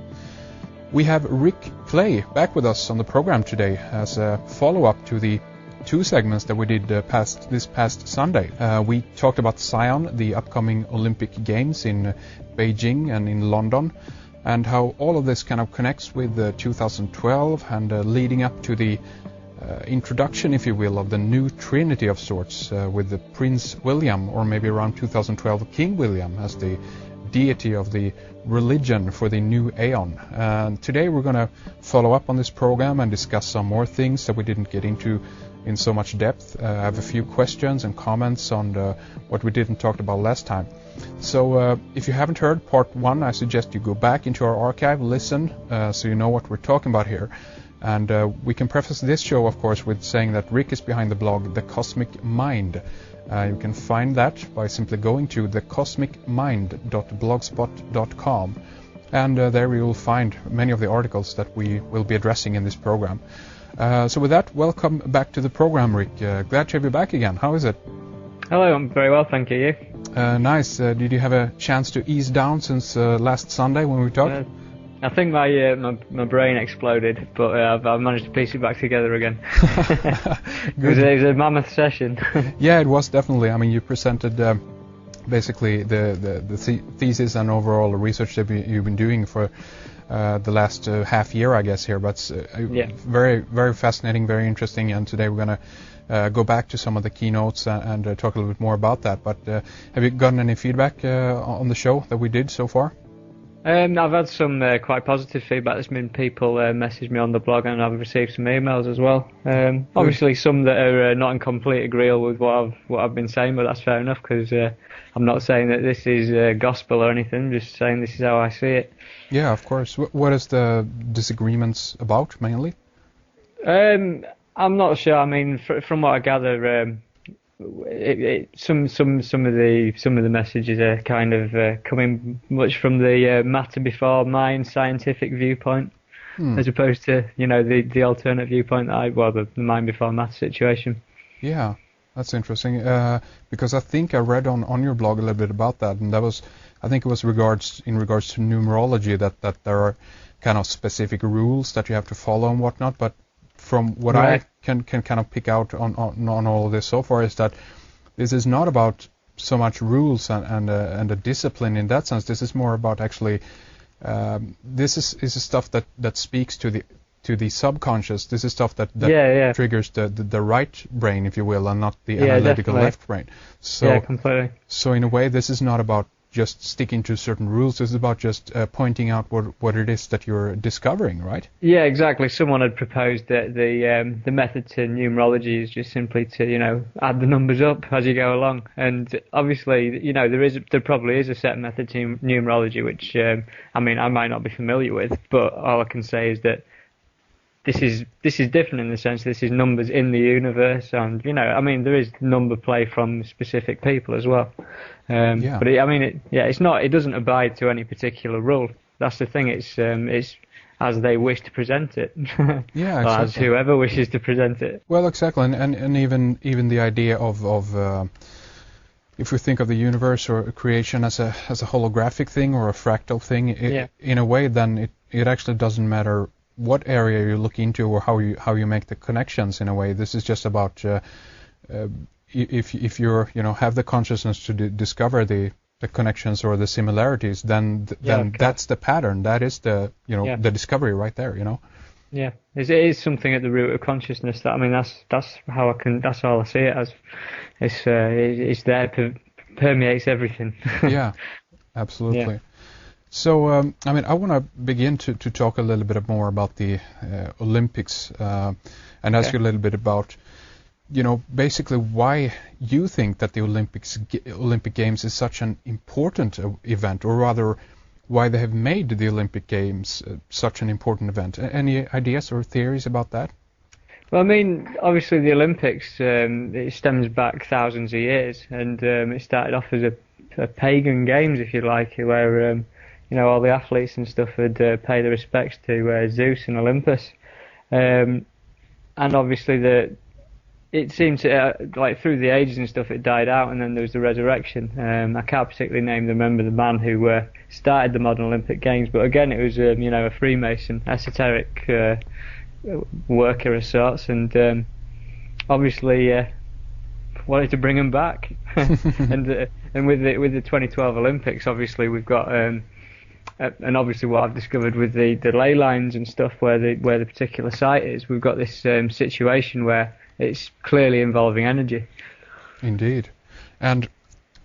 We have Rik Clay back with us on the program today as a follow-up to the 2 segments that we did this past Sunday. We talked about Sion, the upcoming Olympic Games in Beijing and in London, and how all of this kind of connects with 2012 and leading up to the introduction, if you will, of the new trinity of sorts with the Prince William, or maybe around 2012 King William, as the deity of the religion for the new aeon. And today we're going to follow up on this program and discuss some more things that we didn't get into in so much depth. I have a few questions and comments on what we didn't talk about last time. So if you haven't heard part 1, I suggest you go back into our archive, listen, so you know what we're talking about here. And we can preface this show, of course, with saying that Rik is behind the blog The Cosmic Mind. You can find that by simply going to thecosmicmind.blogspot.com. And there you will find many of the articles that we will be addressing in this program. So with that, welcome back to the program, Rik. Glad to have you back again. How is it? Hello, I'm very well, thank you. Nice. Did you have a chance to ease down since last Sunday when we talked? I think my brain exploded, but I've managed to piece it back together again. It was a mammoth session. Yeah, it was definitely. I mean, you presented basically the thesis and overall research that you've been doing for the last half year, I guess, here. But very, very fascinating, very interesting. And today we're going to go back to some of the keynotes and talk a little bit more about that. But have you gotten any feedback on the show that we did so far? I've had some quite positive feedback. There's been people message me on the blog, and I've received some emails as well. Obviously, some that are not in complete agreement with what I've been saying, but that's fair enough, because I'm not saying that this is gospel or anything. I'm just saying this is how I see it. Yeah, of course. What is the disagreements about mainly? I'm not sure. I mean, from what I gather, some of the messages are kind of coming much from the matter before mind scientific viewpoint, as opposed to the alternate viewpoint the mind before matter situation. Yeah, that's interesting, because I think I read on your blog a little bit about that, and I think it was in regards to numerology that there are kind of specific rules that you have to follow and whatnot, but from what I can kind of pick out on all of this so far is that this is not about so much rules and a discipline in that sense. This is more about actually this is stuff that speaks to the subconscious. This is stuff that triggers the right brain, if you will, and not the analytical left brain. So completely. So in a way, this is not about just sticking to certain rules. This is about just pointing out what it is that you're discovering, right? Yeah, exactly. Someone had proposed that the method to numerology is just simply to add the numbers up as you go along. And obviously, there probably is a set method to numerology, which I might not be familiar with, but all I can say is that this is different in the sense this is numbers in the universe, and there is number play from specific people as well. But it doesn't abide to any particular rule. That's the thing. It's as they wish to present it. Yeah, exactly. As whoever wishes to present it. Well, exactly, and even the idea of if we think of the universe or creation as a holographic thing or a fractal thing, in a way, then it actually doesn't matter what area you look into or how you make the connections. In a way, this is just about if you're have the consciousness to discover the connections or the similarities, then that's the pattern. That is the the discovery right there. Yeah, it is something at the root of consciousness. That's how that's all I see it as. It's there, permeates everything. Yeah, absolutely. Yeah. So, I want to begin to talk a little bit more about the Olympics and ask you a little bit about basically why you think that the Olympic Games is such an important event, or rather, why they have made the Olympic Games such an important event. Any ideas or theories about that? Well, I mean, obviously the Olympics, it stems back thousands of years, and it started off as a pagan games, if you like, where all the athletes and stuff would pay their respects to Zeus and Olympus, and obviously it seemed to through the ages and stuff it died out, and then there was the resurrection. I can't particularly remember the man who started the modern Olympic Games, but again it was a Freemason, esoteric worker of sorts, and obviously wanted to bring them back. and with the 2012 Olympics, obviously we've got and obviously what I've discovered with the ley lines and stuff where the particular site is, we've got this situation where it's clearly involving energy. Indeed. And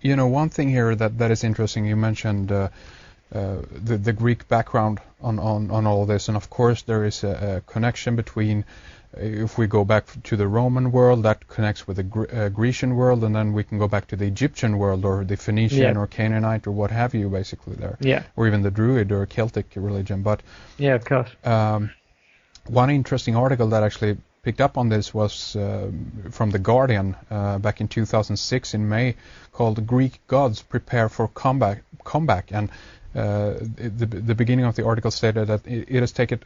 one thing here that is interesting, you mentioned the Greek background on all this, and of course there is a connection between, if we go back to the Roman world, that connects with the Grecian world, and then we can go back to the Egyptian world, or the Phoenician or Canaanite, or what have you, basically there, or even the Druid or Celtic religion. But of course, one interesting article that actually picked up on this was from The Guardian back in 2006 in May, called "Greek Gods Prepare for Comeback," and the beginning of the article stated that it has taken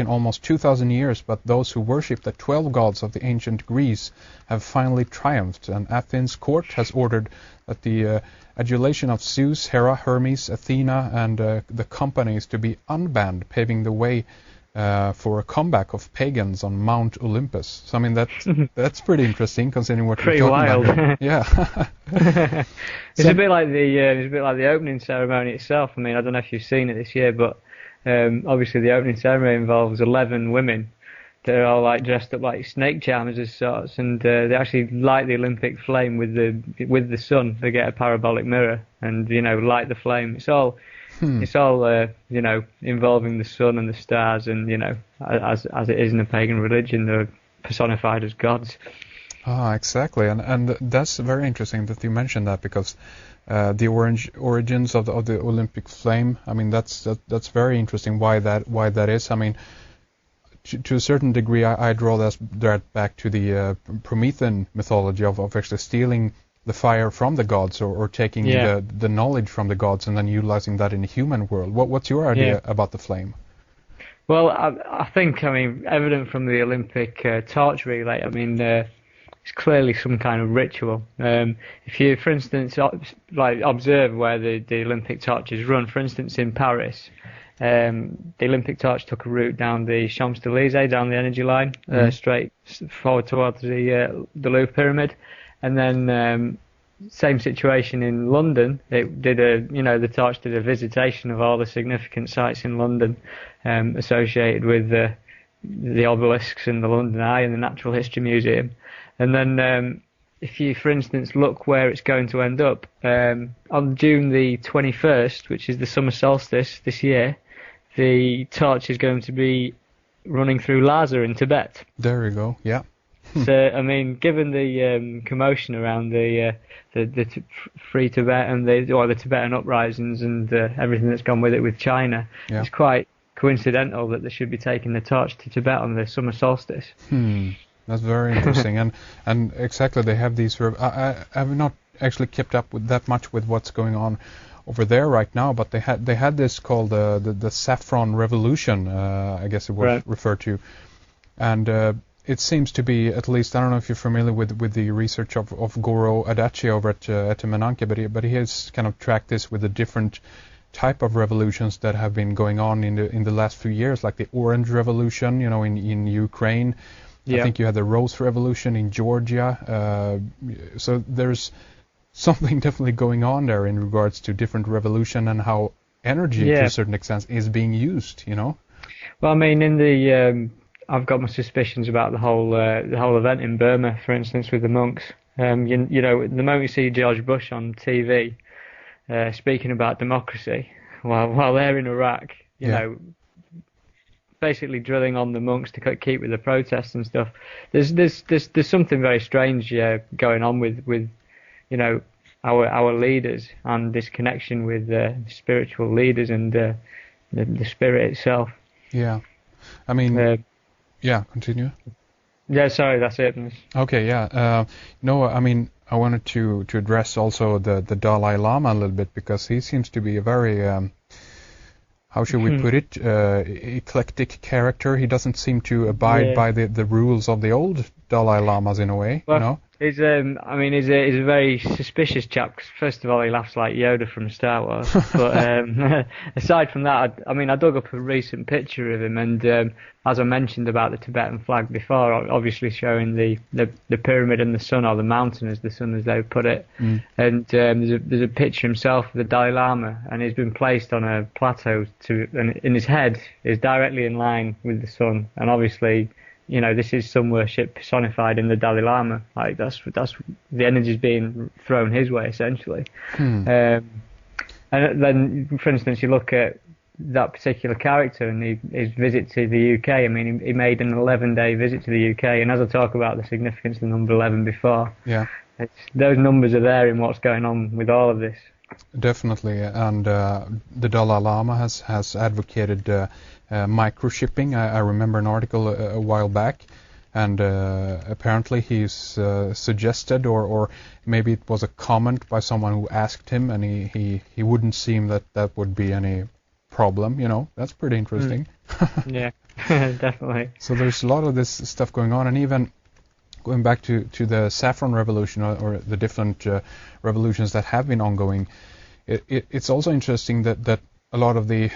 almost 2,000 years, but those who worship the 12 gods of the ancient Greece have finally triumphed, and Athens' court has ordered that the adulation of Zeus, Hera, Hermes, Athena, and the company is to be unbanned, paving the way for a comeback of pagans on Mount Olympus. So I mean that's pretty interesting, considering what pretty we're talking wild. about. Yeah. It's a bit like the opening ceremony itself. I mean, I don't know if you've seen it this year, but obviously the opening ceremony involves 11 women. They're all dressed up like snake charmers as sorts, and they actually light the Olympic flame with the sun. They get a parabolic mirror and light the flame. It's all involving the sun and the stars, and as it is in a pagan religion, they're personified as gods. Exactly, and that's very interesting that you mentioned that, because the origins of the Olympic flame. I mean, that's very interesting. Why that is. I mean, to a certain degree, I draw that back to the Promethean mythology of actually stealing the fire from the gods, or taking the knowledge from the gods and then utilizing that in the human world. What's your idea about the flame? Well, I think evident from the Olympic torch relay. I mean, it's clearly some kind of ritual. If you, for instance, observe where the Olympic torch is run, for instance, in Paris, the Olympic torch took a route down the Champs-Élysées, down the energy line, straight forward towards the Louvre Pyramid. And then same situation in London. It did the torch did a visitation of all the significant sites in London associated with the obelisks and the London Eye and the Natural History Museum. And then if you, for instance, look where it's going to end up, on June the 21st, which is the summer solstice this year, the torch is going to be running through Lhasa in Tibet. There you go, yeah. So, I mean, given the commotion around the Free Tibet and the Tibetan uprisings and everything that's gone with it with China, it's quite coincidental that they should be taking the torch to Tibet on the summer solstice. That's very interesting, and exactly they have these. I have not actually kept up with that much with what's going on over there right now, but they had this called the Saffron Revolution, I guess it was referred to, and it seems to be, at least, I don't know if you're familiar with the research of Goro Adachi over at Menanke, but he has kind of tracked this with the different type of revolutions that have been going on in the last few years, like the Orange Revolution, in Ukraine. I think you had the Rose Revolution in Georgia. So there's something definitely going on there in regards to different revolution and how energy, to a certain extent, is being used. Well, I mean, in the I've got my suspicions about the whole event in Burma, for instance, with the monks. The moment you see George Bush on TV speaking about democracy while they're in Iraq, basically drilling on the monks to keep with the protests and stuff. There's something very strange going on with our leaders and this connection with spiritual leaders and the spirit itself. Yeah, I mean, continue. Yeah, sorry, that's it. Okay, yeah. No, I mean, I wanted to address also the Dalai Lama a little bit, because he seems to be a very, how should we put it, eclectic character. He doesn't seem to abide by the rules of the old Dalai Lamas in a way, well, you know? He's a very suspicious chap. 'Cause first of all, he laughs like Yoda from Star Wars. But aside from that, I dug up a recent picture of him, and as I mentioned about the Tibetan flag before, obviously showing the pyramid and the sun, or the mountain as the sun, as they put it. And there's a picture himself of the Dalai Lama, and he's been placed on a plateau and in his head is directly in line with the sun, and obviously, this is sun worship personified in the Dalai Lama. Like that's the energy's being thrown his way essentially. And then, for instance, you look at that particular character and his visit to the UK. I mean, he made an 11-day visit to the UK, and as I talk about the significance of the number 11 before, those numbers are there in what's going on with all of this. Definitely, and the Dalai Lama has advocated microchipping. I remember an article a while back, and apparently he's suggested, or maybe it was a comment by someone who asked him, and he wouldn't seem that would be any problem. That's pretty interesting. Yeah, definitely. So there's a lot of this stuff going on, and even going back to the Saffron Revolution, or the different revolutions that have been ongoing, it's also interesting that a lot of the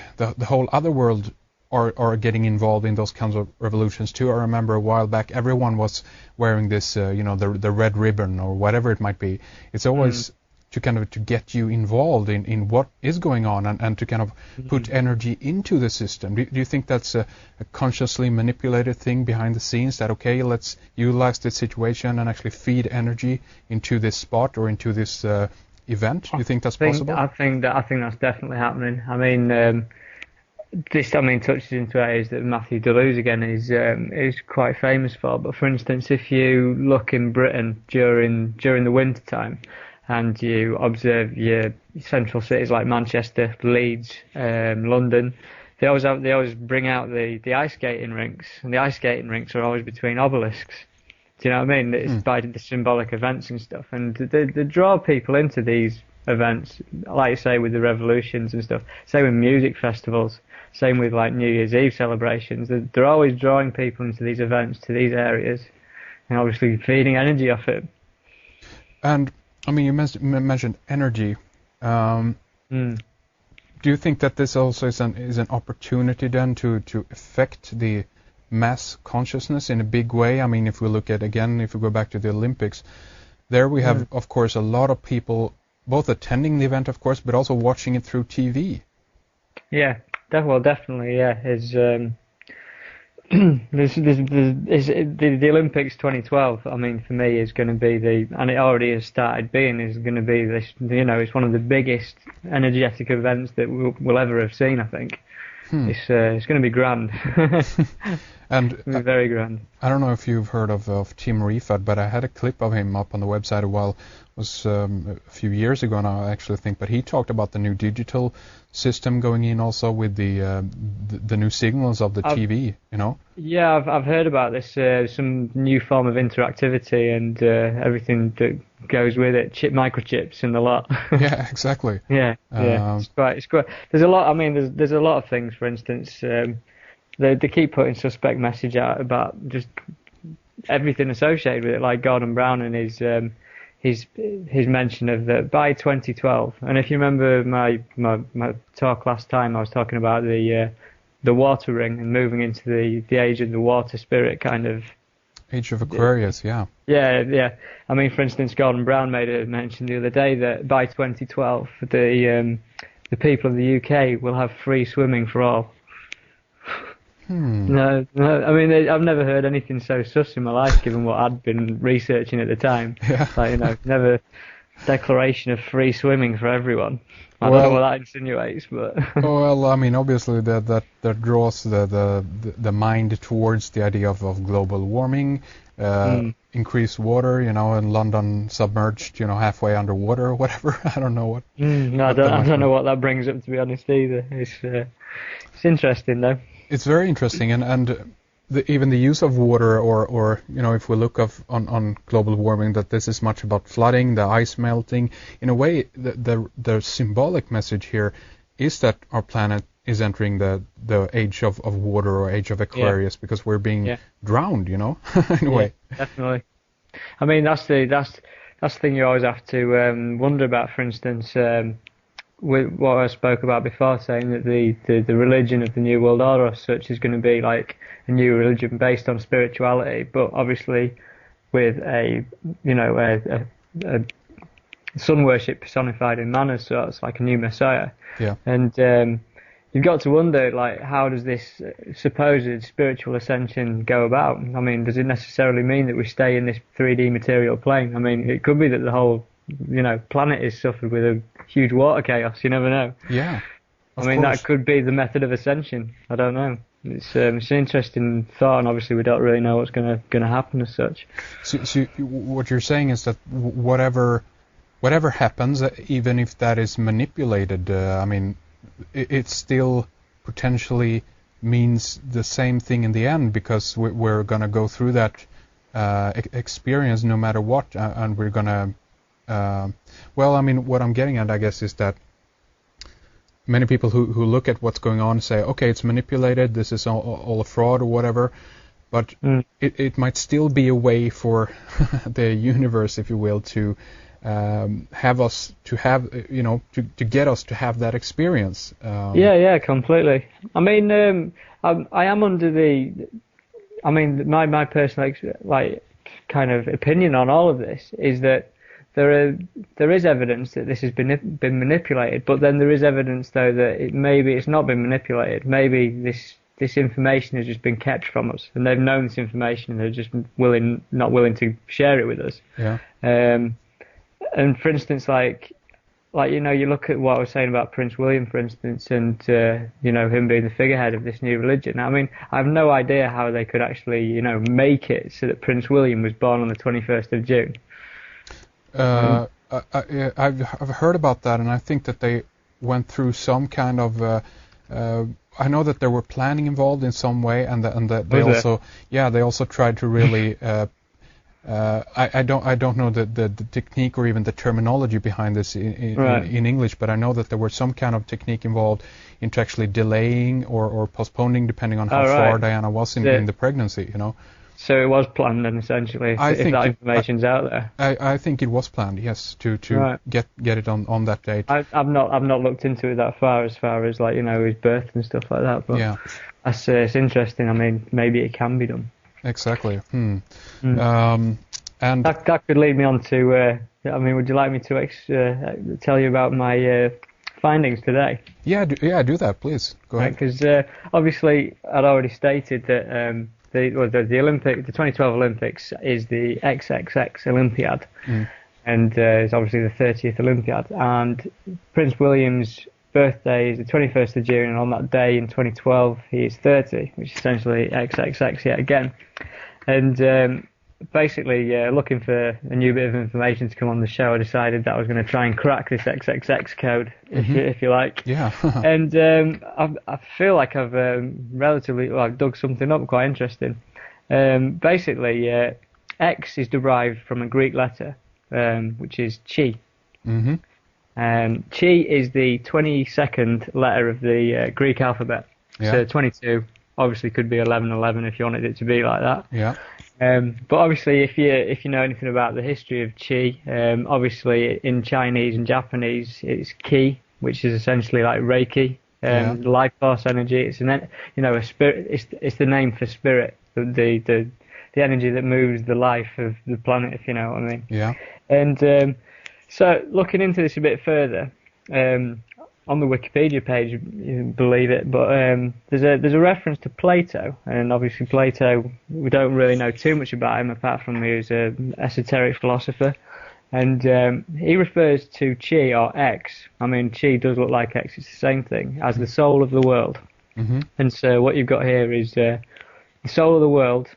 whole other world are getting involved in those kinds of revolutions too. I remember a while back, everyone was wearing this, the red ribbon or whatever it might be. It's always to get you involved in what is going on, and to kind of put energy into the system. Do you think that's a consciously manipulated thing behind the scenes, that okay, let's utilize this situation and actually feed energy into this spot or into this event? Do you think that's possible? I think that's definitely happening. I mean, this touches into areas that Matthew Deleuze again is quite famous for. But for instance, if you look in Britain during the winter time, and you observe your central cities like Manchester, Leeds, London, they always bring out the ice skating rinks, and the ice skating rinks are always between obelisks. Do you know what I mean? It's by the symbolic events and stuff, and they draw people into these events, like you say, with the revolutions and stuff. Same with music festivals. Same with like New Year's Eve celebrations. They're always drawing people into these events, to these areas, and obviously feeding energy off it. And I mean, you mentioned energy. Do you think that this also is an opportunity then to affect the mass consciousness in a big way? I mean, if we look at, again, if we go back to the Olympics, there we have, of course, a lot of people both attending the event, of course, but also watching it through TV. Yeah, definitely, yeah. The Olympics 2012, I mean, for me, is going to be and it already has started being, is going to be this, it's one of the biggest energetic events that we'll ever have seen, I think. It's going to be grand. And it's going to be very grand. I don't know if you've heard of Tim Rifat, but I had a clip of him up on the website a while. It was a few years ago now, I actually think, but he talked about the new digital system going in also with the new signals of the TV, Yeah, I've heard about this, some new form of interactivity and everything that goes with it, microchips and the lot. Yeah, exactly. Yeah. It's quite. There's a lot. I mean, there's a lot of things. For instance, they keep putting suspect message out about just everything associated with it, like Gordon Brown and his mention of that by 2012. And if you remember my talk last time, I was talking about the water ring and moving into the age of the water spirit kind of. Age of Aquarius, yeah. Yeah. I mean, for instance, Gordon Brown made a mention the other day that by 2012, the people of the UK will have free swimming for all. No, I mean, I've never heard anything so sus in my life, given what I'd been researching at the time. Yeah. Like, never declaration of free swimming for everyone. I don't know what that insinuates, but well, I mean, obviously that draws the mind towards the idea of global warming, increased water, and London submerged, halfway underwater or whatever. I don't know what. No, I don't know what that brings up, to be honest, either. It's interesting though. It's very interesting, and even the use of water, or if we look on global warming, that this is much about flooding, the ice melting. In a way, the symbolic message here is that our planet is entering the age of water, or age of Aquarius, because we're being drowned, in a way. Definitely. I mean, that's the thing you always have to wonder about. For instance, with what I spoke about before, saying that the religion of the New World Order as such is going to be like a new religion based on spirituality, but obviously with a sun worship personified in man as sorts, like a new messiah. Yeah. And you've got to wonder, like, how does this supposed spiritual ascension go about? I mean, does it necessarily mean that we stay in this 3D material plane? I mean, it could be that the whole planet is suffered with a huge water chaos. You never know. Yeah. I mean, that could be the method of ascension. I don't know. It's an interesting thought, and obviously we don't really know what's going to happen as such. So what you're saying is that whatever happens, even if that is manipulated, I mean, it still potentially means the same thing in the end, because we're going to go through that experience no matter what, and we're going to. Well, I mean, what I'm getting at, I guess, is that many people who look at what's going on say, okay, it's manipulated, this is all a fraud or whatever, but it might still be a way for the universe, if you will, to have us to have, to get us to have that experience. Yeah, completely. I mean, I am under my personal kind of opinion on all of this is that there is evidence that this has been manipulated, but then there is evidence though that maybe it's not been manipulated. Maybe this information has just been kept from us, and they've known this information and they're just not willing to share it with us. Yeah. And for instance, like you look at what I was saying about Prince William, for instance, and him being the figurehead of this new religion. I mean, I have no idea how they could actually make it so that Prince William was born on the 21st of June. I've heard about that, and I think that they went through some kind of. I know that there were planning involved in some way, and that they they also tried to really. I don't know the technique or even the terminology behind this in English, but I know that there were some kind of technique involved into actually delaying or postponing, depending on how far Diana was in the pregnancy. So it was planned then, essentially, if that information's out there. I think it was planned, yes, to get it on that date. I've not looked into it that far as like his birth and stuff like that. But it's interesting. I mean, maybe it can be done. Exactly. And that could lead me on to. I mean, would you like me to tell you about my findings today? Yeah, do that, please. Go ahead. Because obviously, I'd already stated that. The 2012 Olympics is the XXX Olympiad, and it's obviously the 30th Olympiad. And Prince William's birthday is the 21st of June, and on that day in 2012 he is 30, which is essentially XXX yet again. And basically, looking for a new bit of information to come on the show, I decided that I was going to try and crack this XXX code, if you like. Yeah. And I feel like I've I've dug something up quite interesting. Basically, X is derived from a Greek letter, which is chi. Mm-hmm. Chi is the 22nd letter of the Greek alphabet. Yeah. So 22 obviously could be 1111 if you wanted it to be like that. Yeah. But obviously, if you know anything about the history of Qi, obviously in Chinese and Japanese it's Qi, which is essentially like Reiki, life force energy. It's a spirit. It's the name for spirit, the energy that moves the life of the planet, if you know what I mean. Yeah. And so looking into this a bit further, on the Wikipedia page, you believe it, but there's a reference to Plato, and obviously Plato, we don't really know too much about him apart from he was an esoteric philosopher, And he refers to chi or X. I mean, chi does look like X. It's the same thing as the soul of the world. Mm-hmm. And so what you've got here is the soul of the world,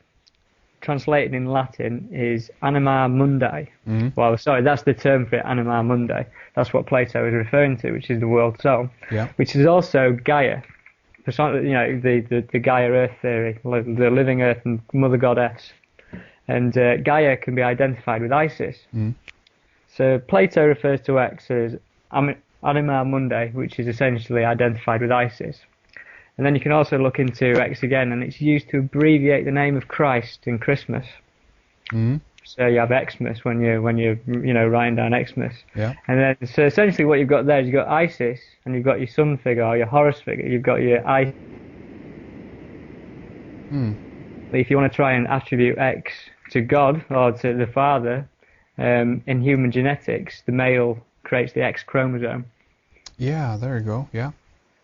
translated in Latin, is anima mundi. Mm-hmm. Well, sorry, that's the term for it, anima mundi. That's what Plato is referring to, which is the world soul. Yeah. Which is also Gaia. You know, the Gaia Earth theory, the living Earth and Mother Goddess. And Gaia can be identified with Isis. Mm-hmm. So Plato refers to X as anima mundi, which is essentially identified with Isis. And then you can also look into X again, and it's used to abbreviate the name of Christ in Christmas. Mm-hmm. So you have Xmas when you're writing down Xmas. Yeah. And then so essentially what you've got there is you've got Isis, and you've got your sun figure or your Horus figure. You've got your Isis. If you want to try and attribute X to God or to the Father, in human genetics, the male creates the X chromosome. Yeah, there you go. Yeah.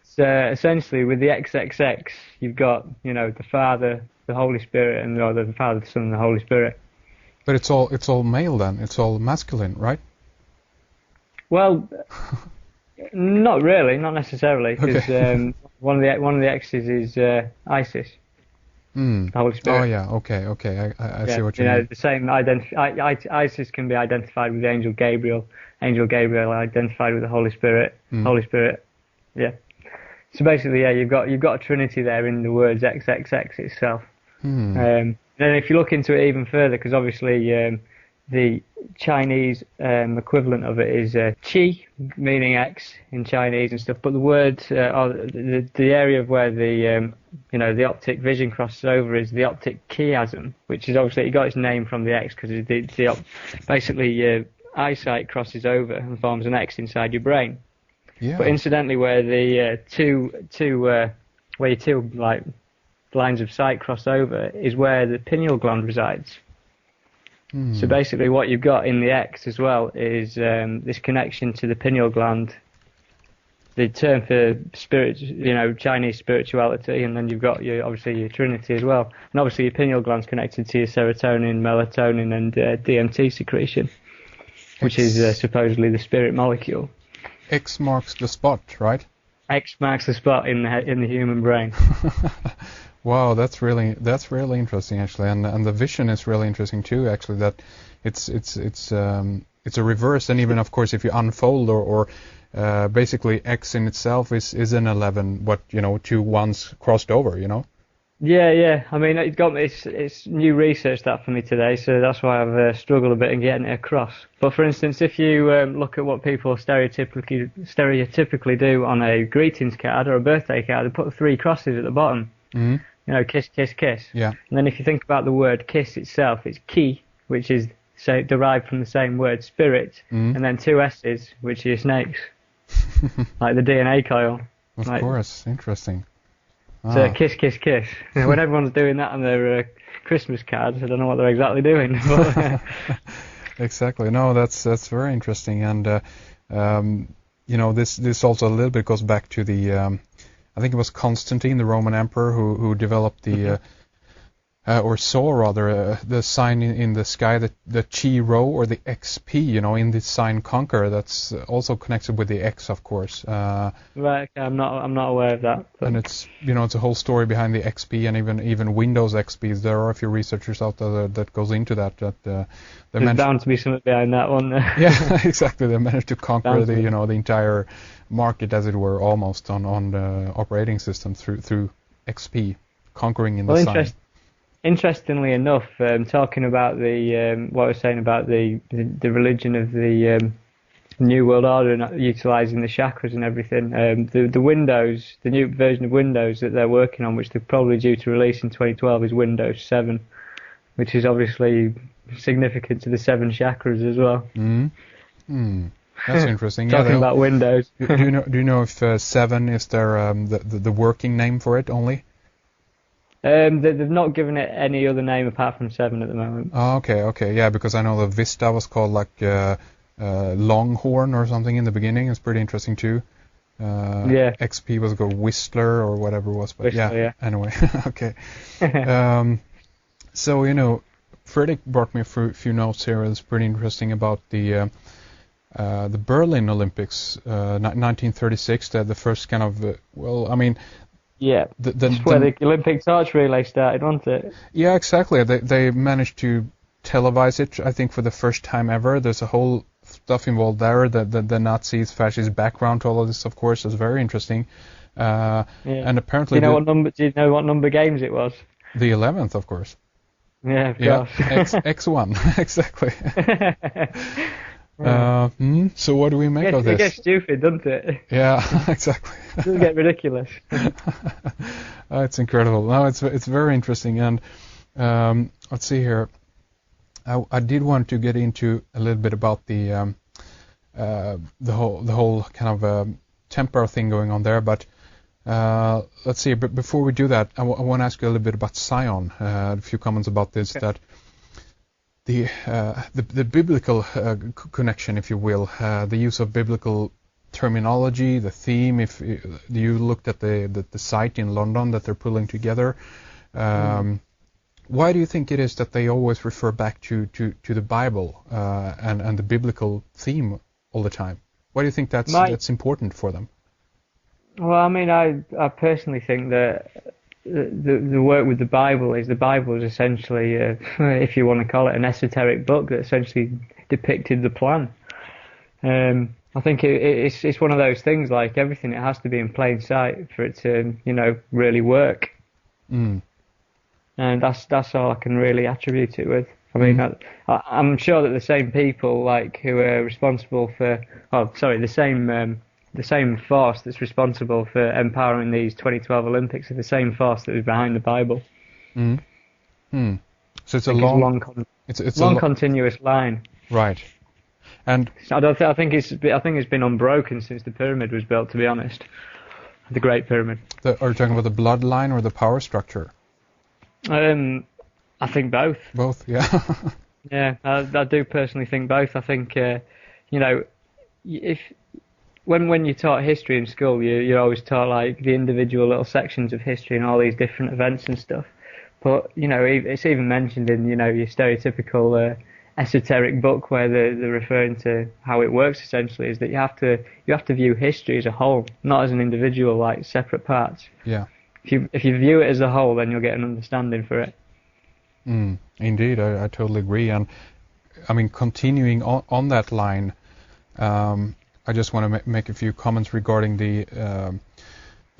So essentially, with the XXX, you've got the Father, the Holy Spirit, and the Father, the Son, and the Holy Spirit. But it's all male then. It's all masculine, right? Well, not really, not necessarily, because one of the X's is Isis. The Holy Spirit. Oh yeah, okay. I see what you mean. The same Isis can be identified with the angel Gabriel. Angel Gabriel identified with the Holy Spirit. Holy Spirit. Yeah. So basically, yeah, you've got a trinity there in the words XXX itself. Then if you look into it even further, because obviously the Chinese equivalent of it is qi, meaning X in Chinese and stuff. But the word, or the area of where the optic vision crosses over is the optic chiasm, which is obviously it got its name from the X because basically your eyesight crosses over and forms an X inside your brain. Yeah. But incidentally, where the where your two like lines of sight cross over is where the pineal gland resides. So basically what you've got in the X as well is this connection to the pineal gland, the term for spirit, Chinese spirituality, and then you've got obviously your trinity as well. And obviously your pineal gland's connected to your serotonin, melatonin, and DMT secretion, which is supposedly the spirit molecule. X marks the spot, right? X marks the spot in the human brain. Wow, that's really interesting actually, and the vision is really interesting too. Actually, that it's a reverse, and even of course if you unfold or basically X in itself is an 11, but 2 ones crossed over, Yeah. I mean, it's new research that for me today, so that's why I've struggled a bit in getting it across. But for instance, if you look at what people stereotypically do on a greetings card or a birthday card, they put 3 crosses at the bottom. Kiss, kiss, kiss. Yeah. And then if you think about the word kiss itself, it's ki, which is derived from the same word spirit, and then 2 S's, which are snakes, like the DNA coil. Of course, interesting. So kiss, kiss, kiss. When everyone's doing that on their Christmas cards, I don't know what they're exactly doing. Exactly. No, that's very interesting, and this also a little bit goes back to the. I think it was Constantine, the Roman emperor, who developed the, or saw rather, the sign in the sky, the Chi Rho or the XP, in this sign Conquer. That's also connected with the X, of course. Right. Okay, I'm not aware of that. But. And it's it's a whole story behind the XP and even Windows XPs. There are a few researchers out there that goes into that. There's bound to be something behind that one. Yeah, exactly. They managed to conquer the entire market, as it were, almost on the operating system through XP, conquering in the sign. Interestingly enough, talking about the what I was saying about the religion of the New World Order and utilising the chakras and everything, the Windows, the new version of Windows that they're working on, which they're probably due to release in 2012, is Windows 7, which is obviously significant to the 7 chakras as well. That's interesting. Talking about Windows. Do you know if 7 is their the working name for it only? They've not given it any other name apart from 7 at the moment. Oh, okay, yeah, because I know the Vista was called like Longhorn or something in the beginning. It's pretty interesting too. XP was called Whistler or whatever it was, but Whistler, yeah. Anyway, okay. So Fredrik brought me a few notes here. It's pretty interesting about the Berlin Olympics, 1936. The first kind of yeah, that's where the Olympic torch relay started, wasn't it? Yeah, exactly. They managed to televise it, I think, for the first time ever. There's a whole stuff involved there. The Nazis, fascist background to all of this, of course, is very interesting. And apparently, do you know what number games it was? The 11th, of course. Yeah, of course. X1, exactly. So what do we make of this? It gets stupid, doesn't it? Yeah, exactly. It doesn't get ridiculous. It's incredible. No, it's very interesting. And let's see here. I did want to get into a little bit about the whole kind of Templar thing going on there, but let's see. But before we do that, I want to ask you a little bit about Zion. A few comments about this. Okay. That the biblical connection, if you will, the use of biblical terminology, the theme. If you looked at the site in London that they're pulling together, why do you think it is that they always refer back to the Bible and the biblical theme all the time? Why do you think that's important for them? Well, I mean, I personally think that the work with the Bible is essentially, if you want to call it, an esoteric book that essentially depicted the plan. I think it's one of those things, like everything, it has to be in plain sight for it to, really work. And that's all I can really attribute it with. I mean, I'm sure that the same people who are responsible for, the same force that's responsible for empowering these 2012 Olympics are the same force that was behind the Bible. So it's a long continuous line. Right. And I think it's been unbroken since the pyramid was built, to be honest. The Great Pyramid. Are you talking about the bloodline or the power structure? I think both. Both, yeah. Yeah, I do personally think both. I think, if when you're taught history in school, you're always taught like the individual little sections of history and all these different events and stuff. But it's even mentioned in your stereotypical esoteric book where they're referring to how it works. Essentially, is that you have to view history as a whole, not as an individual, like separate parts. Yeah. If you view it as a whole, then you'll get an understanding for it. Indeed, I totally agree. And I mean, continuing on that line, I just want to make a few comments regarding the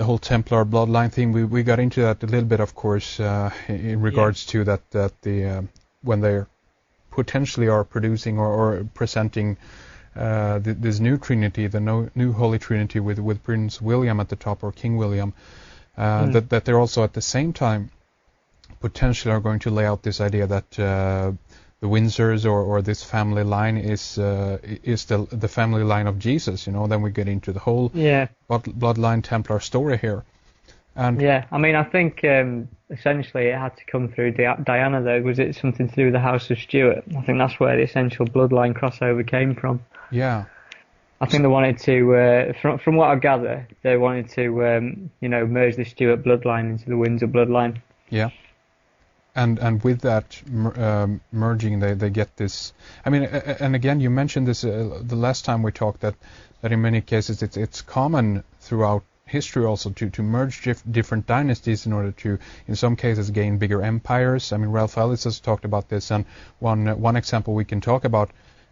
whole Templar bloodline thing. We got into that a little bit, of course, in regards to that the when they potentially are producing or presenting this new Trinity, the new Holy Trinity with Prince William at the top, or King William, that they're also at the same time potentially are going to lay out this idea that the Windsors or this family line is the family line of Jesus. Then we get into the whole bloodline Templar story here. And I mean, I think essentially it had to come through Diana, though. Was it something to do with the House of Stuart? I think that's where the essential bloodline crossover came from. Yeah. I think they wanted to, from what I gather, they wanted to, merge the Stuart bloodline into the Windsor bloodline. Yeah. And with that merging, they get this. I mean, and again, you mentioned this the last time we talked, that in many cases it's common throughout history also to merge different dynasties in order to, in some cases, gain bigger empires. I mean, Ralph Ellis has talked about this, and one example we can talk about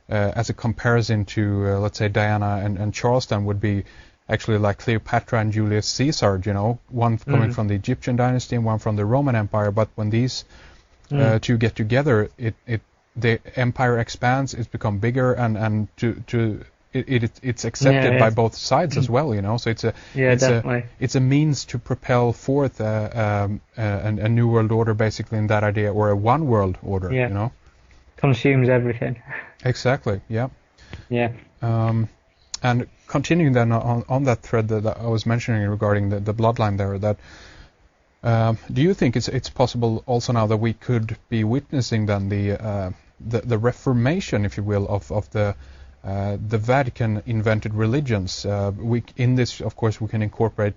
as a comparison to, let's say, Diana and Charleston would be actually like Cleopatra and Julius Caesar, one coming from the Egyptian dynasty and one from the Roman Empire. But when these two get together, the empire expands, it's become bigger, and it's accepted by both sides as well, So it's a means to propel forth a new world order, basically, in that idea, or a one world order, Consumes everything. Exactly. Yeah. Yeah. And continuing then on that thread that I was mentioning regarding the bloodline there, that do you think it's possible also now that we could be witnessing then the Reformation, if you will, of the Vatican invented religions? In this, of course, we can incorporate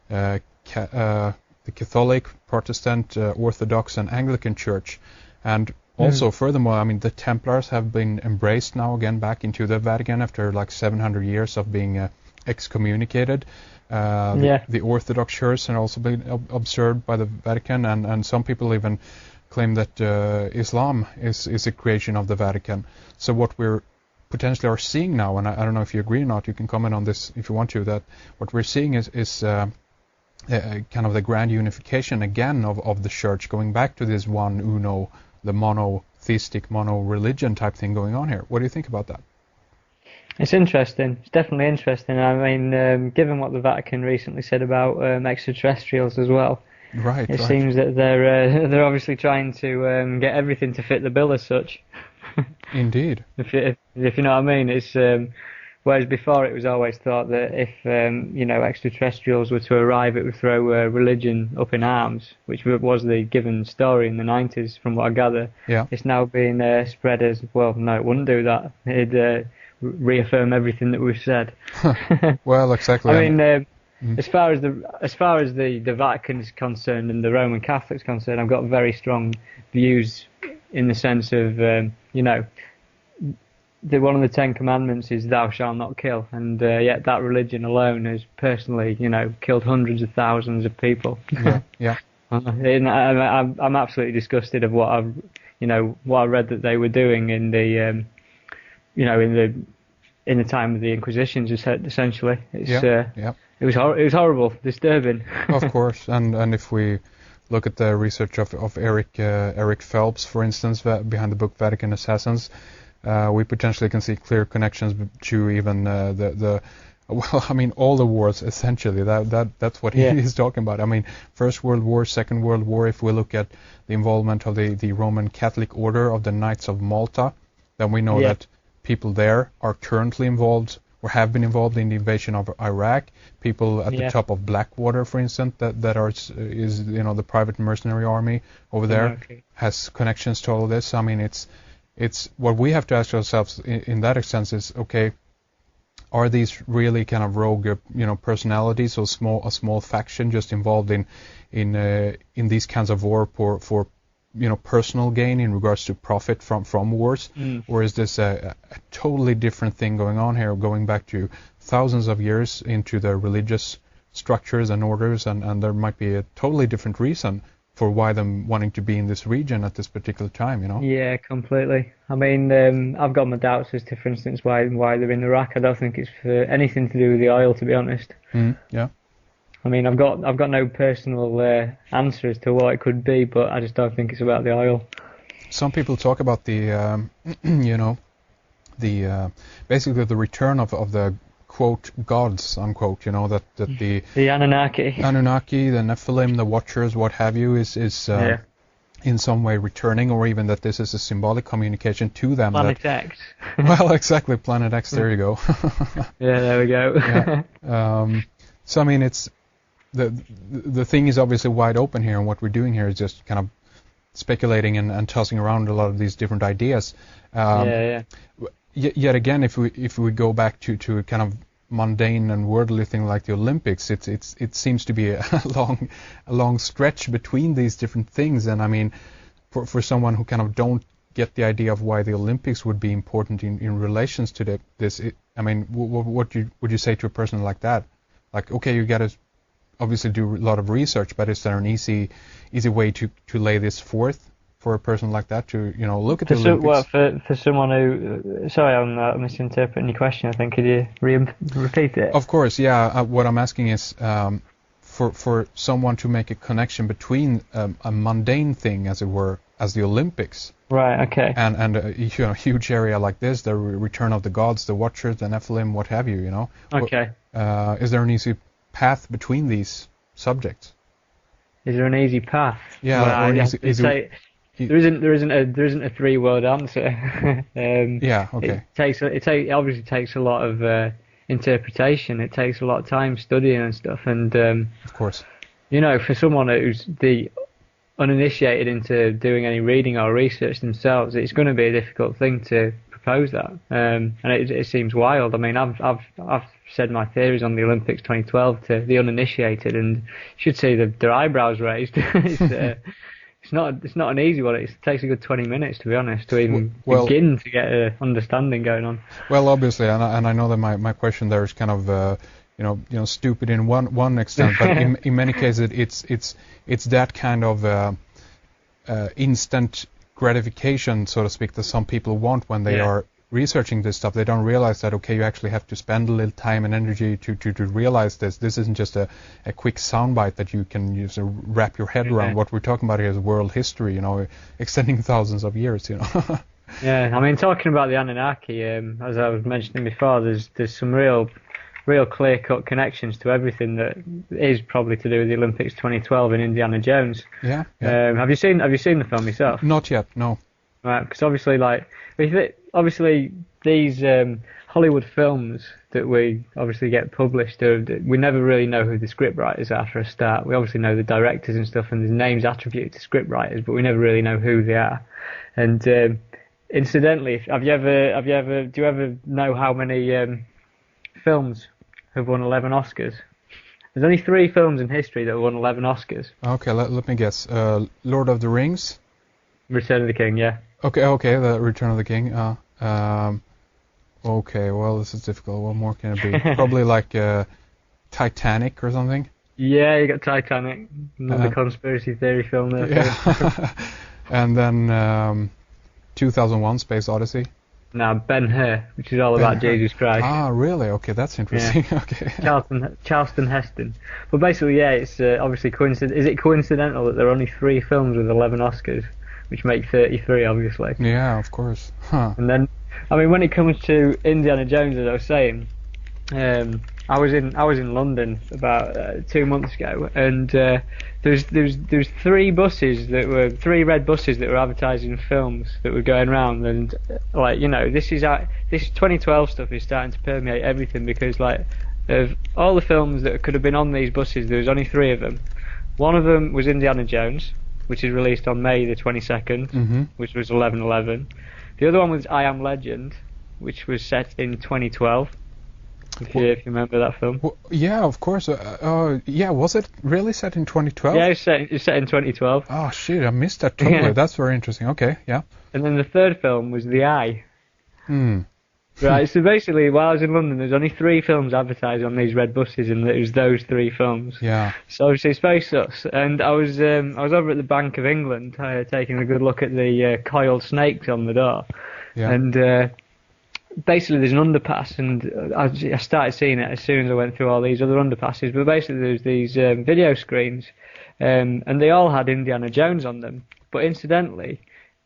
the Catholic, Protestant, Orthodox, and Anglican Church, and also, furthermore, I mean, the Templars have been embraced now again back into the Vatican after like 700 years of being excommunicated. The Orthodox Church has also been observed by the Vatican, and some people even claim that Islam is a creation of the Vatican. So what we're potentially are seeing now, and I don't know if you agree or not, you can comment on this if you want to, that what we're seeing is kind of the grand unification again of the Church, going back to this one uno, the monotheistic, mono-religion type thing going on here. What do you think about that? It's interesting. It's definitely interesting. I mean, given what the Vatican recently said about extraterrestrials as well, it seems that they're obviously trying to get everything to fit the bill as such. Indeed. If you know what I mean, it's whereas before it was always thought that if extraterrestrials were to arrive, it would throw religion up in arms, which was the given story in the 90s, from what I gather. Yeah. It's now being spread as, well, no, it wouldn't do that. It'd reaffirm everything that we've said. Well, exactly. I mean, as far as the Vatican is concerned and the Roman Catholics concerned, I've got very strong views in the sense of one of the Ten Commandments is "Thou shalt not kill," and yet that religion alone has personally, killed hundreds of thousands of people. Yeah. And I'm absolutely disgusted of what I read that they were doing in the in the time of the Inquisitions. Essentially, it was horrible, disturbing. Of course, and if we look at the research of Eric Phelps, for instance, behind the book Vatican Assassins, we potentially can see clear connections to even all the wars, essentially. That's what he's talking about. I mean, First World War, Second World War, if we look at the involvement of the Roman Catholic Order of the Knights of Malta, then we know that people there are currently involved or have been involved in the invasion of Iraq. People at the top of Blackwater, for instance, that is the private mercenary army over there, has connections to all of this. I mean, it's what we have to ask ourselves in that sense is, okay, are these really kind of rogue, personalities, or a small faction just involved in these kinds of war for personal gain in regards to profit from wars, or is this a totally different thing going on here, going back to thousands of years into the religious structures and orders, and there might be a totally different reason for why them wanting to be in this region at this particular time, Yeah, completely. I mean, I've got my doubts as to, for instance, why they're in Iraq. I don't think it's for anything to do with the oil, to be honest. Yeah. I mean, I've got no personal answer as to what it could be, but I just don't think it's about the oil. Some people talk about the, basically the return of the quote gods, unquote, that the Anunnaki, the Nephilim, the Watchers, what have you, is in some way returning, or even that this is a symbolic communication to them. Planet X. Well, exactly, Planet X. There you go. Yeah, there we go. So I mean, it's the thing is obviously wide open here, and what we're doing here is just kind of speculating and tossing around a lot of these different ideas. Yet again, if we go back to a kind of mundane and worldly thing like the Olympics, it seems to be a long stretch between these different things. And I mean, for someone who kind of don't get the idea of why the Olympics would be important in relations to this, I mean, what would you say to a person like that? Like, okay, you got to obviously do a lot of research, but is there an easy way to lay this forth for a person like that to look at the Olympics? For someone who, sorry, I'm misinterpreting your question. I think, could you repeat it? Of course, yeah. What I'm asking is for someone to make a connection between a mundane thing, as it were, as the Olympics. Right. Okay. And a huge area like this, the return of the gods, the Watchers, the Nephilim, what have you. Okay. Is there an easy path between these subjects? Is there an easy path? Yeah. There isn't a three-word answer. Okay. It obviously takes a lot of interpretation. It takes a lot of time studying and stuff. And of course, for someone who's the uninitiated into doing any reading or research themselves, it's going to be a difficult thing to propose that. And it seems wild. I mean, I've said my theories on the Olympics 2012 to the uninitiated, and you should see their eyebrows raised. it's not an easy one. It takes a good 20 minutes, to be honest, to even begin to get an understanding going on. Well, obviously, and I know that my question there is kind of stupid in one extent, but in many cases it's that kind of instant gratification, so to speak, that some people want when they are researching this stuff. They don't realize that, okay, you actually have to spend a little time and energy to realize this. This isn't just a quick soundbite that you can use to wrap your head around. What we're talking about here is world history, extending thousands of years, Yeah, I mean, talking about the Anunnaki, as I was mentioning before, there's some real clear-cut connections to everything that is probably to do with the Olympics 2012 and Indiana Jones. Yeah. Have you seen the film yourself? Not yet, no. Right, because obviously these Hollywood films that we obviously get published, we never really know who the script writers are for a start. We obviously know the directors and stuff, and the names attributed to script writers, but we never really know who they are. And incidentally, do you ever know how many films have won 11 Oscars? There's only 3 films in history that have won 11 Oscars. Okay, let me guess. Lord of the Rings? Return of the King, yeah. Okay, the Return of the King. Okay, well, this is difficult. What more can it be? Probably like Titanic or something? Yeah, you got Titanic, another conspiracy theory film there. Yeah. And then 2001 Space Odyssey. Now, Ben-Hur, which is all about Jesus Christ. Ah, really? Okay, that's interesting. Yeah. Okay. Charleston Heston. But basically, yeah, it's obviously coincidental. Is it coincidental that there are only 3 films with 11 Oscars, which make 33, obviously? Yeah, of course. Huh. And then, I mean, when it comes to Indiana Jones, as I was saying, I was in London about 2 months ago, and there's 3 red buses that were advertising films that were going around, and this 2012 stuff is starting to permeate everything, because of all the films that could have been on these buses, there was only 3 of them. One of them was Indiana Jones, which is released on May the 22nd, which was 11/11. The other one was I Am Legend, which was set in 2012. If you remember that film. Well, yeah, of course. Was it really set in 2012? Yeah, it's set in 2012. Oh, shit, I missed that totally. Yeah. That's very interesting. Okay, yeah. And then the third film was The Eye. Right, so basically, while I was in London, there's only 3 films advertised on these red buses, and it was those 3 films. Yeah. So obviously it's very sus. And I was over at the Bank of England, taking a good look at the coiled snakes on the door. Yeah. And basically there's an underpass, and I started seeing it as soon as I went through all these other underpasses. But basically there's these video screens, and they all had Indiana Jones on them. But incidentally,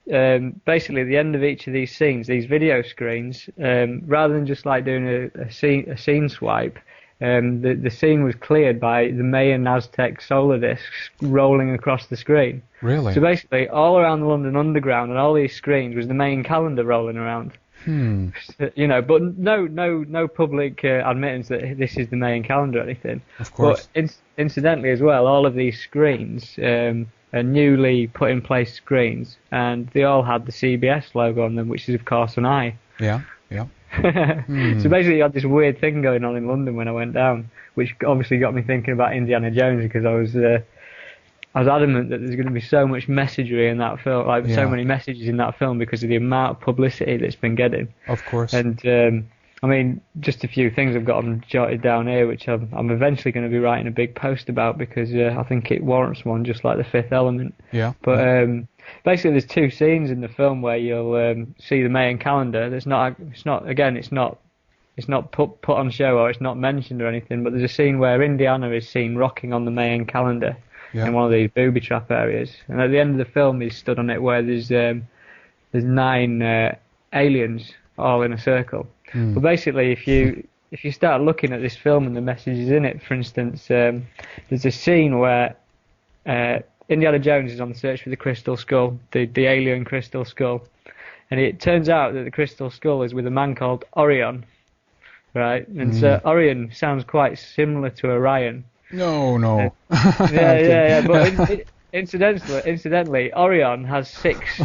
basically at the end of each of these scenes, these video screens, rather than just doing a scene swipe, the scene was cleared by the Mayan Aztec solar discs rolling across the screen. Really? So basically, all around the London Underground and all these screens was the Mayan calendar rolling around. But no public admittance that this is the Mayan calendar or anything. Of course. But incidentally as well, all of these screens are newly put in place screens, and they all had the CBS logo on them, which is of course an eye. Yeah. So basically you had this weird thing going on in London when I went down, which obviously got me thinking about Indiana Jones, because I was adamant that there's going to be so much messagery in that film, so many messages in that film, because of the amount of publicity that's been getting. Of course. And I mean, just a few things I've got them jotted down here, which I'm eventually going to be writing a big post about, because I think it warrants one, just like The Fifth Element. Yeah. But basically, there's 2 scenes in the film where you'll see the Mayan calendar. It's not put on show, or it's not mentioned or anything. But there's a scene where Indiana is seen rocking on the Mayan calendar in one of these booby trap areas, and at the end of the film, he's stood on it where there's 9 aliens all in a circle. But basically, if you start looking at this film and the messages in it, for instance, there's a scene where Indiana Jones is on the search for the crystal skull, the alien crystal skull, and it turns out that the crystal skull is with a man called Orion, right? And so Orion sounds quite similar to Orion. No. Yeah. But incidentally, Orion has six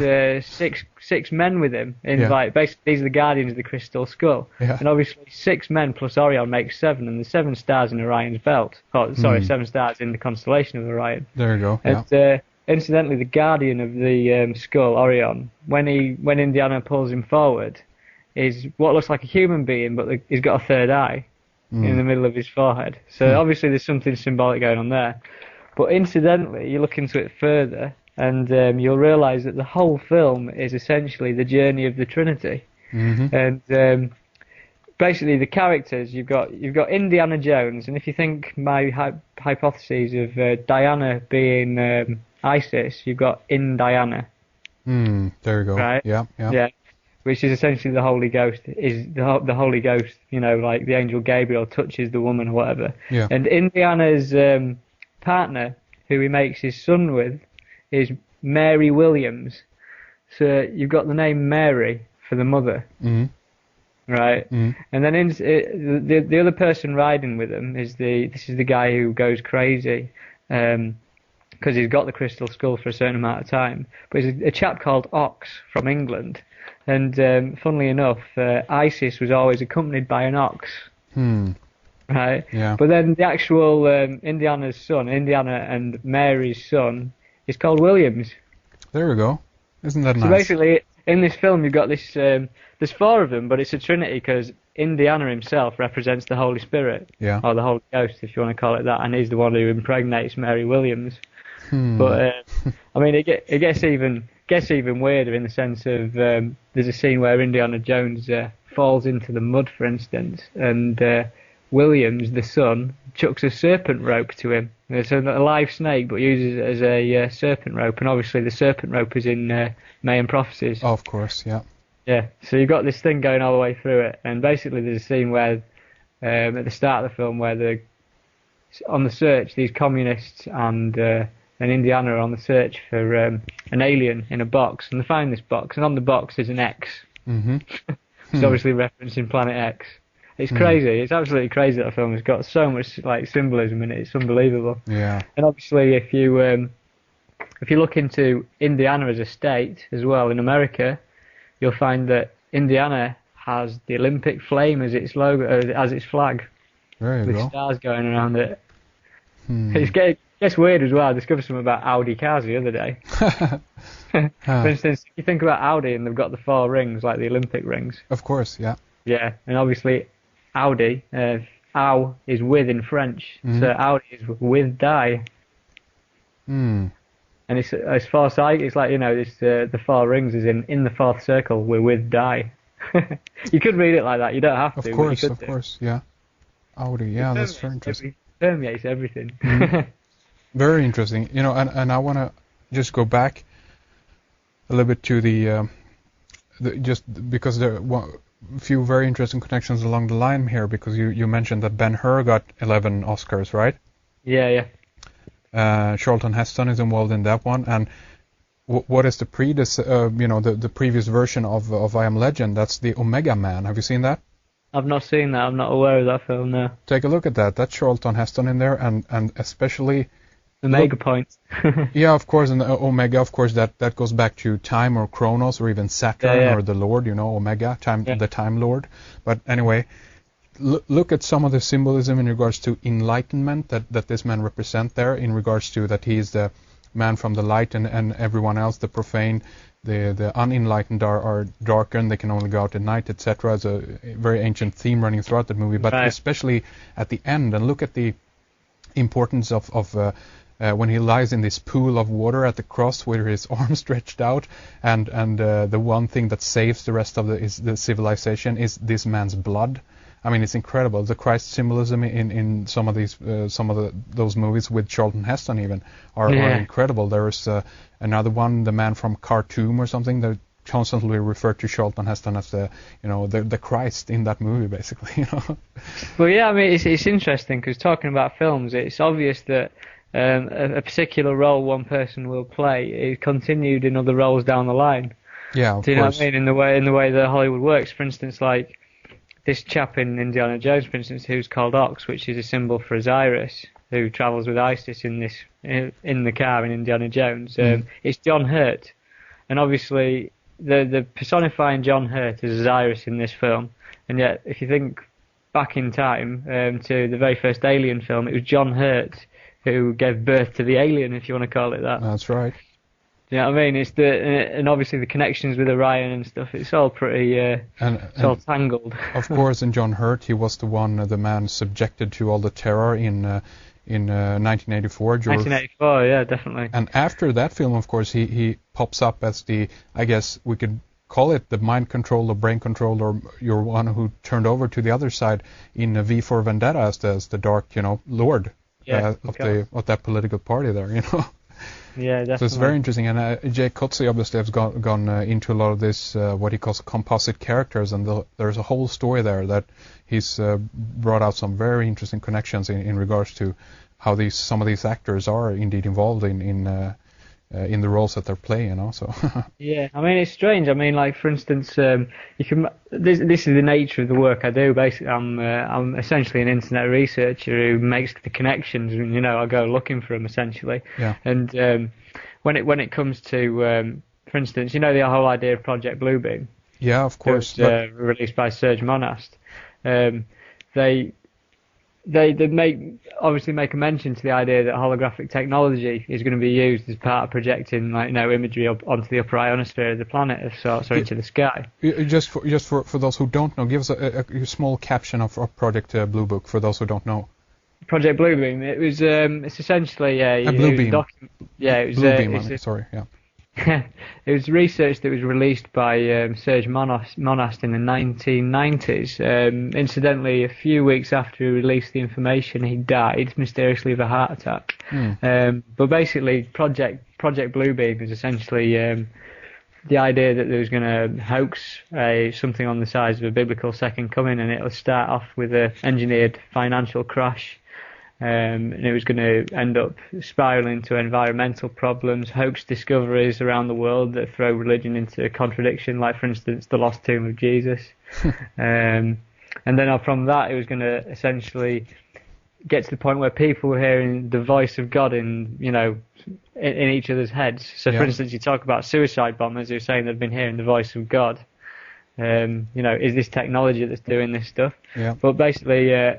men with him. Basically, these are the guardians of the crystal skull. Yeah. And obviously, 6 men plus Orion makes 7, and the 7 stars in Orion's belt. 7 stars in the constellation of Orion. There you go. And incidentally, the guardian of the skull, Orion, when Indiana pulls him forward, is what looks like a human being, but he's got a third eye in the middle of his forehead. So obviously there's something symbolic going on there. But incidentally, you look into it further, and you'll realise that the whole film is essentially the journey of the Trinity. And basically, the characters, you've got Indiana Jones, and if you think my hypotheses of Diana being Isis, you've got Indiana. There you go. Right? Yeah. Which is essentially the Holy Ghost. Is the Holy Ghost? You know, like the angel Gabriel touches the woman or whatever. Yeah. And Indiana's partner, who he makes his son with, is Mary Williams. So you've got the name Mary for the mother. Right, and then the other person riding with him is the guy who goes crazy, because he's got the crystal skull for a certain amount of time. But he's a chap called Ox from England, and funnily enough, Isis was always accompanied by an ox. Right, yeah. But then the actual Indiana's son, Indiana and Mary's son, is called Williams. There we go. Isn't that nice? So basically, in this film, you've got this. There's four of them, but it's a trinity because Indiana himself represents the Holy Spirit, or the Holy Ghost, if you want to call it that, and he's the one who impregnates Mary Williams. But I mean, it gets even weirder in the sense of there's a scene where Indiana Jones falls into the mud, for instance, and Williams, the son, chucks a serpent rope to him. It's a live snake, but uses it as a serpent rope, and obviously the serpent rope is in Mayan prophecies. Oh, of course, yeah. Yeah, so you've got this thing going all the way through it, and basically there's a scene where, at the start of the film, where on the search, these communists and Indiana are on the search for an alien in a box, and they find this box, and on the box is an X. It's obviously referencing Planet X. It's crazy. It's absolutely crazy, that film. It's got so much like symbolism in it. It's unbelievable. Yeah. And obviously, if you look into Indiana as a state as well in America, you'll find that Indiana has the Olympic flame as its logo, as its flag, with stars going around it. It gets weird as well. I discovered something about Audi cars the other day. For instance, if you think about Audi and they've got the 4 rings, like the Olympic rings. Of course, yeah. Yeah, and obviously Audi, Au is with in French, so Audi is with die. And it's as far as it's like, you know, this the 4 rings is in the 4th circle. We're with die. You could read it like that. You don't have to. Of course, yeah. Audi, yeah, that's very interesting. Permeates everything. Very interesting. You know, and I want to just go back a little bit to the just because there are a few very interesting connections along the line here, because you mentioned that Ben-Hur got 11 Oscars, right? Yeah. Charlton Heston is involved in that one, and what is the the previous version of I Am Legend? That's the Omega Man. Have you seen that? I've not seen that. I'm not aware of that film. No. Take a look at that. That's Charlton Heston in there, and especially the Omega point. Yeah, of course, and Omega, of course, that goes back to Time or Chronos or even Saturn or the Lord. You know, Omega, the Time Lord. But anyway. Look at some of the symbolism in regards to enlightenment that this man represents there, in regards to that he is the man from the light, and everyone else, the profane, the unenlightened are darkened, they can only go out at night, etc. It's a very ancient theme running throughout the movie, but especially at the end. And look at the importance of when he lies in this pool of water at the cross with his arms stretched out, and the one thing that saves the rest of the civilization is this man's blood. I mean, it's incredible. The Christ symbolism in some of those movies with Charlton Heston even are incredible. There's another one, the man from Khartoum or something, that constantly referred to Charlton Heston as the Christ in that movie, basically. You know. Well, yeah, I mean, it's interesting because talking about films, it's obvious that a particular role one person will play is continued in other roles down the line. Yeah, of Do you course. know what I mean? In the way that Hollywood works. For instance, like this chap in Indiana Jones, for instance, who's called Ox, which is a symbol for Osiris, who travels with Isis in the car in Indiana Jones. It's John Hurt, and obviously the personifying John Hurt is Osiris in this film. And yet, if you think back in time to the very first Alien film, it was John Hurt who gave birth to the alien, if you want to call it that. That's right. You know what I mean? It's and obviously the connections with Orion and stuff. It's all pretty, it's all tangled. Of course, in John Hurt, he was the man subjected to all the terror in 1984. 1984, yeah, definitely. And after that film, of course, he pops up as I guess we could call it the mind control or brain control, or you're one who turned over to the other side in V for Vendetta as the dark, lord of that political party there, Yeah, definitely. So it's very interesting, and Jay Coetzee obviously has gone into a lot of this, what he calls composite characters, and there's a whole story there that he's brought out some very interesting connections in regards to how some of these actors are indeed involved in the roles that they're playing, So yeah, I mean, it's strange. I mean, like for instance, you can. This is the nature of the work I do. Basically, I'm essentially an internet researcher who makes the connections, and I go looking for them essentially. Yeah. And when it comes to, for instance, the whole idea of Project Bluebeam. Yeah, of course. Released by Serge Monast. They make a mention to the idea that holographic technology is going to be used as part of projecting imagery onto the upper ionosphere of the planet of sorts, or into the sky. Just for those who don't know, give us a small caption of Project Blue Book for those who don't know. Project Bluebeam. It was it's essentially a Bluebeam. Bluebeam. Sorry, yeah. It was research that was released by Serge Monast in the 1990s. Incidentally, a few weeks after he released the information, he died mysteriously of a heart attack. But basically, Project Bluebeam is essentially the idea that there was going to hoax something on the size of a biblical second coming, and it'll start off with an engineered financial crash. And it was going to end up spiraling into environmental problems, hoax discoveries around the world that throw religion into contradiction, like, for instance, the lost tomb of Jesus. And then from that, it was going to essentially get to the point where people were hearing the voice of God in each other's heads. So, for instance, you talk about suicide bombers who are saying they've been hearing the voice of God. Is this technology that's doing this stuff? Yeah. But basically...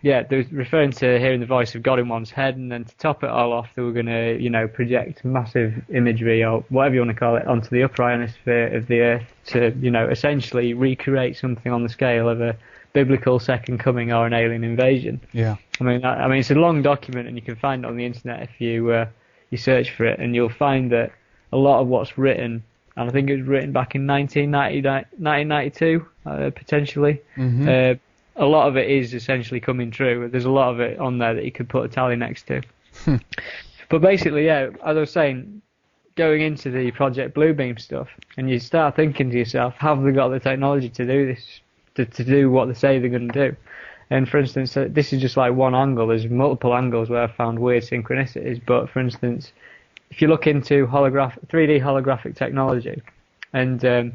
they were referring to hearing the voice of God in one's head, and then to top it all off, they were going to, project massive imagery, or whatever you want to call it, onto the upper ionosphere of the Earth to, essentially recreate something on the scale of a biblical second coming or an alien invasion. Yeah. I mean, it's a long document, and you can find it on the internet if you search for it, and you'll find that a lot of what's written, and I think it was written back in 1992, potentially. Mm-hmm. A lot of it is essentially coming true. There's a lot of it on there that you could put a tally next to. But basically, as I was saying, going into the Project Bluebeam stuff, and you start thinking to yourself, have they got the technology to do this, to do what they say they're going to do? And for instance, this is just like one angle. There's multiple angles where I found weird synchronicities. But for instance, if you look into 3D holographic technology, and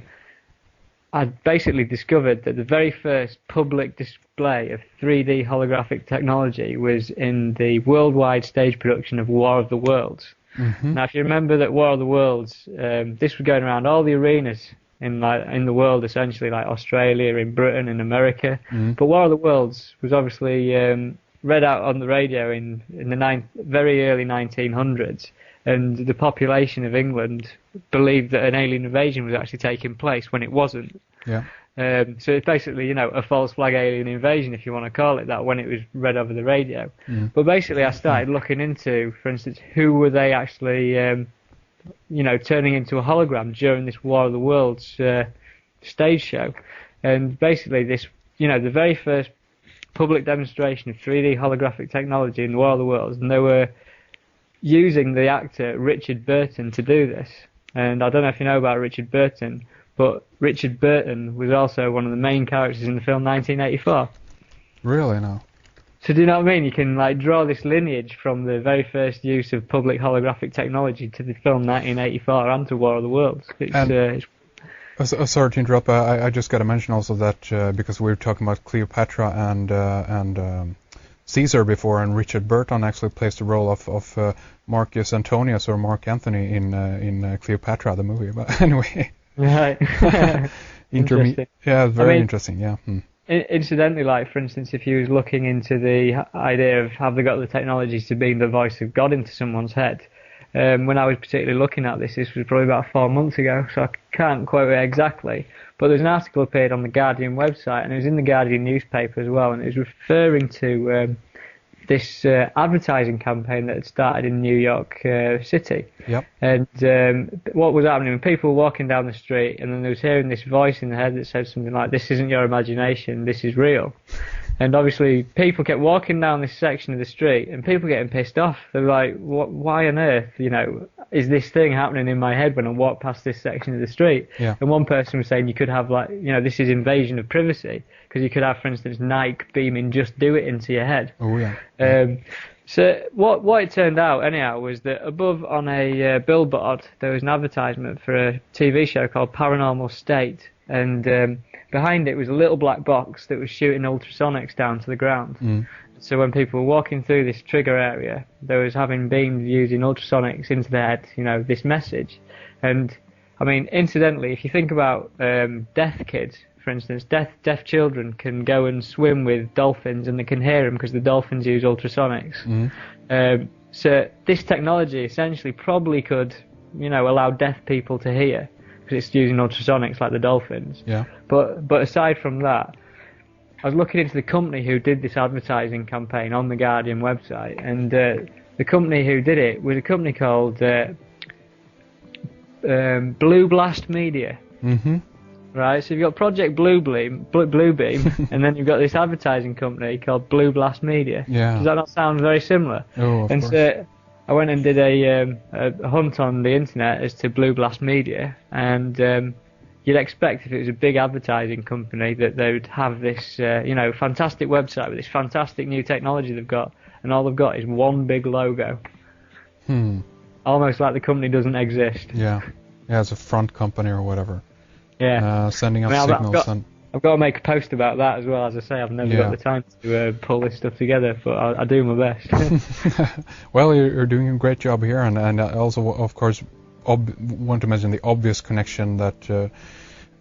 I basically discovered that the very first public display of 3D holographic technology was in the worldwide stage production of War of the Worlds. Mm-hmm. Now, if you remember that War of the Worlds, this was going around all the arenas in the world, essentially, like Australia, in Britain, in America. Mm-hmm. But War of the Worlds was obviously read out on the radio in the very early 1900s. And the population of England believed that an alien invasion was actually taking place when it wasn't. Yeah. So it's basically, a false flag alien invasion, if you want to call it that, when it was read over the radio. Mm. But basically, I started looking into, for instance, who were they actually, turning into a hologram during this War of the Worlds stage show. And basically, this, the very first public demonstration of 3D holographic technology in the War of the Worlds, and they were using the actor Richard Burton to do this. And I don't know if you know about Richard Burton, but Richard Burton was also one of the main characters in the film 1984. Really? No. So do you know what I mean? You can draw this lineage from the very first use of public holographic technology to the film 1984 and to War of the Worlds. Sorry to interrupt. I just got to mention also that because we were talking about Cleopatra and Caesar before, and Richard Burton actually plays the role of Marcus Antonius or Mark Antony in Cleopatra, the movie. But anyway, right. Interesting. Yeah, very interesting. Yeah. incidentally, like for instance, if you was looking into the idea of have they got the technologies to beam the voice of God into someone's head, when I was particularly looking at this was probably about 4 months ago, so I can't quote it exactly. But there's an article appeared on the Guardian website, and it was in the Guardian newspaper as well, and it was referring to this advertising campaign that had started in New York City. Yep. And what was happening, people were walking down the street, and then they was hearing this voice in their head that said something like, "This isn't your imagination, this is real." And obviously, people kept walking down this section of the street, and people getting pissed off. They're like, "Why on earth, is this thing happening in my head when I walk past this section of the street?" Yeah. And one person was saying you could have this is invasion of privacy, because you could have, for instance, Nike beaming "Just Do It" into your head. Oh yeah. So what it turned out anyhow was that above on a billboard there was an advertisement for a TV show called Paranormal State, and behind it was a little black box that was shooting ultrasonics down to the ground. Mm. So when people were walking through this trigger area, they was having beamed using ultrasonics into their head, this message. And I mean, incidentally, if you think about deaf kids, for instance, deaf children can go and swim with dolphins and they can hear them because the dolphins use ultrasonics. Mm. So this technology essentially probably could, allow deaf people to hear because it's using ultrasonics like the dolphins. Yeah. But aside from that, I was looking into the company who did this advertising campaign on the Guardian website, and the company who did it was a company called Blue Blast Media. Mm-hmm. Right, so you've got Project Bluebeam, and then you've got this advertising company called Blue Blast Media. Yeah. Does that not sound very similar? Oh, of course. So I went and did a hunt on the internet as to Blue Blast Media, and you'd expect if it was a big advertising company that they would have this, fantastic website with this fantastic new technology they've got, and all they've got is one big logo. Almost like the company doesn't exist. Yeah. Yeah, it's a front company or whatever. Yeah. Sending off signals. I've got to make a post about that as well. As I say, I've never got the time to pull this stuff together, but I do my best. Well, you're doing a great job here, and I also, of course, want to mention the obvious connection that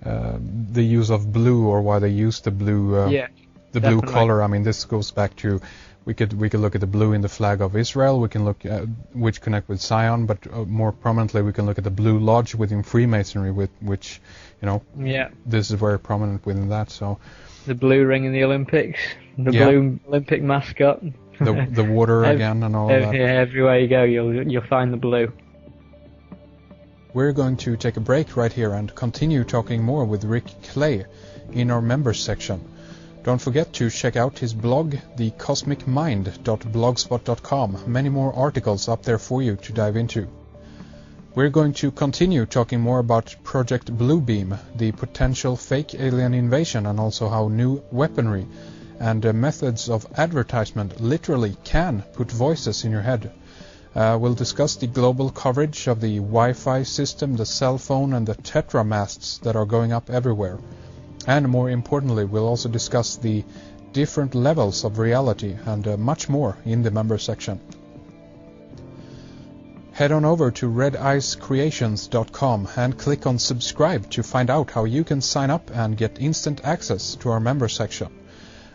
the use of blue, or why they use the blue, blue color. I mean, this goes back to we could look at the blue in the flag of Israel. We can look at which connect with Zion, but more prominently, we can look at the Blue Lodge within Freemasonry, with which this is very prominent within that. So the blue ring in the Olympics, the blue Olympic mascot, the water again, and all that. Yeah, everywhere you go, you'll find the blue. We're going to take a break right here and continue talking more with Rik Clay in our members section. Don't forget to check out his blog, thecosmicmind.blogspot.com. Many more articles up there for you to dive into. We're going to continue talking more about Project Bluebeam, the potential fake alien invasion, and also how new weaponry and methods of advertisement literally can put voices in your head. We'll discuss the global coverage of the Wi-Fi system, the cell phone, and the Tetra masts that are going up everywhere. And more importantly, we'll also discuss the different levels of reality and much more in the member section. Head on over to redicecreations.com and click on subscribe to find out how you can sign up and get instant access to our member section.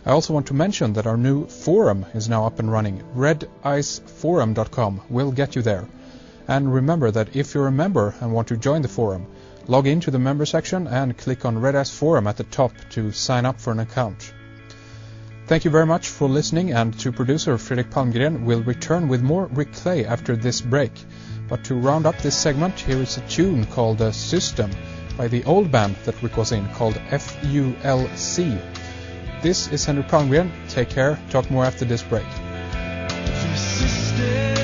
I also want to mention that our new forum is now up and running. rediceforum.com will get you there. And remember that if you're a member and want to join the forum, log into the member section and click on Red Ice Forum at the top to sign up for an account. Thank you very much for listening, and to producer Fredrik Palmgren will return with more Rik Clay after this break. But to round up this segment, here is a tune called System by the old band that Rik was in, called FULC. This is Henrik Palmgren. Take care. Talk more after this break. System.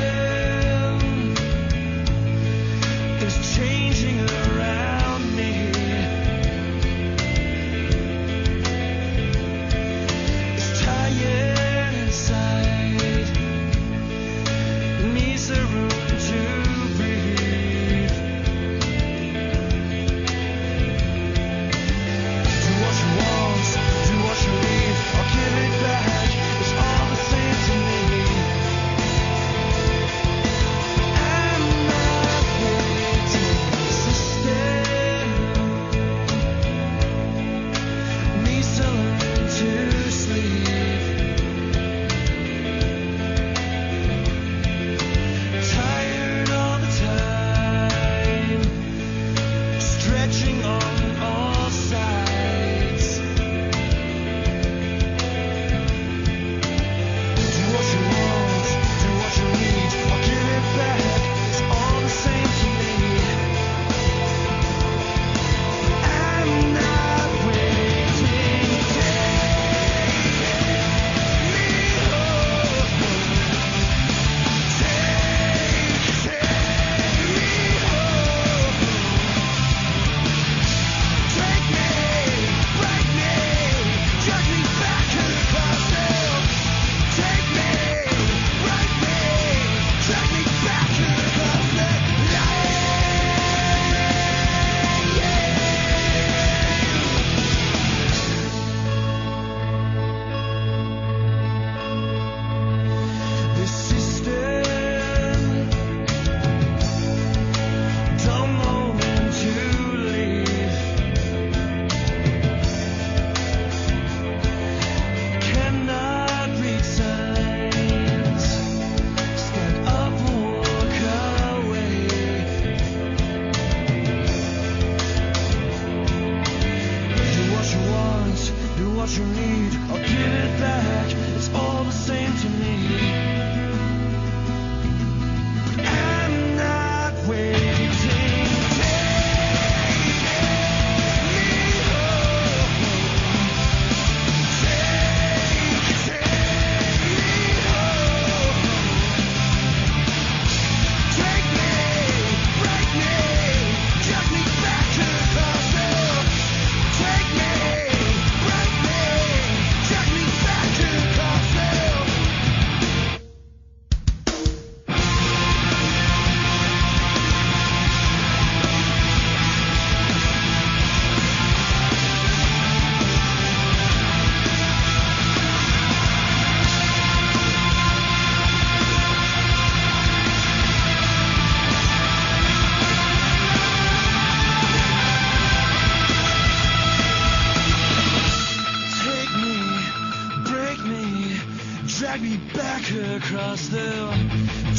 across the,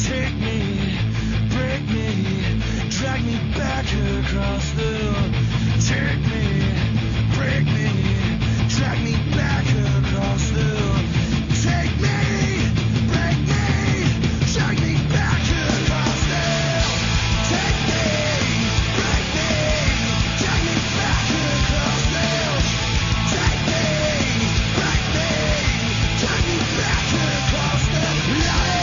take me, break me, drag me back across the, take me, break me, drag me back across the, take me, break me, drag me back across the, take me, break me, drag me back across the, take me, break me, drag me back across the line.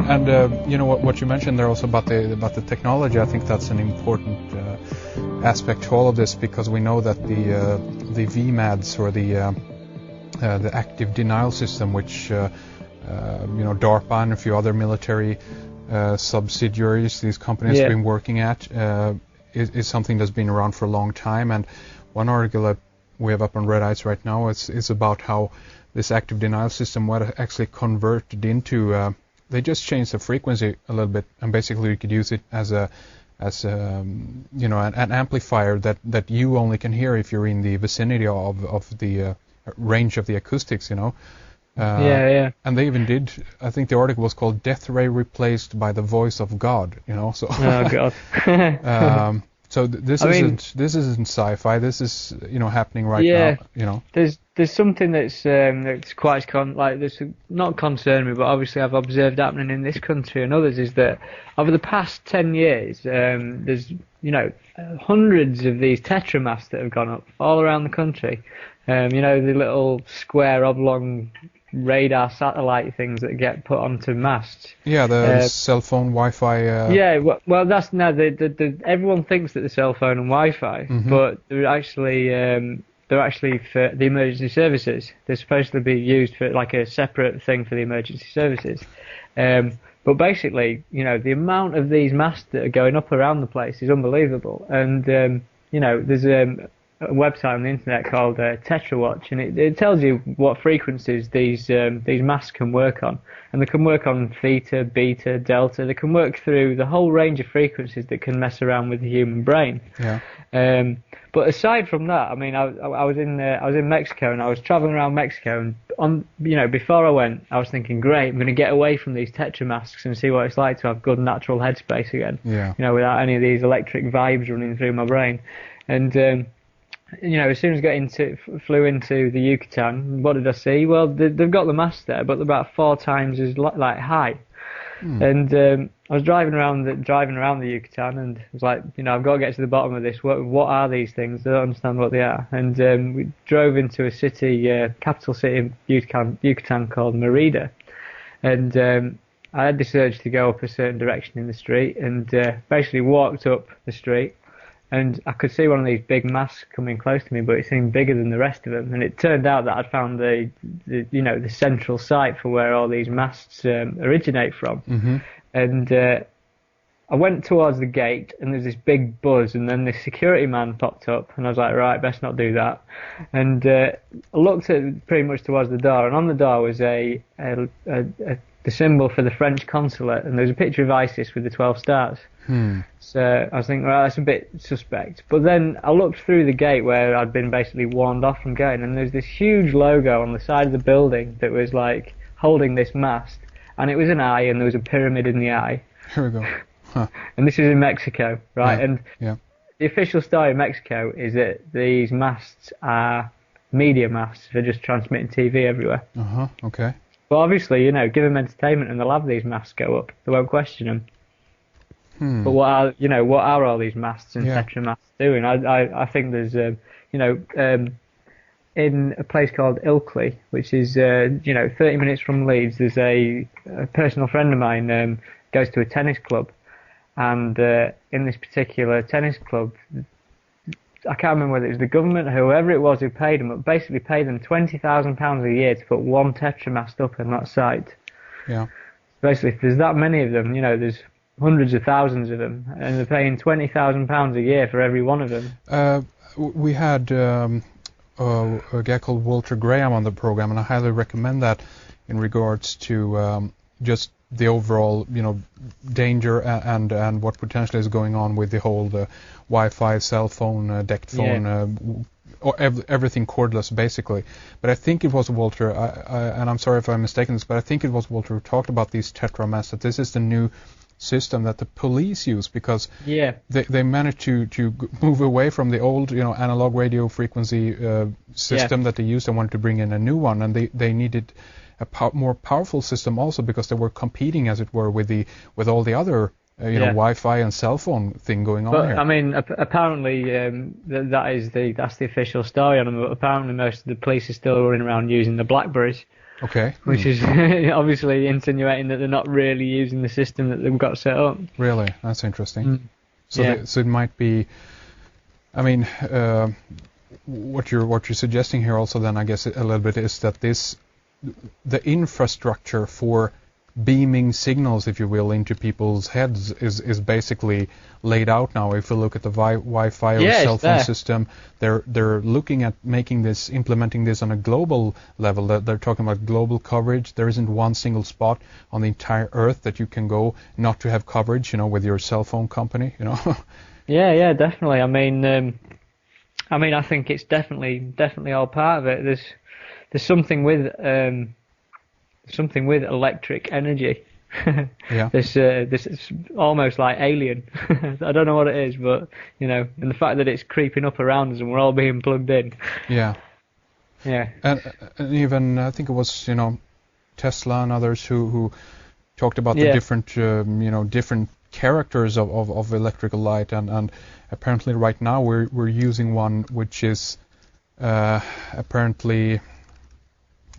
And you know what you mentioned there also about the technology. I think that's an important aspect to all of this, because we know that the VMADs, or the active denial system, which DARPA and a few other military subsidiaries, these companies have been working at, is something that's been around for a long time. And one article that we have up on Red Ice right now is about how this active denial system was actually converted into. They just changed the frequency a little bit, and basically you could use it as an amplifier that you only can hear if you're in the vicinity of the range of the acoustics, And they even did. I think the article was called "Death Ray Replaced by the Voice of God." So. Oh God. So this isn't sci-fi. This is happening right now. There's something that's quite that's not concerned me, but obviously I've observed happening in this country and others, is that over the past 10 years, there's hundreds of these tetramasts that have gone up all around the country. The little square oblong radar satellite things that get put onto masts. Yeah, the cell phone Wi-Fi. Well, that's now everyone thinks that the cell phone and Wi-Fi, but they're actually for the emergency services. They're supposed to be used for like a separate thing for the emergency services. But basically, the amount of these masts that are going up around the place is unbelievable. And there's a website on the internet called TetraWatch, and it tells you what frequencies these masts can work on, and they can work on theta, beta, delta. They can work through the whole range of frequencies that can mess around with the human brain. Yeah. But aside from that, I mean, I was in Mexico, and I was traveling around Mexico, and before I went, I was thinking, great, I'm going to get away from these tetramasks and see what it's like to have good natural headspace again. Yeah. Without any of these electric vibes running through my brain, and. As soon as I flew into the Yucatan, what did I see? Well, they've got the mast there, but they're about 4 times as high. And I was driving around the Yucatan, and I was like, I've got to get to the bottom of this. What are these things? I don't understand what they are. And we drove into a city, capital city of Yucatan called Mérida, and I had this urge to go up a certain direction in the street, and basically walked up the street. And I could see one of these big masts coming close to me, but it seemed bigger than the rest of them. And it turned out that I'd found the central site for where all these masts originate from. And I went towards the gate, and there's this big buzz, and then this security man popped up, and I was like, right, best not do that. And I looked at pretty much towards the door, and on the door was the symbol for the French consulate, and there was a picture of ISIS with the 12 stars. So I was thinking, well, that's a bit suspect. But then I looked through the gate where I'd been basically warned off from going, and there's this huge logo on the side of the building that was like holding this mast, and it was an eye, and there was a pyramid in the eye. Here we go. Huh. And this is in Mexico, right? Yeah. And Yeah. the official story in Mexico is that these masts are media masts. They're just transmitting TV everywhere. Okay. But obviously, give them entertainment and they'll have these masts go up. They won't question them. But what are all these masts and tetra masts doing? I think there's, in a place called Ilkley, which is, 30 minutes from Leeds, there's a personal friend of mine goes to a tennis club. And in this particular tennis club, I can't remember whether it was the government or whoever it was who paid them, but basically paid them £20,000 a year to put one tetramast up in that site. Yeah. Basically, if there's that many of them, there's hundreds of thousands of them, and they're paying £20,000 a year for every one of them. We had a guy called Walter Graham on the program, and I highly recommend that in regards to just the overall, danger and what potentially is going on with the whole Wi-Fi, cell phone, DECT phone, or everything cordless, basically. But I think it was Walter, and I'm sorry if I'm mistaken this, but I think it was Walter who talked about these tetramasts, that this is the new system that the police use, because they managed to move away from the old, analog radio frequency system that they used and wanted to bring in a new one, and they needed a more powerful system also, because they were competing, as it were, with all the other Wi-Fi and cell phone thing going on here. I mean, apparently that's the official story on them. But apparently, most of the police are still running around using the Blackberries. Okay. Which is obviously insinuating that they're not really using the system that they've got set up. Really, that's interesting. So it might be. I mean, what you're suggesting here also, then, I guess, a little bit, is that the infrastructure for beaming signals, if you will, into people's heads is basically laid out now. If you look at the Wi-Fi or cell phone system, they're looking at implementing this on a global level. They're talking about global coverage. There isn't one single spot on the entire Earth that you can go not to have coverage, with your cell phone company, Yeah, definitely. I mean, I think it's definitely all part of it. There's something with electric energy. This is almost like alien. I don't know what it is, but and the fact that it's creeping up around us and we're all being plugged in. Yeah. And even I think it was Tesla and others who talked about the different different characters of electrical light, and apparently right now we're using one which is apparently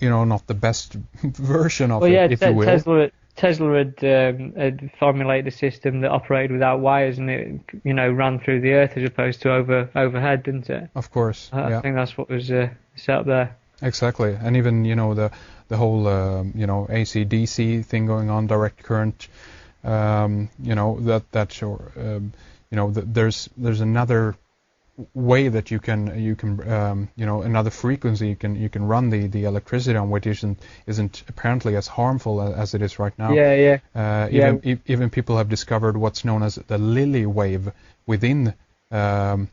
not the best version of it, if you will. Tesla had formulated a system that operated without wires, and it ran through the earth as opposed to overhead, didn't it? Of course. I think that's what was set up there. Exactly, and even the whole AC/DC thing going on, direct current. There's another way that you can another frequency you can run the electricity on, which isn't apparently as harmful as it is right now. Even people have discovered what's known as the Lily wave within the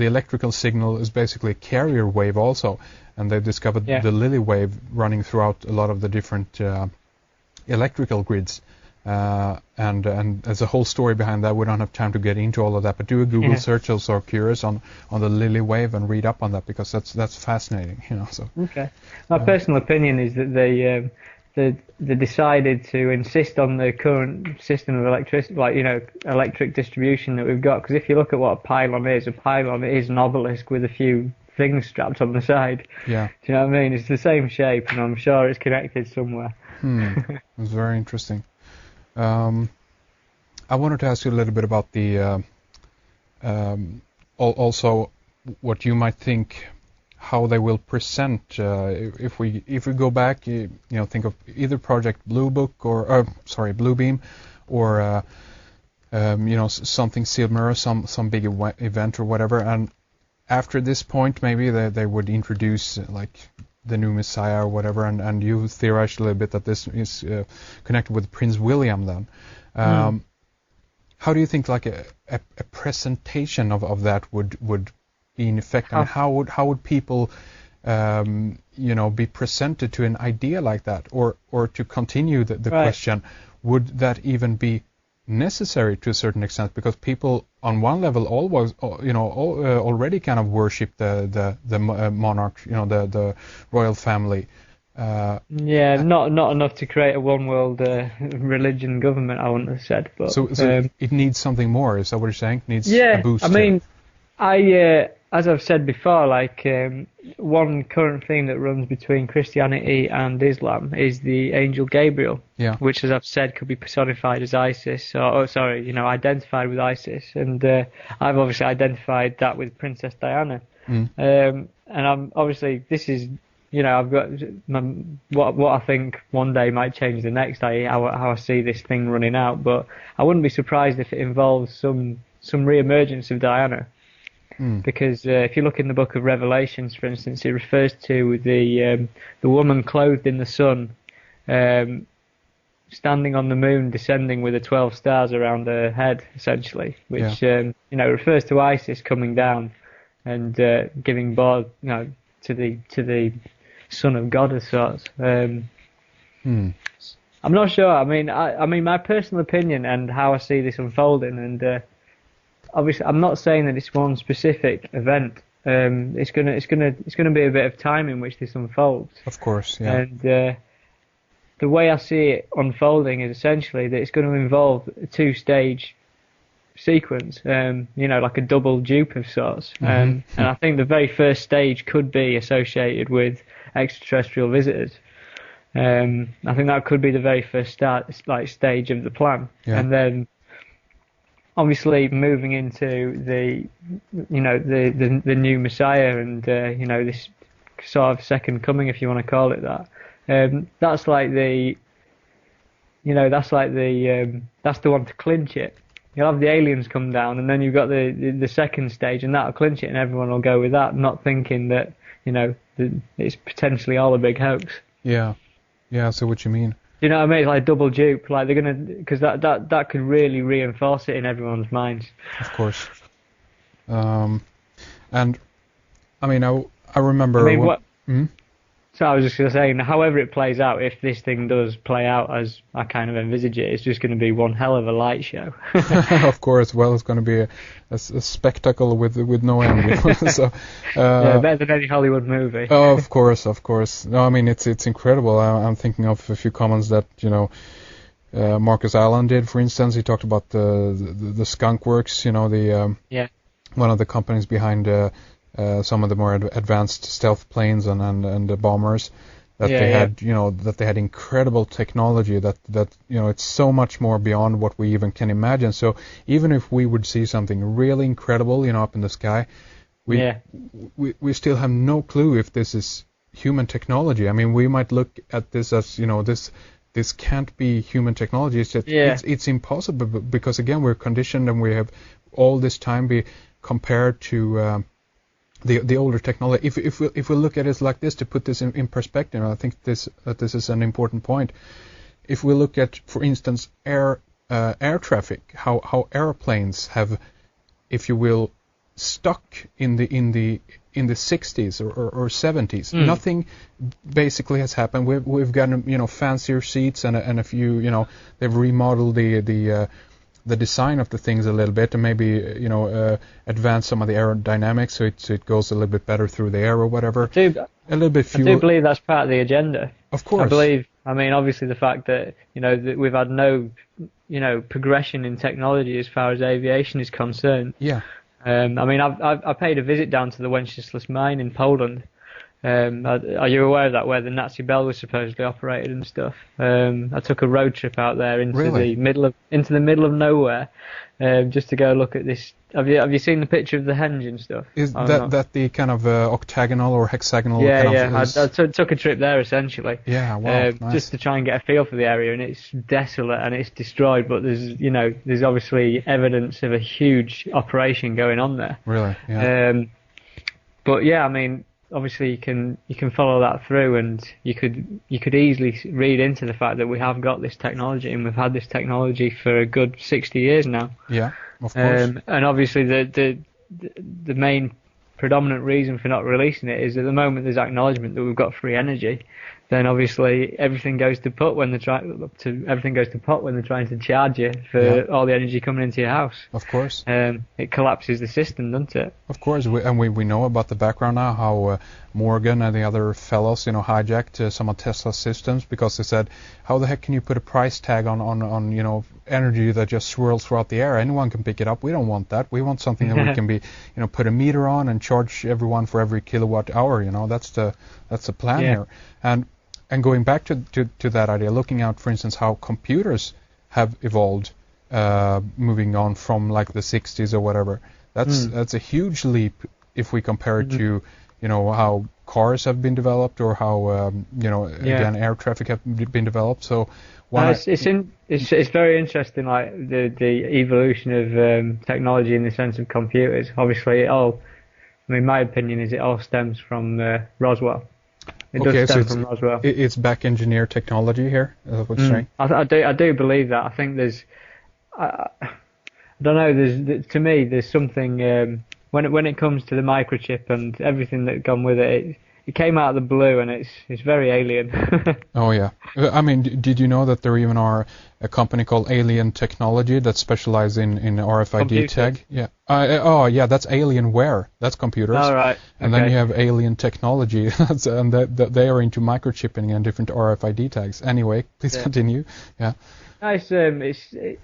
electrical signal is basically a carrier wave also, and they've discovered the Lily wave running throughout a lot of the different electrical grids. And there's a whole story behind that. We don't have time to get into all of that, but do a Google search also, curious on the Lily wave, and read up on that, because that's fascinating. So. Okay. My personal opinion is that they decided to insist on the current system of electricity, electric distribution that we've got. Because if you look at what a pylon is an obelisk with a few things strapped on the side. Yeah. Do you know what I mean? It's the same shape, and I'm sure it's connected somewhere. It's very interesting. I wanted to ask you a little bit about the also what you might think how they will present if we go back, think of either Project Blue Book or Bluebeam, or something similar, some big event or whatever. And after this point, maybe they would introduce like the new Messiah or whatever. And you theorized a little bit that this is connected with Prince William then. How do you think like a presentation of that would be in effect, and how would people be presented to an idea like that, or to continue the question, would that even be necessary to a certain extent, because people on one level already kind of worship the monarch, the royal family. Not enough to create a one world religion government, I wouldn't have said. But so it needs something more. Is that what you're saying? It needs a boost. I mean, as I've said before, like one current theme that runs between Christianity and Islam is the angel Gabriel, which, as I've said, could be personified as Isis, identified with Isis, and I've obviously identified that with Princess Diana. And I'm obviously, this is, I've got what I think one day might change the next day, how I see this thing running out, but I wouldn't be surprised if it involves some re-emergence of Diana. Because if you look in the book of Revelations, for instance, it refers to the woman clothed in the sun, standing on the moon, descending with the 12 stars around her head, essentially, which refers to Isis coming down and giving birth, to the Son of God as sorts. I'm not sure. I mean, my personal opinion and how I see this unfolding, and obviously, I'm not saying that it's one specific event. It's gonna be a bit of time in which this unfolds. Of course, yeah. And the way I see it unfolding is essentially that it's going to involve a 2-stage sequence, like a double dupe of sorts. And I think the very first stage could be associated with extraterrestrial visitors. I think that could be the very first stage of the plan, and then, obviously, moving into the new Messiah and this sort of second coming, if you want to call it that. That's the one to clinch it. You'll have the aliens come down, and then you've got the second stage, and that'll clinch it, and everyone will go with that, not thinking that it's potentially all a big hoax. Yeah, I see what you mean. You know what I mean? It's like double dupe. Like they're gonna, because that could really reinforce it in everyone's minds. Of course. And I mean, I remember. I mean, So I was just gonna say, however it plays out, if this thing does play out as I kind of envisage it, it's just going to be one hell of a light show. Of course. Well, it's going to be a spectacle with no end. So, better than any Hollywood movie. Oh, of course. No, I mean it's incredible. I'm thinking of a few comments that Marcus Allen did. For instance, he talked about the Skunk Works. One of the companies behind some of the more advanced stealth planes and the bombers. That they had incredible technology that it's so much more beyond what we even can imagine. So even if we would see something really incredible, up in the sky, we still have no clue if this is human technology. I mean, we might look at this as this can't be human technology. It's impossible because again we're conditioned and we have all this time be compared to the older technology. If we look at it like this, to put this in perspective, I think this is an important point. If we look at, for instance, air traffic, how airplanes have, if you will, stuck in the 60s or 70s. Nothing basically has happened. We've gotten fancier seats and a few they've remodeled the design of the things a little bit, and maybe advance some of the aerodynamics so it goes a little bit better through the air or whatever. I do believe that's part of the agenda. Of course. I mean, obviously the fact that that we've had no progression in technology as far as aviation is concerned. Yeah. I mean, I paid a visit down to the Wenceslas mine in Poland, Are you aware of that, where the Nazi Bell was supposedly operated and stuff? I took a road trip out there into Really? the middle of nowhere, just to go look at this. Have you seen the picture of the henge and stuff? Is that the kind of octagonal or hexagonal? Yeah, kind yeah. of I took a trip there essentially. Yeah, wow, nice. Just to try and get a feel for the area, and it's desolate and it's destroyed. But there's obviously evidence of a huge operation going on there. Really? Yeah. But yeah, I mean, obviously you can follow that through, and you could easily read into the fact that we have got this technology, and we've had this technology for a good 60 years now. Yeah, of course. And obviously the main predominant reason for not releasing it is at the moment there's acknowledgement that we've got free energy. Then obviously everything goes to pot when they're trying to charge you for all the energy coming into your house. Of course. It collapses the system, doesn't it? Of course, we know about the background now, how Morgan and the other fellows, hijacked some of Tesla's systems because they said, how the heck can you put a price tag on energy that just swirls throughout the air? Anyone can pick it up. We don't want that. We want something that we can be, put a meter on and charge everyone for every kilowatt hour. That's the plan here. And going back to that idea, looking at, for instance, how computers have evolved, moving on from like the 60s or whatever. That's a huge leap if we compare it to, how cars have been developed or how, again, air traffic have been developed. So it's very interesting, like the evolution of technology in the sense of computers. Obviously, my opinion is it all stems from Roswell. It does stem from Roswell. It's back engineer technology here, is what you're saying? I do believe that. I think there's, I don't know. To me, there's something when it comes to the microchip and everything that's gone with it. It came out of the blue, and it's very alien. Oh yeah, I mean, did you know that there even are a company called Alien Technology that specializes in RFID Computers. tag? Yeah. Yeah, that's Alienware. That's computers. All right. And then you have Alien Technology, and they are into microchipping and different RFID tags. Anyway, please continue. Yeah. It's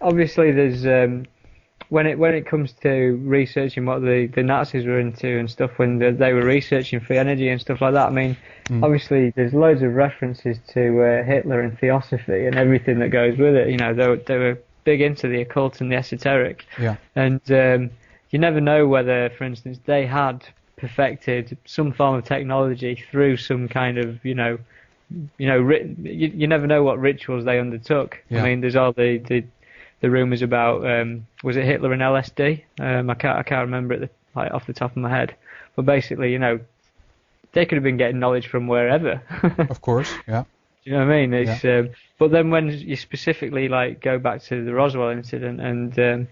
obviously there's when it comes to researching what the Nazis were into and stuff, when they were researching free energy and stuff like that. I mean, obviously there's loads of references to Hitler and theosophy and everything that goes with it. They were big into the occult and the esoteric. Yeah. And you never know whether, for instance, they had perfected some form of technology through some kind of you never know what rituals they undertook. Yeah. I mean, there's all the rumours about was it Hitler and LSD? I can't remember it off the top of my head. But basically, they could have been getting knowledge from wherever. Of course, yeah. Do you know what I mean? It's but then when you specifically go back to the Roswell incident and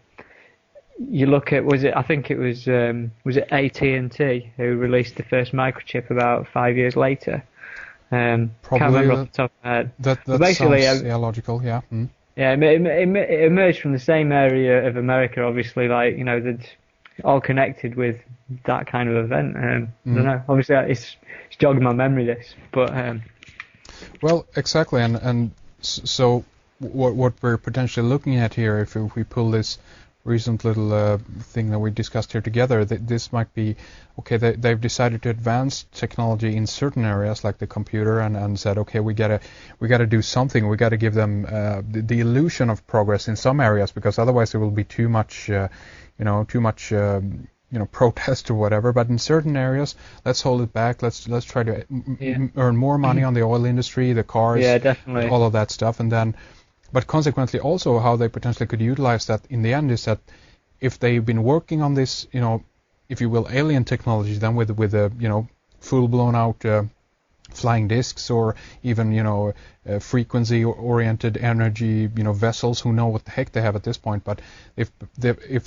you look at was it AT&T who released the first microchip about 5 years later? Probably can't remember off the top of my head. That basically sounds logical, yeah. Mm. Yeah, it emerged from the same area of America, obviously, they'd all connected with that kind of event. I don't know. Obviously, it's jogged my memory, this, but. Well, exactly, and so what we're potentially looking at here, if we pull this recent little thing that we discussed here together, this might be okay. They've decided to advance technology in certain areas like the computer, and said, okay, we gotta do something. We gotta give them the illusion of progress in some areas, because otherwise there will be too much protest or whatever. But in certain areas, let's hold it back. Let's try to earn more money on the oil industry, the cars, definitely, all of that stuff, and then. But consequently, also how they potentially could utilize that in the end is that if they've been working on this, if you will, alien technology, then with full blown out flying discs or even frequency-oriented energy vessels, who know what the heck they have at this point. But if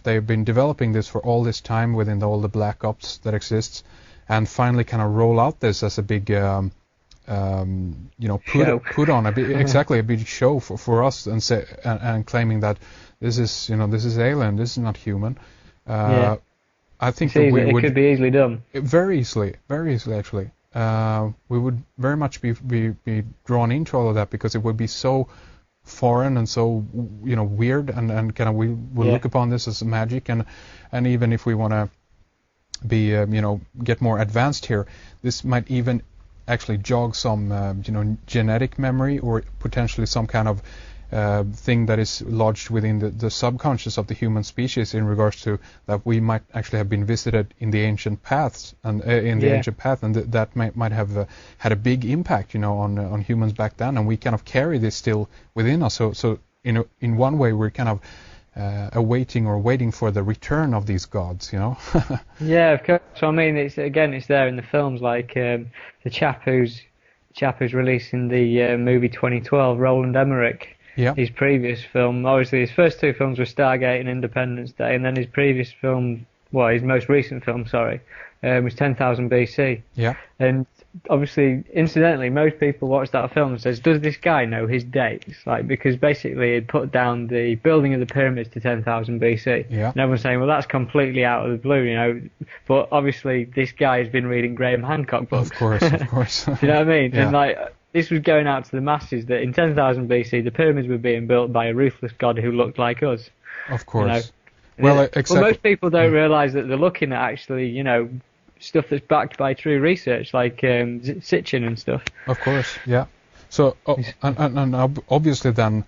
they've been developing this for all this time within all the black ops that exists, and finally kind of roll out this as a big put on a big show for us, and say and claiming that this is alien, this is not human. I think that it could be easily done. Very easily actually. We would very much be drawn into all of that, because it would be so foreign and so weird, and kind of we will look upon this as magic, and even if we want to get more advanced here, this might even actually jog some genetic memory, or potentially some kind of thing that is lodged within the subconscious of the human species in regards to that we might actually have been visited in the ancient paths and that might have had a big impact on humans back then, and we kind of carry this still within us. So in one way we're kind of waiting for the return of these gods, Yeah, of course. So I mean, it's there in the films, like the chap who's releasing the movie 2012, Roland Emmerich. Yeah. His previous film, obviously his first two films were Stargate and Independence Day, and then his previous film, his most recent film, was 10,000 BC. Yeah. And obviously, incidentally, most people watch that film and says, does this guy know his dates? Because basically he'd put down the building of the pyramids to 10,000 BC. Yeah. And everyone's saying, well, that's completely out of the blue, But obviously this guy has been reading Graham Hancock books. Of course. Do you know what I mean? Yeah. And this was going out to the masses that in 10,000 BC the pyramids were being built by a ruthless god who looked like us. Of course. Well, exactly. Well, most people don't realise that they're looking at actually, stuff that's backed by true research, like Sitchin and stuff. Of course, yeah. So, and obviously then,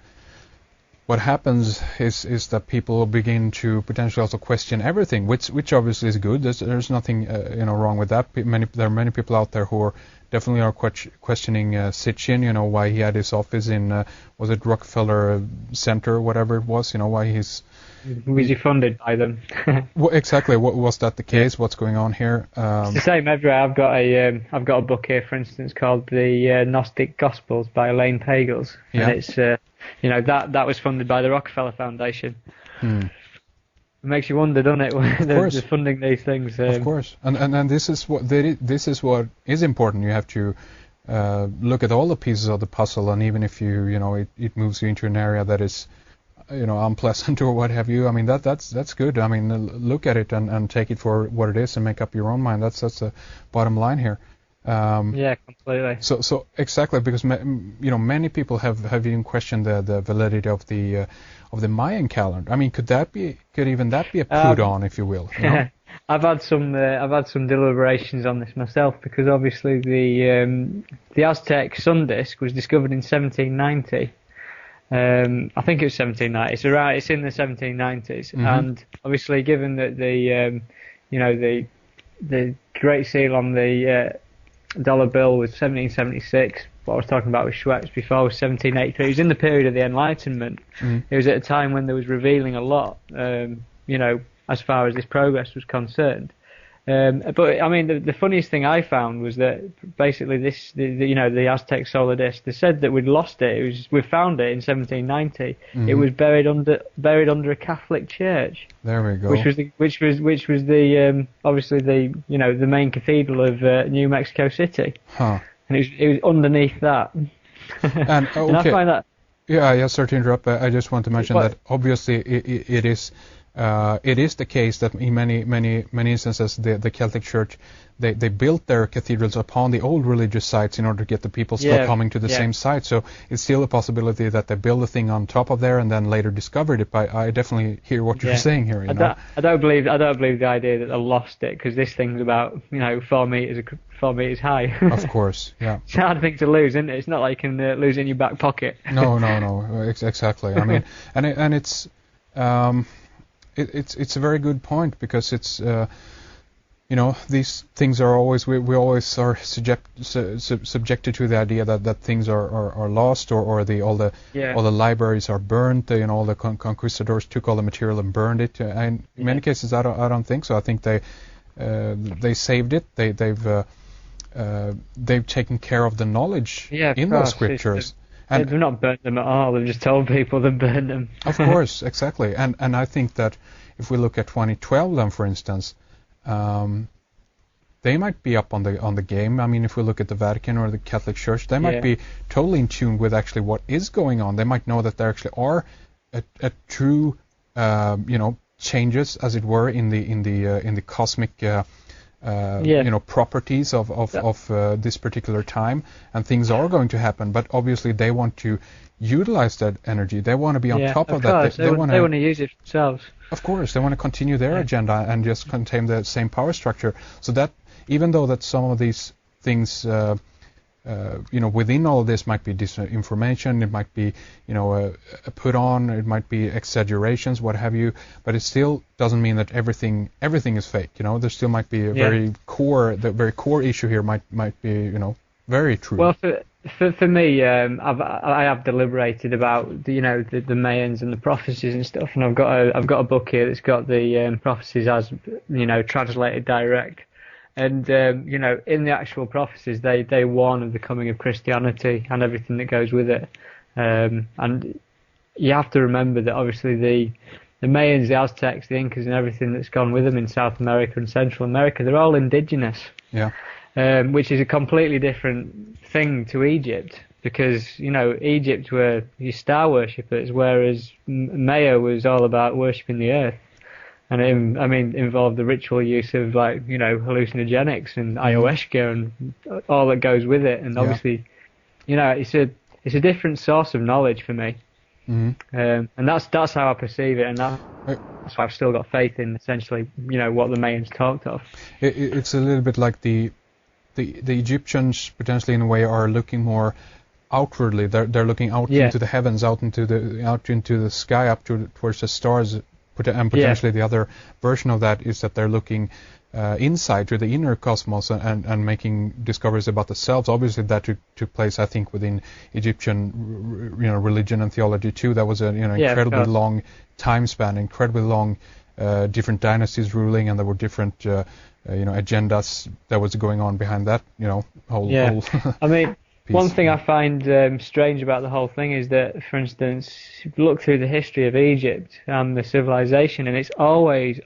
what happens is that people begin to potentially also question everything, which obviously is good. There's nothing wrong with that. There are many people out there who are definitely questioning Sitchin. Why he had his office in was it Rockefeller Center or whatever it was. Why he's was he funded by them? Well, exactly. Was that the case? What's going on here? It's the same everywhere. I've got a book here, for instance, called The Gnostic Gospels by Elaine Pagels, yeah. And it's that was funded by the Rockefeller Foundation. It makes you wonder, doesn't it? When they're funding these things. Of course, and this is what is important. You have to look at all the pieces of the puzzle, and even if it moves you into an area that is unpleasant or what have you. I mean that's good. I mean look at it and take it for what it is and make up your own mind. That's the bottom line here. Yeah, completely. So exactly, because many people have even questioned the validity of the Mayan calendar. I mean, could even that be a put on, if you will? I've had some deliberations on this myself, because obviously the Aztec sun disk was discovered in 1790. I think it was 1790. It's in the 1790s, and obviously, given that the Great Seal on the dollar bill was 1776. What I was talking about with Schweppes before was 1783. It was in the period of the Enlightenment. It was at a time when there was revealing a lot, as far as this progress was concerned. But I mean, the funniest thing I found was that basically the Aztec solar disk. They said that we'd lost it. We found it in 1790. It was buried under a Catholic church. There we go. Which was the obviously the main cathedral of New Mexico City. Huh. And it was underneath that. And okay. And I find that. Yeah. Sorry to interrupt. I just want to mention that obviously it is. It is the case that in many instances the Celtic Church they built their cathedrals upon the old religious sites in order to get the people still coming to the same site. So it's still a possibility that they build a thing on top of there and then later discovered it. But I definitely hear what you're saying here. I don't believe the idea that they lost it, because this thing's about 4 meters high. Of course, yeah. It's a hard thing to lose, isn't it? It's not like you can lose it in your back pocket. No, exactly. I mean, and it's. It's a very good point, because it's these things are always we always are subjected to the idea that things are lost or all the libraries are burned. All the conquistadors took all the material and burned it. And in many cases, I don't think so. I think they saved it. They've taken care of the knowledge in those scriptures. And they've not burnt them at all. They've just told people they've burned them. Of course, exactly. And I think that if we look at 2012, then, for instance, they might be up on the game. I mean, if we look at the Vatican or the Catholic Church, they might be totally in tune with actually what is going on. They might know that there actually are a true, changes, as it were, in the cosmic properties of this particular time, and things are going to happen. But obviously, they want to utilize that energy. They want to be on top of that. They want to use it themselves. Of course, they want to continue their agenda and just contain the same power structure. So that even though that some of these things, within all of this might be disinformation, it might be, put on, it might be exaggerations, what have you, but it still doesn't mean that everything is fake. There still might be a very core issue here might be, very true. Well, for me, I have deliberated about the Mayans and the prophecies and stuff, and I've got a book here that's got the prophecies as translated direct, and in the actual prophecies they warn of the coming of Christianity and everything that goes with it, and you have to remember that obviously the Mayans, the Aztecs, the Incas, and everything that's gone with them in South America and Central America, they're all indigenous. Yeah. Which is a completely different thing to Egypt, because Egypt were your star worshippers, whereas Maya was all about worshipping the earth, and it involved the ritual use of hallucinogenics and ayahuasca and all that goes with it, and obviously it's a different source of knowledge for me, and that's how I perceive it, and that's why I've still got faith in essentially what the Mayans talked of. It's a little bit like the Egyptians potentially in a way are looking more outwardly. They're looking out into the heavens, out into the sky, up towards the stars, and potentially the other version of that is that they're looking inside to the inner cosmos and making discoveries about themselves. Obviously, that took place, I think, within Egyptian religion and theology too. That was an incredibly long time span, incredibly long different dynasties ruling, and there were different agendas that was going on behind that, whole I mean, one thing I find strange about the whole thing is that, for instance, if you look through the history of Egypt and the civilization, and it's always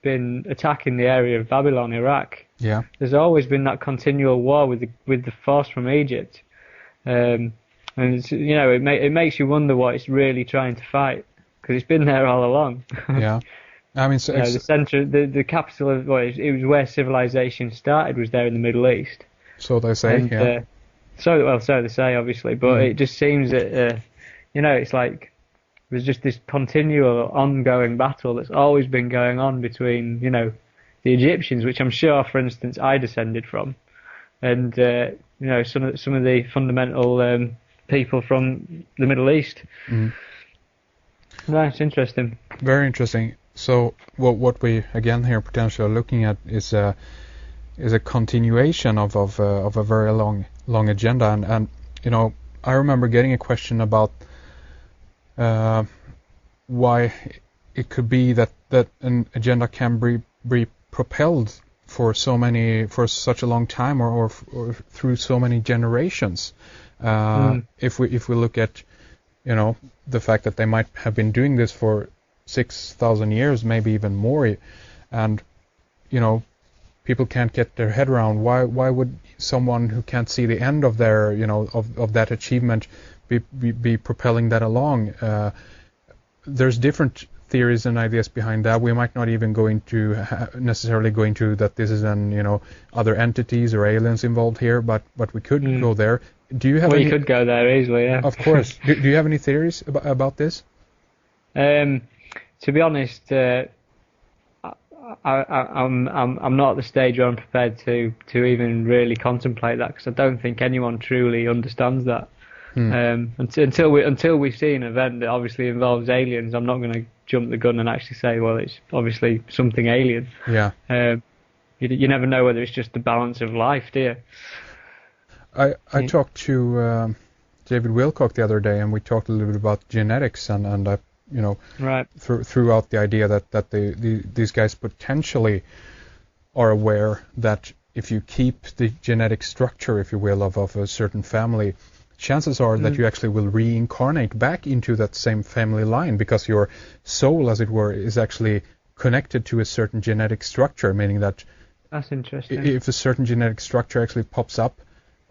been attacking the area of Babylon, Iraq. Yeah. There's always been that continual war with the force from Egypt, and it's, it makes you wonder what it's really trying to fight, because it's been there all along. Yeah. I mean, so the center, the capital of it was where civilization started, was there in the Middle East. So they say, and, so they say, obviously, but it just seems that it's like there's just this continual, ongoing battle that's always been going on between the Egyptians, which I'm sure, for instance, I descended from, and some of the fundamental people from the Middle East. It's interesting. Very interesting. So what we again here potentially are looking at is a continuation of a very long agenda, and I remember getting a question about why it could be that an agenda can be propelled for such a long time or through so many generations. If we look at the fact that they might have been doing this for 6,000 years, maybe even more, and people can't get their head around why would someone who can't see the end of their of that achievement be propelling that along. There's different theories and ideas behind that. We might not even go into necessarily go into that this is other entities or aliens involved here, but we could go there. Do you have you could go there easily, yeah. Of course. Do you have any theories about this? To be honest, I'm not at the stage where I'm prepared to even really contemplate that, because I don't think anyone truly understands that. Until we see an event that obviously involves aliens, I'm not going to jump the gun and actually say, well, it's obviously something alien. Yeah. You never know whether it's just the balance of life, do you? I talked to David Wilcock the other day, and we talked a little bit about genetics, and I threw out the idea that these guys potentially are aware that if you keep the genetic structure, if you will, of a certain family, chances are that you actually will reincarnate back into that same family line, because your soul, as it were, is actually connected to a certain genetic structure, meaning that that's interesting. If a certain genetic structure actually pops up,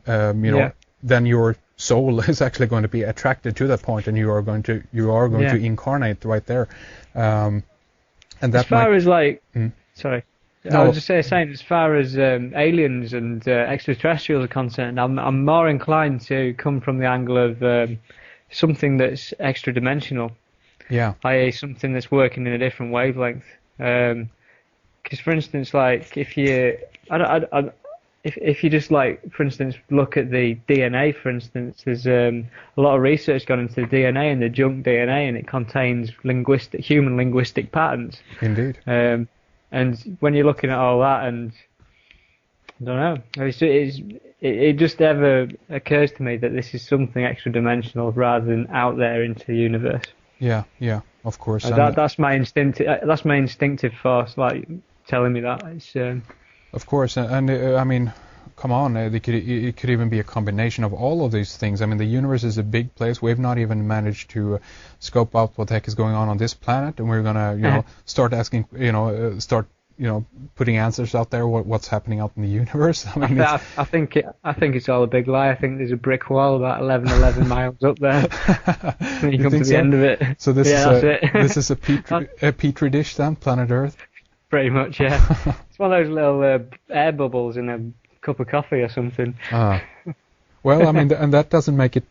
then your soul is actually going to be attracted to that point, and you are going to incarnate right there. And that as far as I was just saying, as far as aliens and extraterrestrials are concerned, I'm more inclined to come from the angle of something that's extra-dimensional. Yeah. I.e., something that's working in a different wavelength. Because, for instance, like if you, if you just like, for instance, look at the DNA, for instance, there's a lot of research gone into the DNA and the junk DNA, and it contains human linguistic patterns. Indeed. And when you're looking at all that, and I don't know, it just ever occurs to me that this is something extra-dimensional rather than out there into the universe. Yeah, of course. That's my instinctive force, like telling me that. It's of course, and I mean, come on, it could even be a combination of all of these things. I mean, the universe is a big place. We've not even managed to scope out what the heck is going on this planet, and we're gonna, start asking, putting answers out there. What's happening out in the universe? I mean, I think it's all a big lie. I think there's a brick wall about 11 miles up there. When you come to the end of it. So this that's is a petri dish then, planet Earth. Pretty much, yeah. It's one of those little air bubbles in a cup of coffee or something. Well, I mean, and that doesn't make it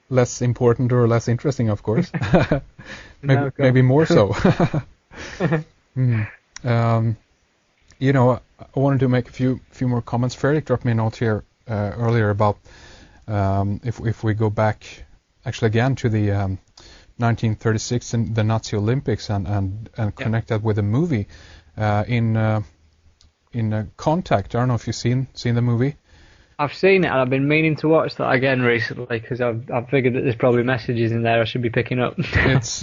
less important or less interesting, of course. maybe more so. I wanted to make a few more comments. Fredrik dropped me a note here earlier about if we go back, actually again to the 1936 and the Nazi Olympics and connect that with a movie. In Contact. I don't know if you've seen the movie. I've seen it, and I've been meaning to watch that again recently because I've figured that there's probably messages in there I should be picking up. It's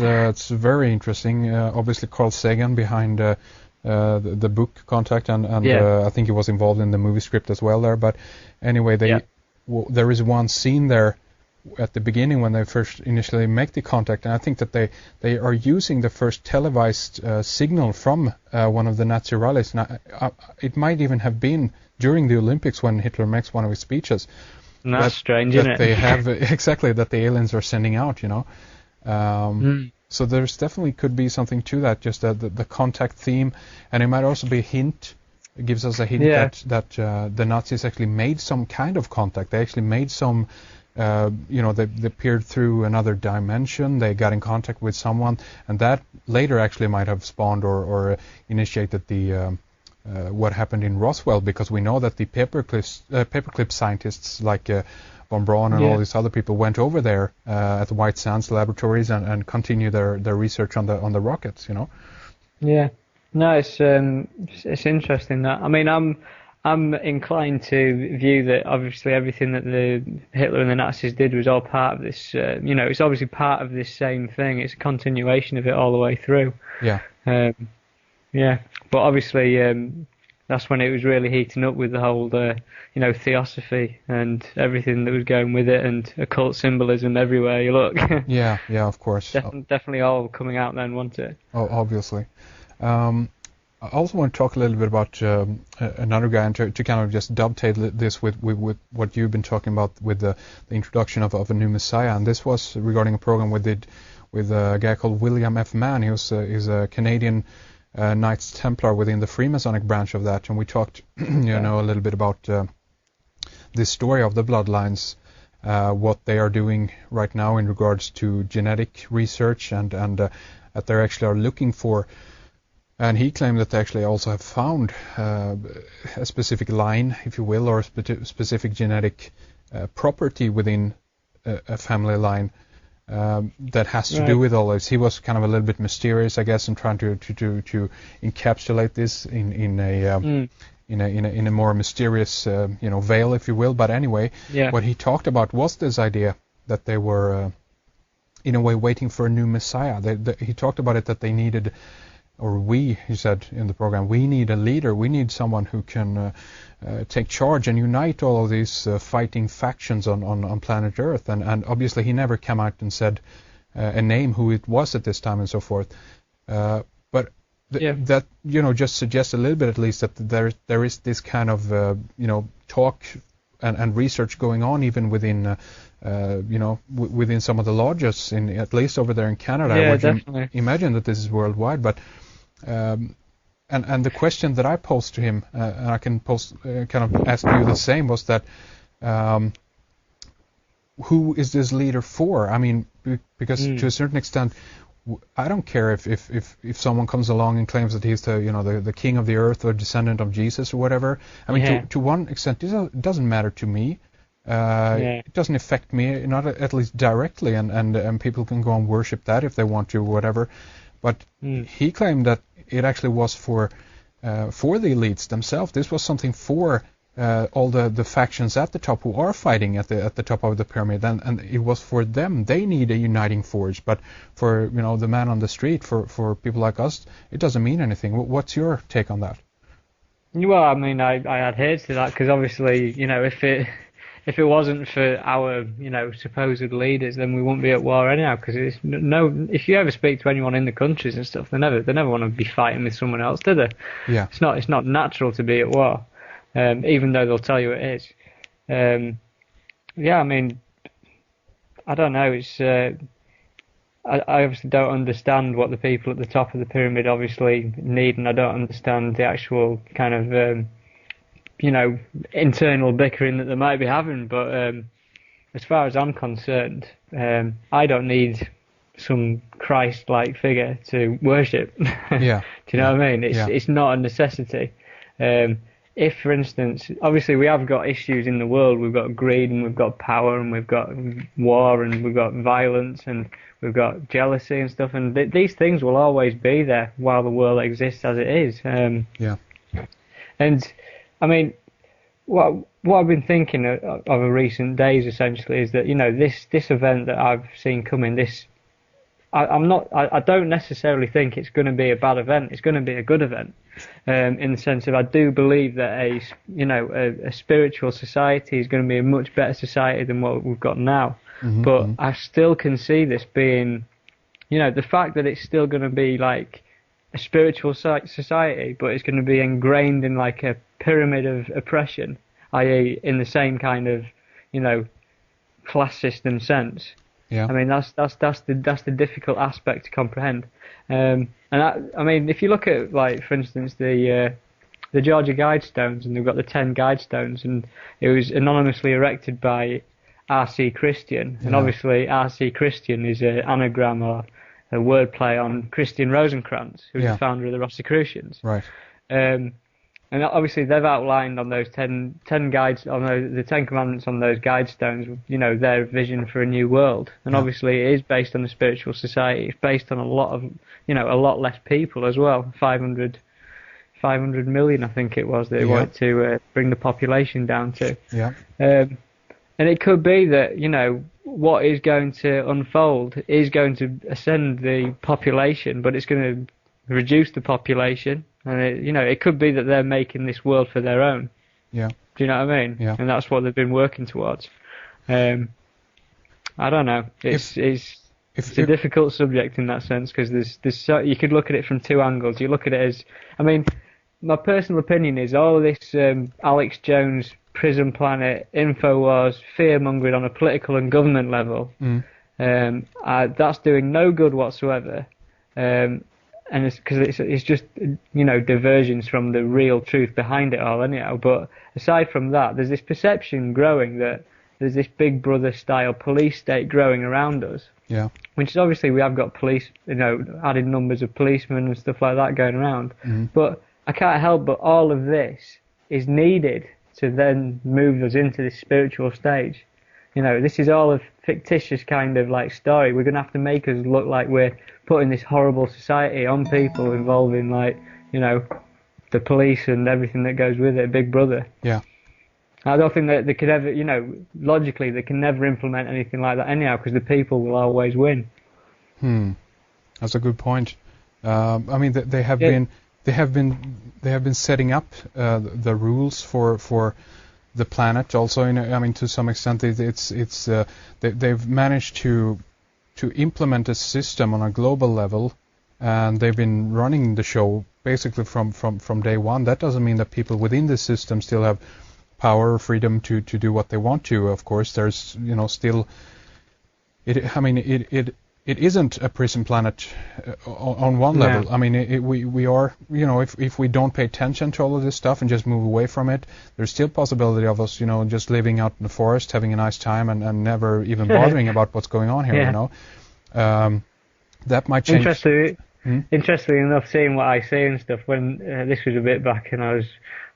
very interesting. Obviously, Carl Sagan behind the book Contact, and I think he was involved in the movie script as well there. But anyway, there is one scene there at the beginning when they first initially make the contact, and I think that they are using the first televised signal from one of the Nazi rallies. Now, it might even have been during the Olympics when Hitler makes one of his speeches. That's strange, isn't it? They have exactly that the aliens are sending out, So there's definitely could be something to that, just the contact theme, and it might also be a hint. It gives us a hint that the Nazis actually made some kind of contact. They actually made some. They peered through another dimension. They got in contact with someone, and that later actually might have spawned or initiated the what happened in Roswell, because we know that the paperclip scientists like von Braun and all these other people went over there at the White Sands laboratories and continue their research on the rockets. Yeah, no, it's interesting that. I mean, I'm inclined to view that obviously everything that the Hitler and the Nazis did was all part of this, it's obviously part of this same thing. It's a continuation of it all the way through. Yeah. But obviously that's when it was really heating up with the whole, theosophy and everything that was going with it, and occult symbolism everywhere you look. Yeah, of course. Definitely all coming out then, wasn't it? Oh, obviously. I also want to talk a little bit about another guy, and to kind of just dovetail this with what you've been talking about with the introduction of a new Messiah. And this was regarding a program we did with a guy called William F. Mann. He's a Canadian Knights Templar within the Freemasonic branch of that. And we talked, a little bit about this story of the bloodlines, what they are doing right now in regards to genetic research, and that they actually are looking for. And he claimed that they actually also have found a specific line, if you will, or a specific genetic property within a family line that has to do with all this. He was kind of a little bit mysterious, I guess, in trying to encapsulate this in a more mysterious veil, if you will. But anyway, what he talked about was this idea that they were in a way waiting for a new Messiah. He talked about it that they needed. He said in the program, we need a leader. We need someone who can take charge and unite all of these fighting factions on planet Earth. And obviously he never came out and said a name who it was at this time and so forth. But that just suggests a little bit at least that there is this kind of talk and research going on even within within some of the lodges at least over there in Canada. Yeah, I would definitely. imagine that this is worldwide, but And the question that I posed to him, and I can kind of ask you the same, was that who is this leader for? I mean, because to a certain extent, I don't care if someone comes along and claims that he's the king of the earth or descendant of Jesus or whatever. I mean, to one extent, it doesn't matter to me. It doesn't affect me, not at least directly, and people can go and worship that if they want to, or whatever. But he claimed that it actually was for the elites themselves. This was something for all the factions at the top who are fighting at the top of the pyramid, and it was for them. They need a uniting force. But for the man on the street, for people like us, it doesn't mean anything. What's your take on that? Well, I mean, I adhere to that because obviously, if it wasn't for our, supposed leaders, then we wouldn't be at war anyhow. Because if you ever speak to anyone in the countries and stuff, they never want to be fighting with someone else, do they? Yeah. It's not natural to be at war, even though they'll tell you it is. I mean, I don't know. It's I obviously don't understand what the people at the top of the pyramid obviously need, and I don't understand the actual kind of internal bickering that they might be having, but as far as I'm concerned, I don't need some Christ-like figure to worship. Yeah. Do you know what I mean? It's not a necessity. If, for instance, obviously we have got issues in the world, we've got greed and we've got power and we've got war and we've got violence and we've got jealousy and stuff, and these things will always be there while the world exists as it is. And I mean, what I've been thinking over recent days essentially is that this event that I've seen coming, I don't necessarily think it's going to be a bad event. It's going to be a good event, in the sense of I do believe that a spiritual society is going to be a much better society than what we've got now. But I still can see this being, the fact that it's still going to be like a spiritual society, but it's going to be ingrained in like a pyramid of oppression, i.e. in the same kind of, class system sense. Yeah. I mean, that's the difficult aspect to comprehend. And I mean, if you look at, like, for instance, the Georgia Guidestones, and they've got the 10 Guidestones, and it was anonymously erected by R.C. Christian, and obviously R.C. Christian is an anagram or a wordplay on Christian Rosencrantz, who's the founder of the Rosicrucians. Right. And obviously they've outlined on those 10 guides, on the 10 commandments on those Guidestones, their vision for a new world. And obviously it is based on a spiritual society. It's based on a lot less people as well. 500 million, I think it was, that they wanted to bring the population down to. Yeah. And it could be that, what is going to unfold is going to ascend the population, but it's going to reduce the population. And it could be that they're making this world for their own. Yeah. Do you know what I mean? Yeah. And that's what they've been working towards. I don't know. It's a difficult subject in that sense, because you could look at it from two angles. You look at it as, I mean, my personal opinion is all of this Alex Jones, Prison Planet, InfoWars, fear-mongering on a political and government level, that's doing no good whatsoever. And it's because it's just diversions from the real truth behind it all anyhow. But aside from that, there's this perception growing that there's this Big Brother style police state growing around us. Yeah. Which is obviously we have got police, added numbers of policemen and stuff like that going around. But I can't help but all of this is needed to then move us into this spiritual stage. This is all a fictitious kind of like story. We're going to have to make us look like we're putting this horrible society on people, involving like, the police and everything that goes with it, Big Brother. Yeah. I don't think that they could ever, logically they can never implement anything like that anyhow, because the people will always win. That's a good point. I mean, they have been setting up the rules for the planet. Also, I mean, to some extent, they've managed to implement a system on a global level, and they've been running the show basically from day one. That doesn't mean that people within the system still have power or freedom to do what they want to. Of course, there's still it it isn't a prison planet on one level. I mean, we are, if we don't pay attention to all of this stuff and just move away from it, there's still possibility of us, just living out in the forest, having a nice time, and never even bothering about what's going on here. That might change. Interestingly enough, seeing what I see and stuff, when this was a bit back, and I was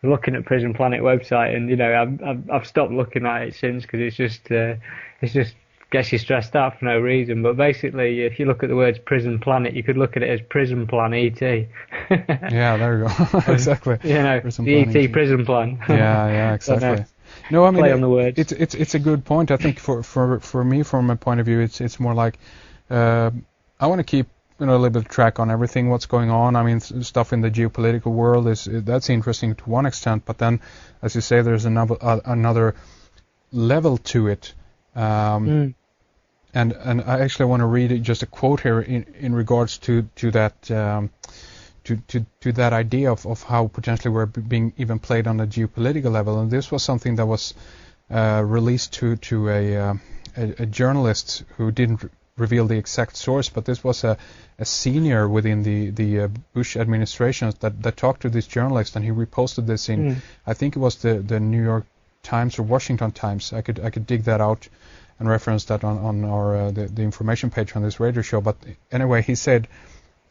looking at Prison Planet website, and I've stopped looking at it since, because it's just gets you stressed out for no reason. But basically, if you look at the words Prison Planet, you could look at it as Prison Plan ET. Yeah, there you go. Exactly. The ET Prison Plan. Yeah, exactly. No, I mean, play on the words. It's a good point. I think for me, from my point of view, it's more like I want to keep a little bit of track on everything what's going on. I mean, stuff in the geopolitical world that's interesting to one extent, but then, as you say, there's another level to it. And I actually want to read just a quote here in regards to that to that idea of how potentially we're being even played on a geopolitical level. And this was something that was released to a journalist who didn't reveal the exact source, but this was a senior within the Bush administration that talked to this journalist, and he reposted this in I think it was the New York Times or Washington Times. I could dig that out and reference that on our the information page on this radio show. But anyway, he said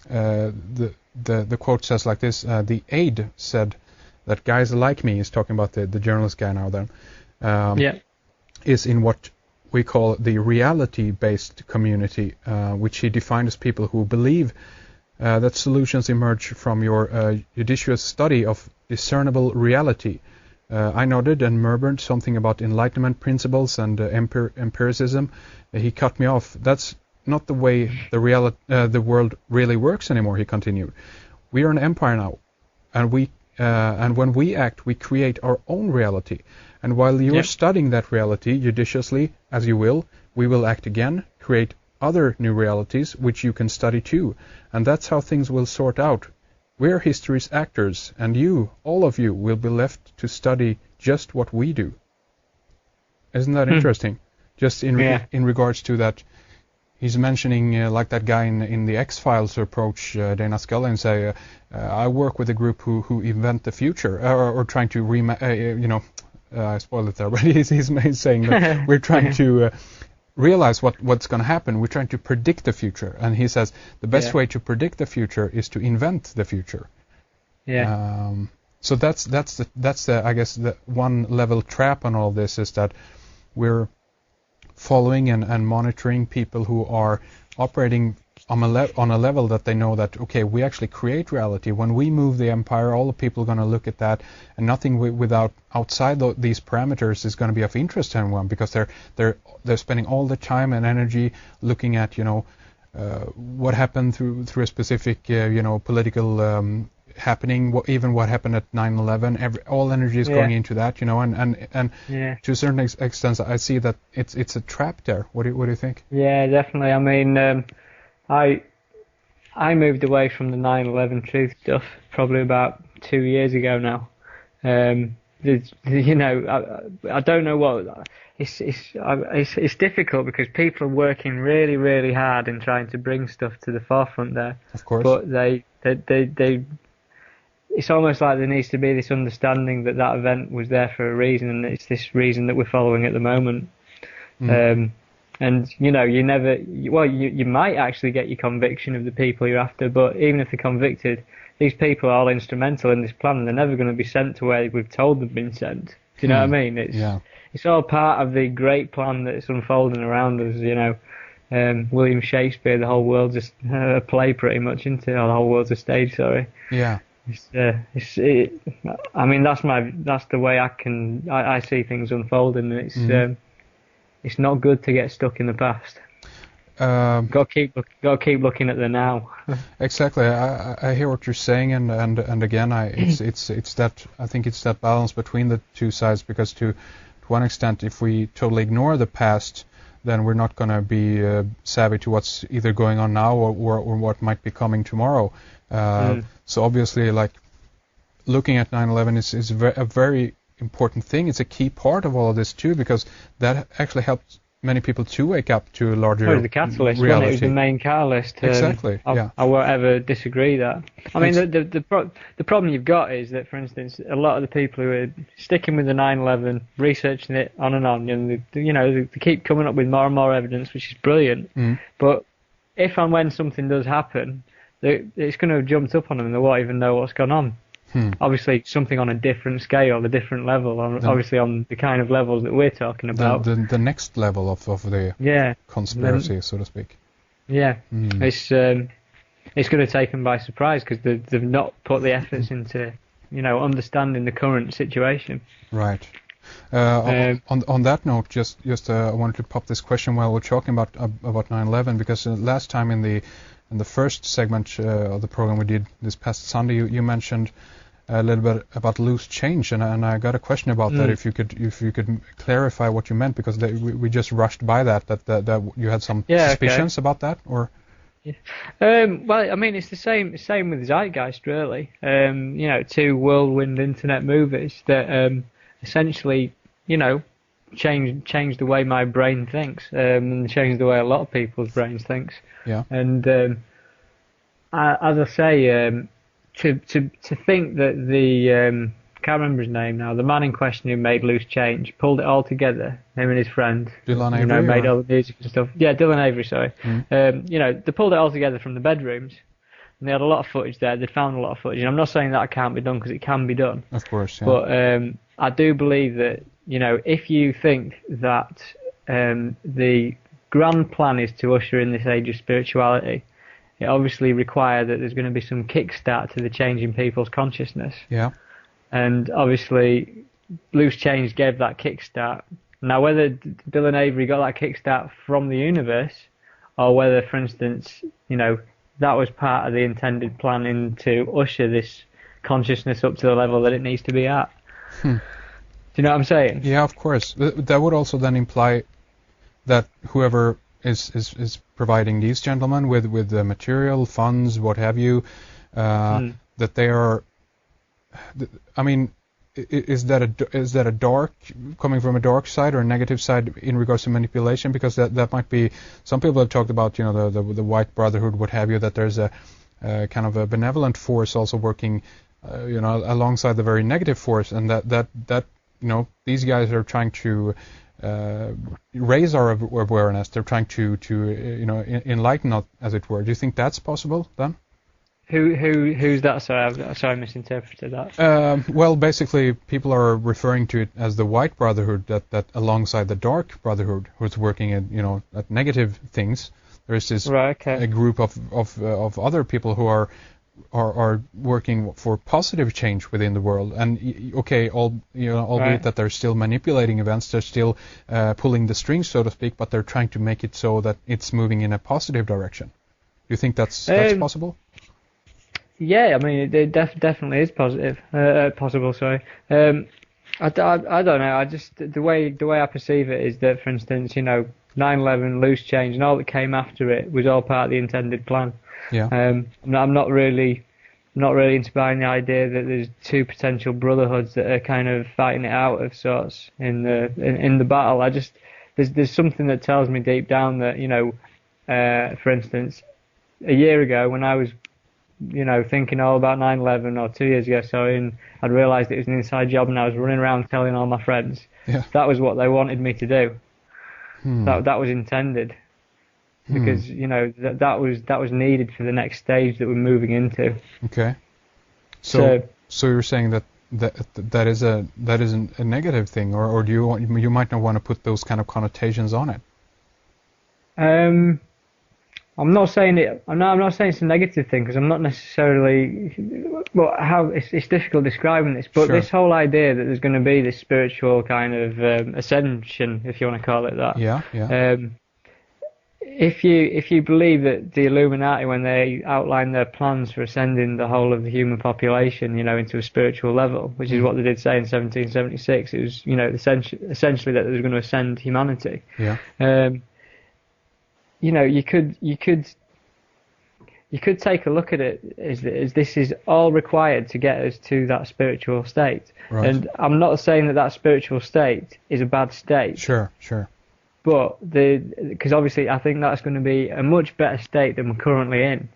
the quote says like this: the aide said that guys like me, he's talking about the journalist guy now then, is in what we call the reality-based community, which he defined as people who believe that solutions emerge from your judicious study of discernible reality. I nodded and murmured something about enlightenment principles and empiricism. He cut me off. That's not the way the world really works anymore, he continued. We are an empire now, and when we act, we create our own reality. And while you're studying that reality judiciously, as you will, we will act again, create other new realities which you can study too. And that's how things will sort out. We're history's actors, and you, all of you, will be left to study just what we do. Isn't that interesting? Just in regards to that, he's mentioning like that guy in the X-Files approach Dana Scully and say, I work with a group who invent the future, or trying to I spoiled it there, but he's saying that we're trying to realize what's going to happen. We're trying to predict the future, and he says the best way to predict the future is to invent the future. So that's the I guess the one level trap on all this is that we're following and monitoring people who are operating on a level that they know that, okay, we actually create reality. When we move the empire, all the people are going to look at that, and nothing outside these parameters is going to be of interest to anyone, because they're spending all the time and energy looking at what happened through a specific political happening, even what happened at 9/11. All energy is going into that, and to a certain extent, I see that it's a trap there. What do you think? Yeah, definitely. I mean, I moved away from the 9/11 truth stuff probably about 2 years ago now. I don't know what it's difficult because people are working really, really hard in trying to bring stuff to the forefront there. Of course. But they it's almost like there needs to be this understanding that event was there for a reason, and it's this reason that we're following at the moment. And you might actually get your conviction of the people you're after, but even if they're convicted, these people are all instrumental in this plan, and they're never going to be sent to where we've told they've been sent. Do you know what I mean? It's all part of the great plan that's unfolding around us. William Shakespeare, the whole world's a play pretty much, isn't it? Or the whole world's a stage, sorry. Yeah. I mean, that's the way I see things unfolding. It's not good to get stuck in the past. Got to keep looking at the now. Exactly. I hear what you're saying, and again, it's that, I think it's that balance between the two sides, because to one extent, if we totally ignore the past, then we're not going to be savvy to what's either going on now or what might be coming tomorrow. So obviously, like, looking at 9/11 is a very important thing. It's a key part of all of this too, because that actually helps many people to wake up to a larger It was the catalyst, reality. wasn't it? It was the main catalyst. Exactly. I won't ever disagree that. I mean, the problem you've got is that, for instance, a lot of the people who are sticking with the 9/11, researching it on and on, and they keep coming up with more and more evidence, which is brilliant. But if and when something does happen, it's going to have jumped up on them and they won't even know what's gone on. Obviously, something on a different scale, a different level, obviously on the kind of levels that we're talking about. The next level of the conspiracy, so to speak. Yeah, it's going to take them by surprise because they've not put the efforts into, understanding the current situation. Right. On that note, just I wanted to pop this question while we're talking about 9/11, because last time in the first segment of the program we did this past Sunday, you mentioned a little bit about loose change, and I got a question about that. If you could clarify what you meant, because we just rushed by that you had some suspicions about that, or. Well, I mean, it's the same with Zeitgeist, really. Two whirlwind internet movies that essentially, changed the way my brain thinks, and changed the way a lot of people's brains thinks. Yeah. And as I say, to think that the can't remember his name now, the man in question who made Loose Change pulled it all together, him and his friend, Dylan Avery, made all the music and stuff. Yeah, Dylan Avery, sorry. They pulled it all together from the bedrooms, and they had a lot of footage there. They'd found a lot of footage, and I'm not saying that can't be done, because it can be done. Of course, yeah. But I do believe that, if you think that the grand plan is to usher in this age of spirituality, it obviously requires that there's going to be some kickstart to the change in people's consciousness. Yeah. And obviously, Loose Change gave that kickstart. Now, whether Dylan Avery got that kickstart from the universe, or whether, for instance, that was part of the intended planning to usher this consciousness up to the level that it needs to be at. Do you know what I'm saying? Yeah, of course. That would also then imply that whoever is providing these gentlemen with the material, funds, what have you, that they are. I mean, is that a dark, coming from a dark side or a negative side in regards to manipulation? Because that might be. Some people have talked about the White Brotherhood, what have you. That there's a kind of a benevolent force also working, alongside the very negative force, and that these guys are trying to raise our awareness. They're trying to enlighten us, as it were. Do you think that's possible then? Who's that? Sorry, I misinterpreted that. Well, basically, people are referring to it as the White Brotherhood. That alongside the Dark Brotherhood, who's working at negative things, there is this a group of other people who are working for positive change within the world. And albeit that they're still manipulating events, they're still pulling the strings, so to speak, but they're trying to make it so that it's moving in a positive direction. Do you think that's possible? Yeah, I mean, it definitely is possible. Sorry, I don't know. I just the way I perceive it is that, for instance, 9/11, Loose Change, and all that came after it was all part of the intended plan. Yeah. I'm not really into buying the idea that there's two potential brotherhoods that are kind of fighting it out of sorts in the battle. There's something that tells me deep down that for instance, a year ago when I was thinking all about 9/11, or 2 years ago, sorry, and I'd realised it was an inside job, and I was running around telling all my friends. Yeah. That was what they wanted me to do. That was intended, because that was needed for the next stage that we're moving into. Okay. So you're saying that is a negative thing, or do you might not want to put those kind of connotations on it? I'm not saying it. I'm not saying it's a negative thing, because I'm not necessarily. Well, it's difficult describing this, but this whole idea that there's going to be this spiritual kind of ascension, if you want to call it that. Yeah. Yeah. If you believe that the Illuminati, when they outlined their plans for ascending the whole of the human population, into a spiritual level, which is what they did say in 1776, it was essentially that they were going to ascend humanity. Yeah. You could take a look at it as this is all required to get us to that spiritual state. Right. And I'm not saying that spiritual state is a bad state. Sure. but because obviously I think that's going to be a much better state than we're currently in.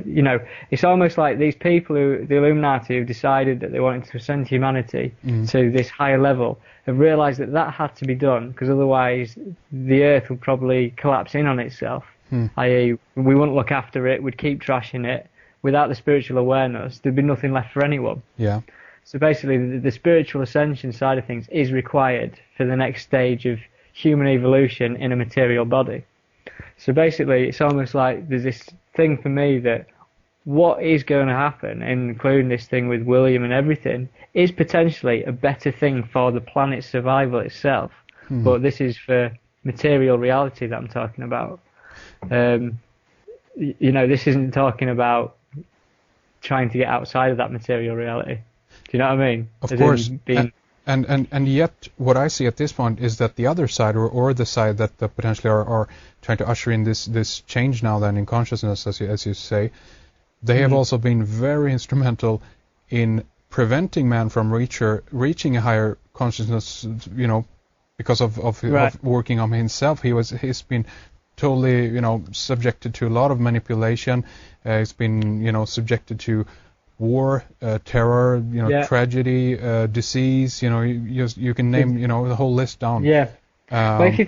You know, it's almost like these people the Illuminati, who've decided that they wanted to ascend humanity to this higher level, have realised that had to be done, because otherwise the Earth would probably collapse in on itself. I.e., we wouldn't look after it, we'd keep trashing it. Without the spiritual awareness, there'd be nothing left for anyone. Yeah. So basically, the spiritual ascension side of things is required for the next stage of human evolution in a material body. So basically, it's almost like there's this thing for me that what is going to happen, including this thing with William and everything, is potentially a better thing for the planet's survival itself. But this is for material reality that I'm talking about. You know, this isn't talking about trying to get outside of that material reality. Do you know what I mean? Of course. And yet, what I see at this point is that the other side, or the side that potentially are trying to usher in this change now then in consciousness, as you say, they have also been very instrumental in preventing man from reaching a higher consciousness, you know, because of working on himself. He's been totally, you know, subjected to a lot of manipulation. He's been, you know, subjected to war, terror, you know, tragedy, disease. You know, you can name, you know, the whole list down. Yeah. But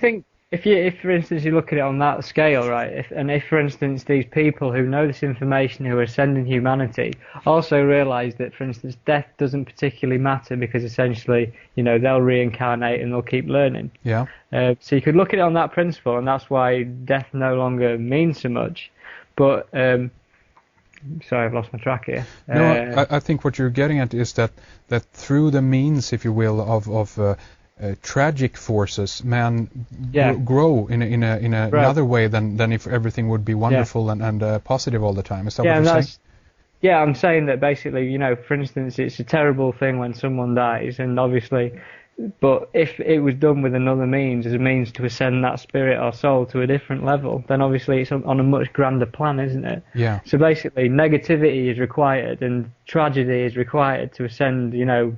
if for instance you look at it on that scale, right? If for instance these people who know this information, who are ascending humanity, also realise that, for instance, death doesn't particularly matter, because essentially, you know, they'll reincarnate and they'll keep learning. Yeah. So you could look at it on that principle, and that's why death no longer means so much. But sorry, I've lost my track here. No, I think what you're getting at is that through the means, if you will, of tragic forces, man grow in another way than if everything would be wonderful and positive all the time. Is that what you're saying? Yeah, I'm saying that basically, you know, for instance, it's a terrible thing when someone dies, and obviously, but if it was done with another means, as a means to ascend that spirit or soul to a different level, then obviously it's on a much grander plan, isn't it? Yeah. So basically, negativity is required and tragedy is required to ascend, you know,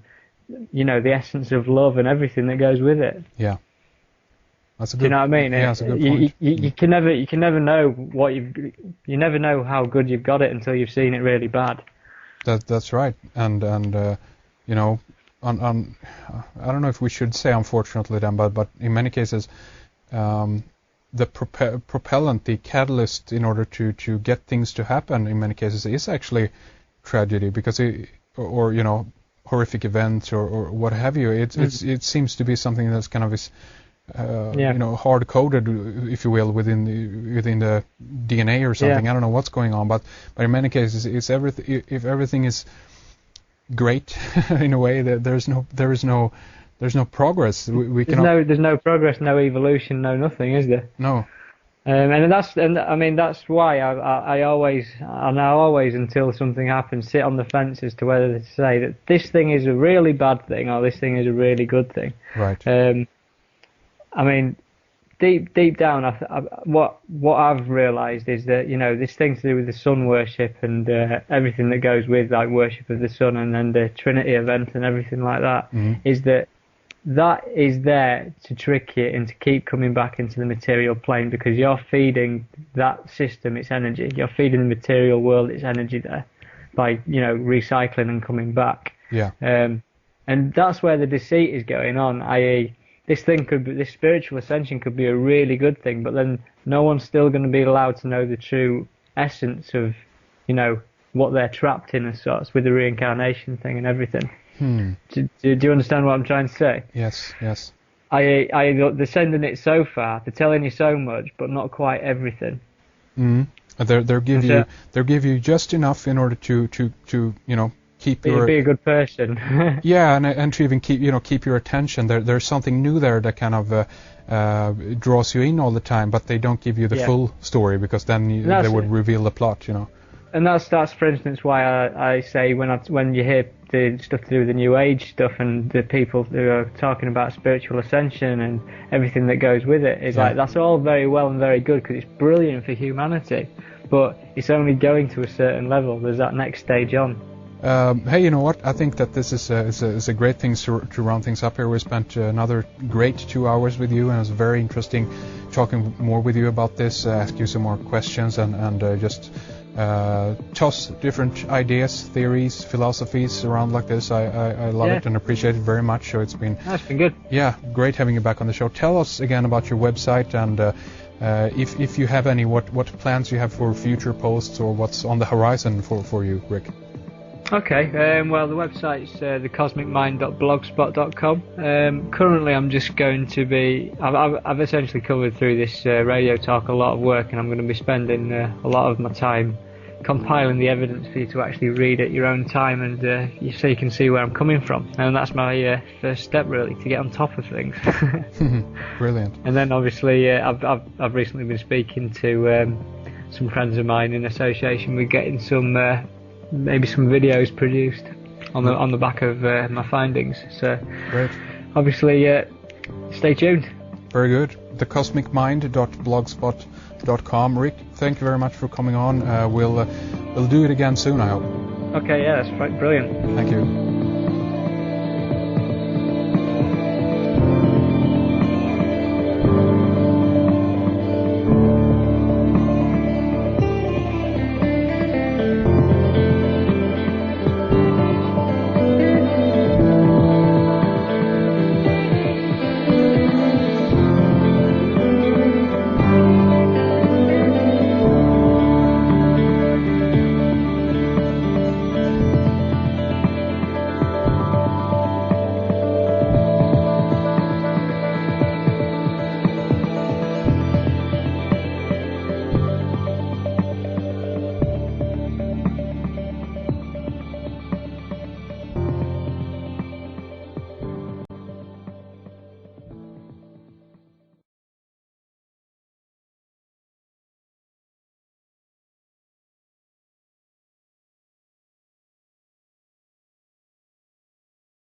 the essence of love and everything that goes with it. Yeah. That's a good. Do you know what I mean? Yeah, that's a good point. You can never know what you never know how good you've got it until you've seen it really bad. That's right. And you know, I don't know if we should say unfortunately then, but in many cases, the propellant, the catalyst in order to get things to happen in many cases is actually tragedy, because or you know, horrific events or what have you. It seems to be something that's kind of you know, hard coded, if you will, within the DNA or something. I don't know what's going on, but in many cases, it's everything. If everything is great in a way, that there is no progress. There's no progress, no evolution, no nothing, is there? No. And I mean that's why I always until something happens sit on the fence as to whether to say that this thing is a really bad thing or this thing is a really good thing. Right. I mean, deep down, what I've realised is that, you know, this thing to do with the sun worship and everything that goes with, like, worship of the sun and then the Trinity event and everything like that, is that is there to trick you and to keep coming back into the material plane, because you're feeding that system its energy. You're feeding the material world its energy there by, you know, recycling and coming back. Yeah. And that's where the deceit is going on, i.e., this spiritual ascension could be a really good thing, but then no one's still going to be allowed to know the true essence of, you know, what they're trapped in as sorts, with the reincarnation thing and everything. Do you understand what I'm trying to say? Yes. They're sending it so far, they're telling you so much, but not quite everything. They'll give you just enough in order to you know, be a good person. Yeah, and to even keep your attention. There's something new there that kind of draws you in all the time, but they don't give you the full story, because then they would reveal the plot, you know. And that's for instance why I say when you hear the stuff to do with the New Age stuff and the people who are talking about spiritual ascension and everything that goes with it, is like, that's all very well and very good because it's brilliant for humanity, but it's only going to a certain level. There's that next stage on. Hey, you know what? I think that this is a great thing to round things up here. We spent another great 2 hours with you, and it was very interesting talking more with you about this, ask you some more questions, and just toss different ideas, theories, philosophies around like this. I love it and appreciate it very much. So it's been good. Yeah, great having you back on the show. Tell us again about your website, and if you have any, what plans you have for future posts, or what's on the horizon for you, Rik. Okay, well, the website's thecosmicmind.blogspot.com. Currently, I'm just going to be... I've essentially covered through this radio talk a lot of work, and I'm going to be spending a lot of my time compiling the evidence for you to actually read at your own time, and so you can see where I'm coming from. And that's my first step, really, to get on top of things. Brilliant. And then, obviously, I've recently been speaking to some friends of mine in association with getting some... maybe some videos produced on the back of my findings. So, great. Obviously, stay tuned. Very good. thecosmicmind.blogspot.com. Rik, thank you very much for coming on. We'll do it again soon, I hope. Okay, yeah, that's brilliant. Thank you.